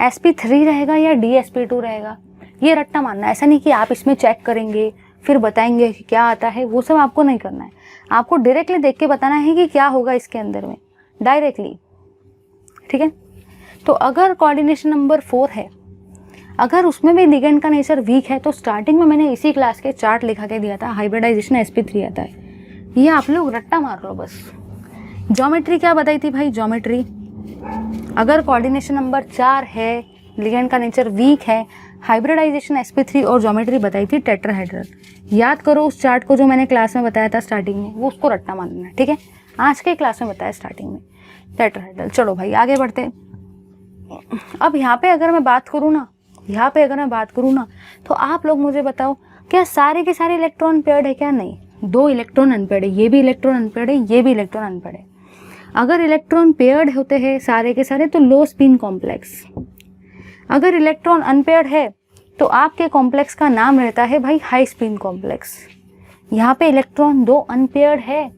sp3 रहेगा या dsp2 रहेगा, ये रट्टा मारना। ऐसा नहीं कि आप इसमें चेक करेंगे फिर बताएंगे कि क्या आता है, वो सब आपको नहीं करना है। आपको डायरेक्टली देख के बताना है कि क्या होगा इसके अंदर में, डायरेक्टली। ठीक है, तो अगर कोऑर्डिनेशन नंबर 4 है, अगर उसमें भी लिगेंड का नेचर वीक है, तो स्टार्टिंग में मैंने इसी क्लास के चार्ट लिखा के दिया था, हाइब्रिडाइजेशन sp3 आता है। ये आप लोग रट्टा मार लो बस। ज्योमेट्री क्या बताई थी भाई, ज्योमेट्री अगर कोऑर्डिनेशन नंबर 4 है, लिगेंड का नेचर वीक है, हाइब्रिडाइजेशन sp3 और ज्योमेट्री बताई थी टेट्राहेड्रल। याद करो उस चार्ट को जो मैंने क्लास में बताया था स्टार्टिंग में, वो उसको रट्टा मारना है। ठीक है, आज के क्लास में बताया स्टार्टिंग में टेट्राहेड्रल। चलो भाई आगे बढ़ते हैं। अब यहाँ पे अगर मैं बात करूँ ना, तो आप लोग मुझे बताओ, क्या सारे के सारे इलेक्ट्रॉन पेयर्ड है क्या? नहीं, 2 इलेक्ट्रॉन अनपेयर्ड है, ये भी इलेक्ट्रॉन अनपेयर्ड है, ये भी इलेक्ट्रॉन अनपेयर्ड है। अगर इलेक्ट्रॉन पेयर्ड होते हैं सारे के सारे तो लो स्पिन कॉम्प्लेक्स, अगर इलेक्ट्रॉन अनपेयर्ड है तो आपके कॉम्प्लेक्स का नाम रहता है भाई हाई स्पिन कॉम्प्लेक्स। यहाँ पे इलेक्ट्रॉन 2 अनपेयर्ड है,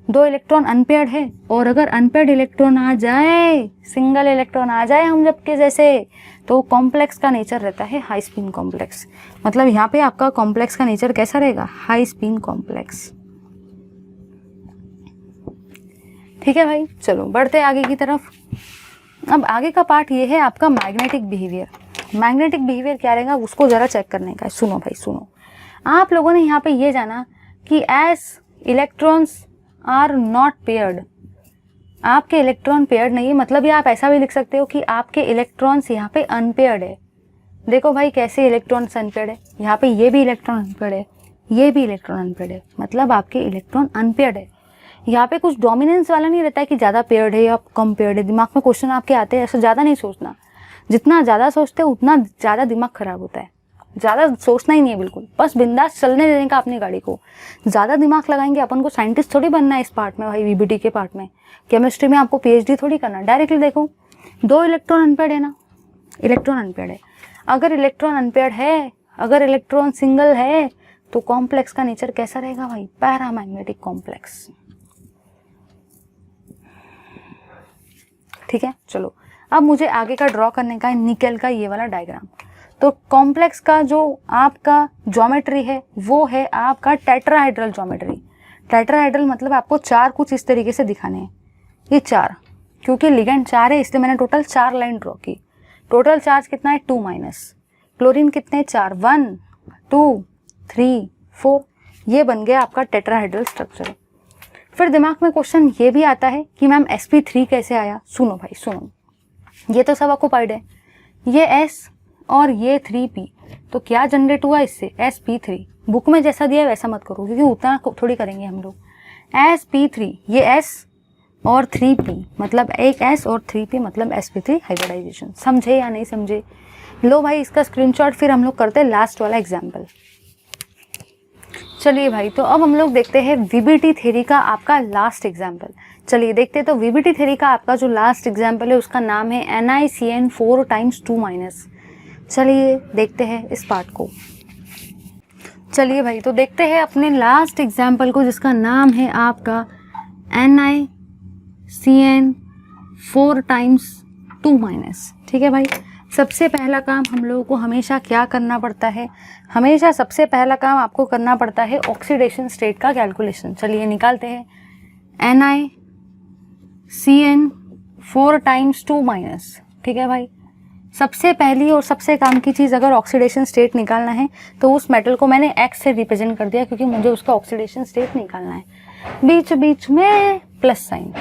2 इलेक्ट्रॉन अनपेयर्ड है, और अगर अनपेयर्ड इलेक्ट्रॉन आ जाए, सिंगल इलेक्ट्रॉन आ जाए हम जब के जैसे, तो कॉम्प्लेक्स का नेचर रहता है हाई स्पिन कॉम्प्लेक्स। मतलब यहाँ पे आपका कॉम्प्लेक्स का नेचर कैसा रहेगा, हाई स्पिन कॉम्प्लेक्स। ठीक है भाई, चलो बढ़ते आगे की तरफ। अब आगे का पार्ट ये है आपका मैग्नेटिक बिहेवियर। मैग्नेटिक बिहेवियर क्या रहेगा उसको ज़रा चेक करने का है। सुनो भाई सुनो, आप लोगों ने यहाँ पे ये जाना कि as electrons are not paired, आपके इलेक्ट्रॉन पेयर्ड नहीं है, मतलब ये आप ऐसा भी लिख सकते हो कि आपके इलेक्ट्रॉन्स यहाँ पे अनपेयर्ड है। देखो भाई कैसे इलेक्ट्रॉन्स अनपेयर्ड है, यहाँ पे ये भी इलेक्ट्रॉन अनपेयर्ड है, ये भी इलेक्ट्रॉन अनपेयर्ड है, मतलब आपके इलेक्ट्रॉन अनपेयर्ड है। यहाँ पे कुछ डोमिनेंस वाला नहीं रहता है कि ज़्यादा पेयर्ड है या कम पेयर्ड है। दिमाग में क्वेश्चन आपके आते हैं, ऐसा ज़्यादा नहीं सोचना। जितना ज़्यादा सोचते हो उतना ज़्यादा दिमाग खराब होता है। ज़्यादा सोचना ही नहीं है बिल्कुल, बस बिंदास चलने देने का अपनी गाड़ी को। ज़्यादा दिमाग लगाएंगे, अपन को साइंटिस्ट थोड़ी बनना है इस पार्ट में भाई, वीबीटी के पार्ट में, केमिस्ट्री में आपको पीएचडी थोड़ी करना। डायरेक्टली देखो, 2 इलेक्ट्रॉन अनपेयर्ड है ना, इलेक्ट्रॉन अनपेयर्ड है। अगर इलेक्ट्रॉन अनपेयर्ड है, अगर इलेक्ट्रॉन सिंगल है, तो कॉम्प्लेक्स का नेचर कैसा रहेगा भाई, पैरामैग्नेटिक कॉम्प्लेक्स। ठीक है, चलो अब मुझे आगे का ड्रॉ करने का है, निकेल का ये वाला डायग्राम। तो कॉम्प्लेक्स का जो आपका ज्योमेट्री है वो है आपका टेट्राहेड्रल ज्योमेट्री। टेट्राहेड्रल मतलब आपको 4 कुछ इस तरीके से दिखाने हैं। ये 4, क्योंकि लिगेंड 4 है इसलिए मैंने टोटल 4 लाइन ड्रॉ की। टोटल चार्ज कितना है 2-, क्लोरीन कितने 4, 1 2 3 4, ये बन गया आपका टेट्राहेड्रल स्ट्रक्चर। फिर दिमाग में क्वेश्चन ये भी आता है कि मैम sp3 कैसे आया। सुनो भाई सुनो, ये तो सब ऑक्युपाइड है, ये S और ये 3p, तो क्या जनरेट हुआ इससे, sp3। बुक में जैसा दिया है वैसा मत करो, क्योंकि उतना थोड़ी करेंगे हम लोग। sp3, ये S और 3p, मतलब एक S और 3p मतलब sp3 हाइब्रिडाइजेशन। समझे या नहीं समझे? लो भाई इसका स्क्रीनशॉट, फिर हम लोग करते हैं लास्ट वाला एग्जाम्पल। चलिए भाई, तो अब हम लोग देखते हैं वीबीटी थ्योरी का आपका लास्ट एग्जाम्पल। चलिए देखते हैं, तो वीबीटी थ्योरी का आपका जो लास्ट एग्जाम्पल है उसका नाम है NiCN4 × 2-। चलिए देखते हैं इस पार्ट को। चलिए भाई, तो देखते हैं अपने लास्ट एग्जाम्पल को जिसका नाम है आपका NiCN4 × 2-। ठीक है भाई, सबसे पहला काम हम लोगों को हमेशा क्या करना पड़ता है, हमेशा सबसे पहला काम आपको करना पड़ता है ऑक्सीडेशन स्टेट का कैलकुलेशन। चलिए निकालते हैं NiCN4 × 2-। ठीक है भाई, सबसे पहली और सबसे काम की चीज़, अगर ऑक्सीडेशन स्टेट निकालना है तो उस मेटल को मैंने एक्स से रिप्रेजेंट कर दिया, क्योंकि मुझे उसका ऑक्सीडेशन स्टेट निकालना है। बीच बीच में प्लस साइन।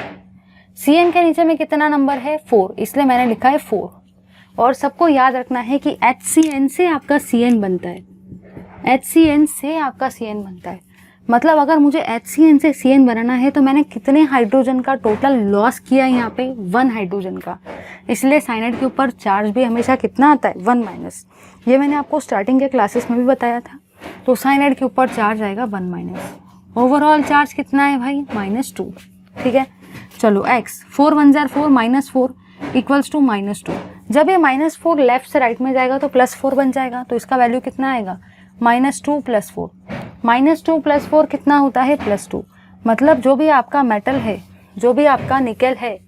Cn के नीचे में कितना नंबर है 4, इसलिए मैंने लिखा है 4। और सबको याद रखना है कि HCN से आपका Cn बनता है, HCN से आपका Cn बनता है। मतलब अगर मुझे HCN से Cn बनाना है तो मैंने कितने हाइड्रोजन का टोटल लॉस किया है यहाँ पे, 1 हाइड्रोजन का। इसलिए साइनाइड के ऊपर चार्ज भी हमेशा कितना आता है 1 माइनस। ये मैंने आपको स्टार्टिंग के क्लासेस में भी बताया था। तो साइनाइड के ऊपर चार्ज आएगा 1 माइनस। ओवरऑल चार्ज कितना है भाई -2। ठीक है, चलो x 4 1 जार 4 -4 इक्वल्स टू -2। जब ये -4 लेफ्ट से राइट में जाएगा तो +4 बन जाएगा, तो इसका वैल्यू कितना आएगा -2 + 4। -2 + 4 कितना होता है +2। मतलब जो भी आपका मेटल है, जो भी आपका निकेल है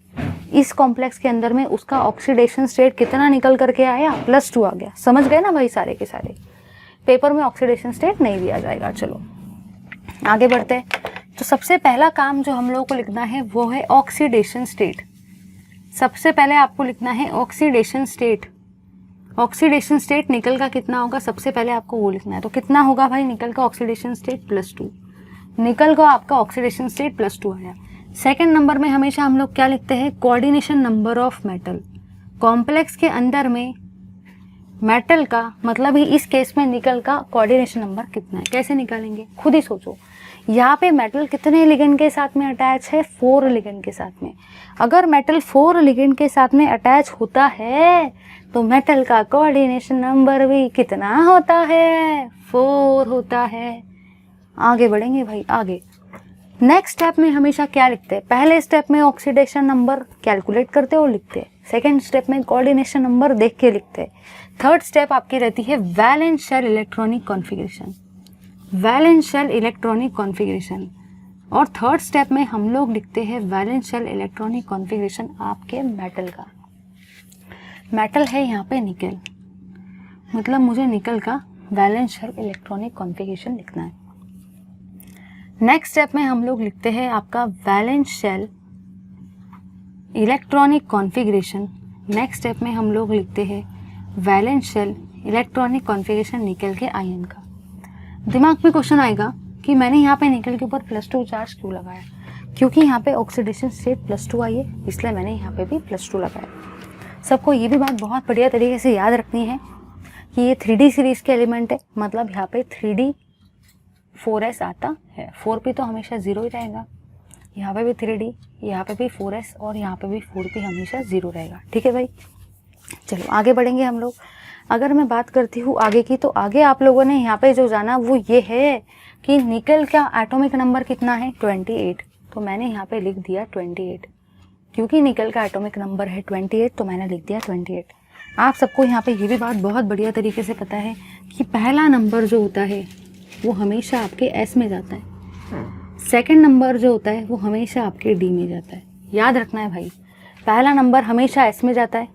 इस कॉम्प्लेक्स के अंदर में, उसका ऑक्सीडेशन स्टेट कितना निकल करके आया +2 आ गया। समझ गए ना भाई सारे के सारे। पेपर में ऑक्सीडेशन स्टेट नहीं दिया जाएगा। चलो आगे बढ़ते हैं। तो सबसे पहला काम जो हम लोगों को लिखना है वो है ऑक्सीडेशन स्टेट। सबसे पहले आपको लिखना है ऑक्सीडेशन स्टेट। ऑक्सीडेशन स्टेट निकल का कितना होगा, सबसे पहले आपको वो लिखना है। तो कितना होगा भाई निकल का ऑक्सीडेशन स्टेट +2। निकल का आपका ऑक्सीडेशन स्टेट +2 आया। सेकंड नंबर में हमेशा हम लोग क्या लिखते हैं, coordination number of metal. Complex के अंदर में मेटल का, मतलब ही इस केस में निकल का कोऑर्डिनेशन नंबर कितना है, कैसे निकालेंगे खुद ही सोचो। यहाँ पे मेटल कितने लिगेंड के साथ में अटैच है, 4 लिगेंड के साथ में। अगर मेटल 4 लिगेंड के साथ में अटैच होता है तो मेटल का कोऑर्डिनेशन नंबर भी कितना होता है, 4 होता है। आगे बढ़ेंगे भाई आगे। नेक्स्ट स्टेप में हमेशा क्या लिखते हैं, पहले स्टेप में ऑक्सीडेशन नंबर कैलकुलेट करते और लिखते हैं। सेकेंड स्टेप में कोऑर्डिनेशन नंबर देख के लिखते हैं। थर्ड स्टेप आपकी रहती है valence shell electronic configuration. Valence shell electronic configuration. और थर्ड स्टेप में हम लोग लिखते हैं वैलेंस शेल इलेक्ट्रॉनिक कॉन्फ़िगरेशन आपके मेटल का। मेटल है यहाँ पे निकल, मतलब मुझे निकल का वैलेंस शेल इलेक्ट्रॉनिक कॉन्फ़िगरेशन लिखना है। नेक्स्ट स्टेप में हम लोग लिखते हैं आपका valence shell electronic configuration. Next step में हम लोग लिखते हैं वैलेंस शेल इलेक्ट्रॉनिक कॉन्फ़िगरेशन निकल के आयन का। दिमाग में क्वेश्चन आएगा कि मैंने यहाँ पे निकल के ऊपर +2 चार्ज क्यों लगाया, क्योंकि यहाँ पे ऑक्सीडेशन स्टेट +2 आई है, इसलिए मैंने यहाँ पे भी +2 लगाया। सबको ये भी बात बहुत बढ़िया तरीके से याद रखनी है कि ये 3D सीरीज़ के एलिमेंट है, मतलब यहाँ पे 3D 4s आता है। 4p तो हमेशा 0 ही रहेगा, यहाँ पे भी 3D, यहाँ पे भी 4s और यहाँ पे भी 4p हमेशा 0 रहेगा। ठीक है भाई, चलो आगे बढ़ेंगे हम लोग। अगर मैं बात करती हूँ आगे की, तो आगे आप लोगों ने यहाँ पे जो जाना वो ये है कि निकल का एटॉमिक नंबर कितना है 28। तो मैंने यहाँ पे लिख दिया 28, क्योंकि निकल का एटॉमिक नंबर है 28 तो मैंने लिख दिया 28। आप सबको यहाँ पे ये भी बात बहुत बढ़िया तरीके से पता है कि पहला नंबर जो होता है वो हमेशा आपके एस में जाता है, सेकंड नंबर जो होता है वो हमेशा आपके डी में जाता है। याद रखना है भाई, पहला नंबर हमेशा एस में जाता है,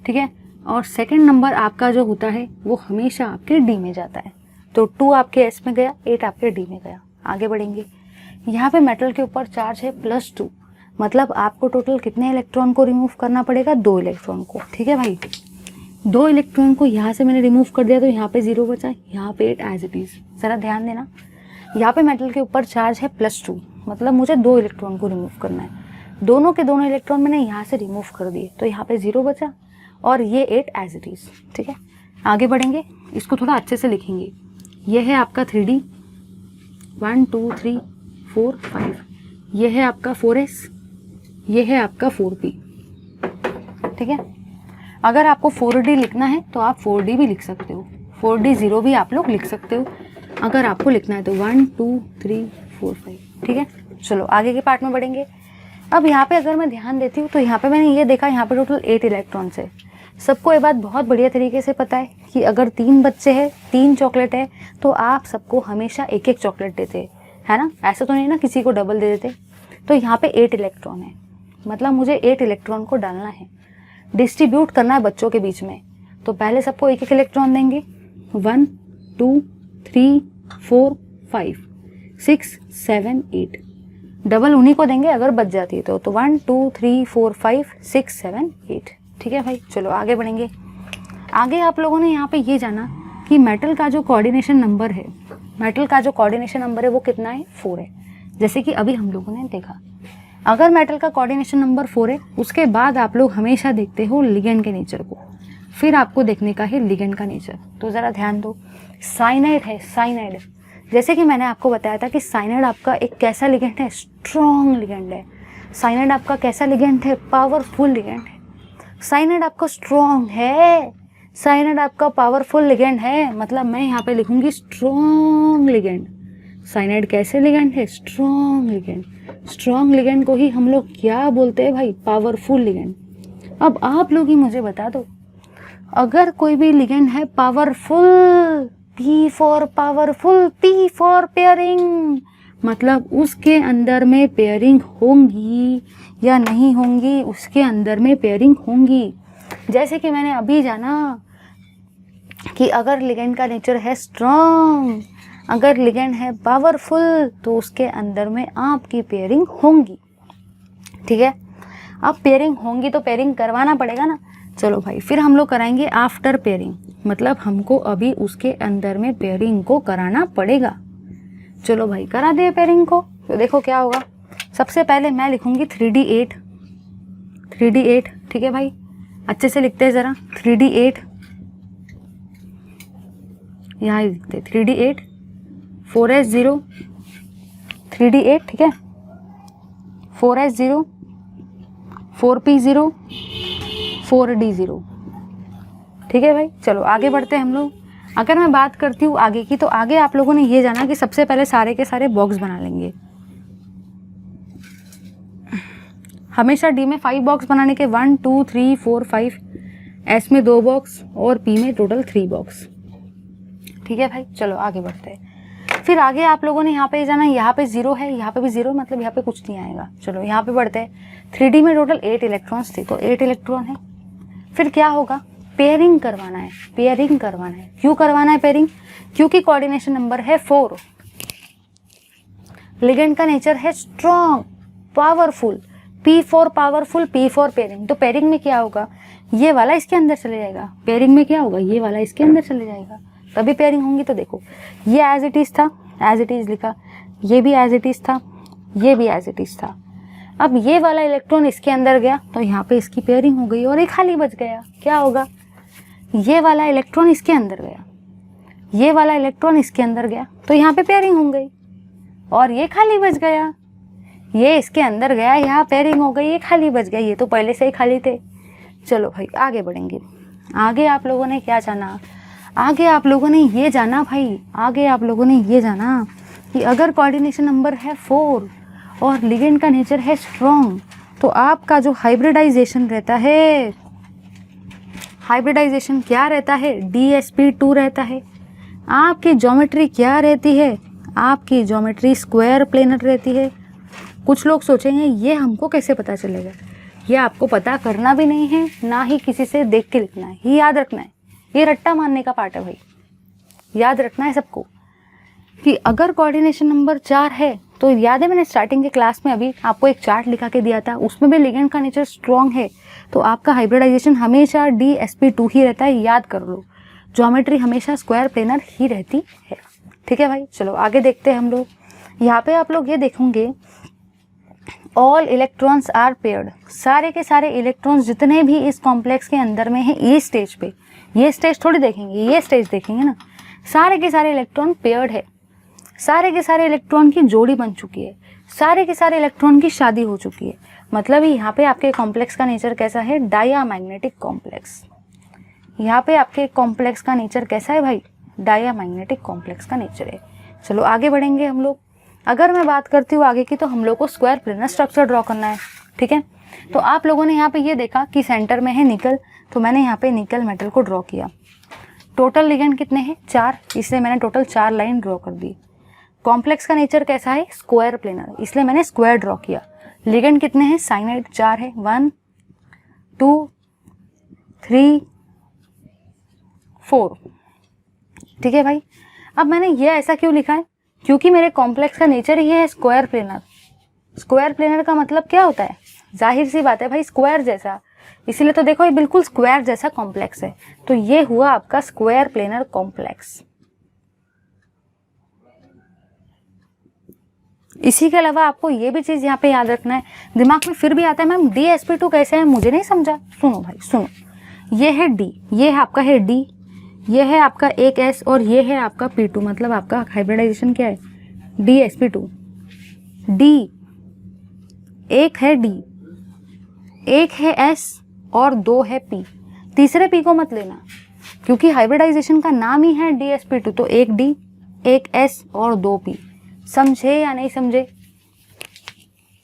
ठीक है, और सेकंड नंबर आपका जो होता है वो हमेशा आपके डी में जाता है। तो 2 आपके एस में गया, 8 आपके डी में गया। आगे बढ़ेंगे। यहाँ पे मेटल के ऊपर चार्ज है +2, मतलब आपको टोटल कितने इलेक्ट्रॉन को रिमूव करना पड़ेगा, 2 इलेक्ट्रॉन को। ठीक है भाई, 2 इलेक्ट्रॉन को यहाँ से मैंने रिमूव कर दिया तो यहाँ पे 0 बचा, यहाँ पे 8 एज इट इज़। ज़रा ध्यान देना, यहाँ पे मेटल के ऊपर चार्ज है +2, मतलब मुझे 2 इलेक्ट्रॉन को रिमूव करना है। दोनों के दोनों इलेक्ट्रॉन मैंने यहाँ से रिमूव कर दिए तो यहाँ पे 0 बचा और ये 8 एज इट इज़। ठीक है, आगे बढ़ेंगे, इसको थोड़ा अच्छे से लिखेंगे। ये है आपका 3D 1 2 3 4 5, ये है आपका 4s, ये है आपका 4p। ठीक है, अगर आपको 4D लिखना है तो आप 4D भी लिख सकते हो, 4D0 भी आप लोग लिख सकते हो अगर आपको लिखना है तो 1 2 3 4 5। ठीक है, चलो आगे के पार्ट में बढ़ेंगे। अब यहाँ पे अगर मैं ध्यान देती हूँ तो यहाँ पे मैंने ये देखा, यहाँ पे टोटल 8 इलेक्ट्रॉन्स है। सबको ये बात बहुत बढ़िया तरीके से पता है कि अगर 3 बच्चे हैं, 3 चॉकलेट है, तो आप सबको हमेशा 1-1 चॉकलेट देते है ना, ऐसा तो नहीं ना किसी को डबल दे देते। तो यहाँ पे 8 इलेक्ट्रॉन है, मतलब मुझे 8 इलेक्ट्रॉन को डालना है, डिस्ट्रीब्यूट करना है बच्चों के बीच में। तो पहले सबको 1-1 इलेक्ट्रॉन देंगे, 1 2 3 4 5 6 7 8, डबल उन्हीं को देंगे अगर बच जाती है तो 1 2 3 4 5 6 7 8। ठीक है भाई, चलो आगे बढ़ेंगे। आगे आप लोगों ने यहाँ पे ये जाना कि मेटल का जो कोऑर्डिनेशन नंबर है, मेटल का जो कोऑर्डिनेशन नंबर है वो कितना है, 4 है। जैसे कि अभी हम लोगों ने देखा, अगर मेटल का कोऑर्डिनेशन नंबर 4 है, उसके बाद आप लोग हमेशा देखते हो लिगेंड के नेचर को, फिर आपको देखने का है लिगेंड का नेचर। तो ज़रा ध्यान दो, साइनाइड है, साइनाइड। जैसे कि मैंने आपको बताया था कि साइनाइड आपका एक कैसा लिगेंड है, स्ट्रॉन्ग लिगेंड है। साइनाइड आपका कैसा लिगेंड है, पावरफुल लिगेंड है। साइनाइड आपका स्ट्रॉन्ग है, साइनाइड आपका पावरफुल लिगेंड है, मतलब मैं यहाँ पे लिखूंगी स्ट्रॉन्ग लिगेंड। साइनाइड कैसे लिगेंड है, स्ट्रॉन्ग लिगेंड। स्ट्रॉन्ग लिगेंड को ही हम लोग क्या बोलते हैं भाई, पावरफुल लिगेंड। अब आप लोग ही मुझे बता दो, अगर कोई भी लिगेंड है powerful, P for powerful, P for pairing, मतलब उसके अंदर में पेयरिंग होंगी या नहीं होंगी, उसके अंदर में पेयरिंग होंगी। जैसे कि मैंने अभी जाना कि अगर लिगेंड का नेचर है स्ट्रॉन्ग, अगर लिगेंड है पावरफुल, तो उसके अंदर में आपकी पेयरिंग होंगी। ठीक है, अब पेयरिंग होंगी तो पेयरिंग करवाना पड़ेगा ना। चलो भाई, फिर हम लोग कराएंगे आफ्टर पेयरिंग, मतलब हमको अभी उसके अंदर में पेयरिंग को कराना पड़ेगा। चलो भाई, करा दिए पेयरिंग को। तो देखो क्या होगा, सबसे पहले मैं लिखूंगी 3D8, 3D8। ठीक है भाई, अच्छे से लिखते हैं ज़रा, 3D8 यहाँ लिखते, 3D8, 4S0, 3D8। ठीक है, 4S0, 4P0, 4D0। ठीक है भाई, चलो आगे बढ़ते हैं हम लोग। अगर मैं बात करती हूँ आगे की, तो आगे आप लोगों ने ये जाना कि सबसे पहले सारे के सारे बॉक्स बना लेंगे। हमेशा डी में 5 बॉक्स बनाने के, 1 2 3 4 5, एस में 2 बॉक्स और पी में टोटल 3 बॉक्स। ठीक है भाई, चलो आगे बढ़ते हैं। फिर आगे आप लोगों ने यहाँ पे जाना, यहाँ पे 0 है, यहाँ पे भी 0, मतलब यहाँ पे कुछ नहीं आएगा। चलो यहाँ पे बढ़ते हैं। 3D में टोटल 8 इलेक्ट्रॉन्स थे, तो 8 इलेक्ट्रॉन है। फिर क्या होगा, पेयरिंग करवाना है, पेयरिंग करवाना है। क्यों करवाना है पेयरिंग, क्योंकि कोऑर्डिनेशन नंबर है 4, लिगेंड का नेचर है strong, powerful, P for powerful, P for pairing. तो पेयरिंग में क्या होगा, ये वाला इसके अंदर चले जाएगा। पेयरिंग में क्या होगा, ये वाला इसके अंदर चले जाएगा, तभी पेयरिंग होंगी। तो देखो, ये एज इट इज था, एज इट इज लिखा, ये भी एज इट इज था, ये भी एज इट इज था। अब ये वाला इलेक्ट्रॉन इसके अंदर गया, तो यहाँ पे इसकी पेयरिंग हो गई और एक खाली बच गया। क्या होगा, ये वाला इलेक्ट्रॉन इसके अंदर गया, ये वाला इलेक्ट्रॉन इसके अंदर गया, तो यहाँ पे पेयरिंग हो गई और ये खाली बच गया। ये इसके अंदर गया, यहाँ पेयरिंग हो गई, ये खाली बच गया, ये तो पहले से ही खाली थे। चलो भाई आगे बढ़ेंगे। आगे आप लोगों ने क्या जाना, आगे आप लोगों ने ये जाना भाई, आगे आप लोगों ने ये जाना कि अगर कोऑर्डिनेशन नंबर है 4 और लिगेंड का नेचर है स्ट्रॉन्ग, तो आपका जो हाइब्रिडाइजेशन रहता है, हाइब्रिडाइजेशन क्या रहता है, DsP2 रहता है। आपकी ज्योमेट्री क्या रहती है, आपकी ज्योमेट्री स्क्वायर प्लेनर रहती है। कुछ लोग सोचेंगे ये हमको कैसे पता चलेगा, ये आपको पता करना भी नहीं है, ना ही किसी से देख के लिखना है, ये याद रखना है। ये रट्टा मारने का पार्ट है भाई, याद रखना है सबको कि अगर कोऑर्डिनेशन नंबर 4 है, तो याद है मैंने स्टार्टिंग के क्लास में अभी आपको एक चार्ट लिखा के दिया था, उसमें भी लिगेंड का नेचर स्ट्रॉन्ग है, तो आपका हाइब्रिडाइजेशन हमेशा DsP2 ही रहता है, याद कर लो। ज्योमेट्री हमेशा स्क्वायर प्लेनर ही रहती है। ठीक है भाई, चलो आगे देखते हैं हम लोग। यहाँ पे आप लोग ये देखेंगे, ऑल इलेक्ट्रॉन्स आर पेयर्ड, सारे के सारे इलेक्ट्रॉन्स जितने भी इस कॉम्प्लेक्स के अंदर में है, ये स्टेज पे, ये स्टेज थोड़ी देखेंगे, ये स्टेज देखेंगे ना, सारे के सारे इलेक्ट्रॉन पेयर्ड है, सारे के सारे इलेक्ट्रॉन की जोड़ी बन चुकी है, सारे के सारे इलेक्ट्रॉन की शादी हो चुकी है। मतलब यहाँ पे आपके कॉम्प्लेक्स का नेचर कैसा है, डायामैग्नेटिक कॉम्प्लेक्स। यहाँ पे आपके कॉम्प्लेक्स का नेचर कैसा है भाई, डायामैग्नेटिक कॉम्प्लेक्स का नेचर है। चलो आगे बढ़ेंगे हम लोग। अगर मैं बात करती हूँ आगे की, तो हम लोग को स्क्वायर प्लेनर स्ट्रक्चर ड्रॉ करना है। ठीक है, तो आप लोगों ने यहाँ पे ये देखा कि सेंटर में है निकल, तो मैंने यहाँ पे निकल मेटल को ड्रॉ किया। टोटल लिगेंड कितने हैं, 4, इसलिए मैंने टोटल 4 लाइन ड्रॉ कर दी। कॉम्प्लेक्स का नेचर कैसा है, स्क्वायर प्लेनर, इसलिए मैंने स्क्वायर ड्रॉ किया। लिगेंड कितने हैं, साइनाइड 4 है, 1 2 3 4। ठीक है भाई, अब मैंने ये ऐसा क्यों लिखा है, क्योंकि मेरे कॉम्प्लेक्स का नेचर ही है स्क्वायर प्लेनर। स्क्वायर प्लेनर का मतलब क्या होता है, जाहिर सी बात है भाई, स्क्वायर जैसा। इसीलिए तो देखो ये बिल्कुल स्क्वायर जैसा कॉम्प्लेक्स है। तो ये हुआ आपका स्क्वायर प्लेनर कॉम्प्लेक्स। इसी के अलावा आपको ये भी चीज़ यहाँ पे याद रखना है, दिमाग में फिर भी आता है मैम DsP2 कैसे है, मुझे नहीं समझा। सुनो भाई सुनो, ये है D, ये है आपका है D, ये है आपका एक S और ये है आपका P2, मतलब आपका हाइब्रिडाइजेशन क्या है DsP2। D एक है D, एक है S और 2 है P। तीसरे P को मत लेना क्योंकि हाइब्रिडाइजेशन का नाम ही है DsP2, तो एक D एक S और 2 P। समझे या नहीं समझे,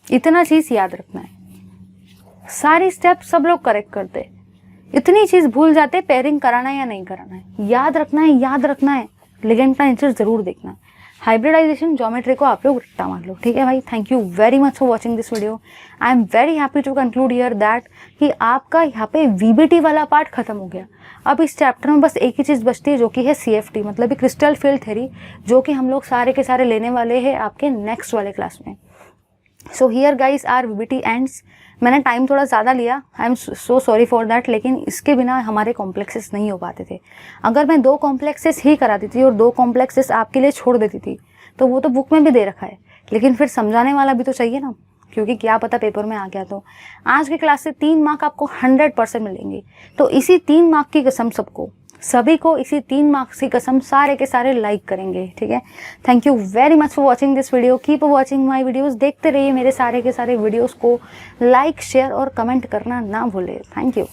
इतना चीज याद रखना है। सारी स्टेप सब लोग करेक्ट करते, इतनी चीज भूल जाते, पेयरिंग कराना है या नहीं कराना है, याद रखना है, याद रखना है। लिगेंड का नेचर जरूर देखना है। हाइब्रिडाइजेशन ज्योमेट्री को आप लोग रट्टा मार लो, ठीक है भाई। Thank you very much for watching this video. I am very happy to conclude here that कि आपका यहाँ पे VBT वाला पार्ट खत्म हो गया। अब इस चैप्टर में बस एक ही चीज़ बचती है जो कि है CFT, मतलब क्रिस्टल फील्ड थ्योरी, जो कि हम लोग सारे के सारे लेने वाले हैं आपके नेक्स्ट वाले क्लास में। So here guys are VBT ends. मैंने टाइम थोड़ा ज़्यादा लिया, I am so sorry for that, लेकिन इसके बिना हमारे कॉम्प्लेक्सेस नहीं हो पाते थे। अगर मैं 2 कॉम्प्लेक्सेस ही कराती थी और 2 कॉम्प्लेक्सेस आपके लिए छोड़ देती थी तो वो तो बुक में भी दे रखा है, लेकिन फिर समझाने वाला भी तो चाहिए ना, क्योंकि क्या पता पेपर में आ गया तो। आज की क्लास से 3 मार्क आपको 100% मिलेंगे। तो इसी 3 मार्क की कसम सबको, सभी को इसी 3 मार्क्स की कसम सारे के सारे लाइक करेंगे, ठीक है। Thank you very much for watching this video. Keep watching my videos, देखते रहिए मेरे सारे के सारे वीडियोस को। लाइक शेयर और कमेंट करना ना भूले। Thank you.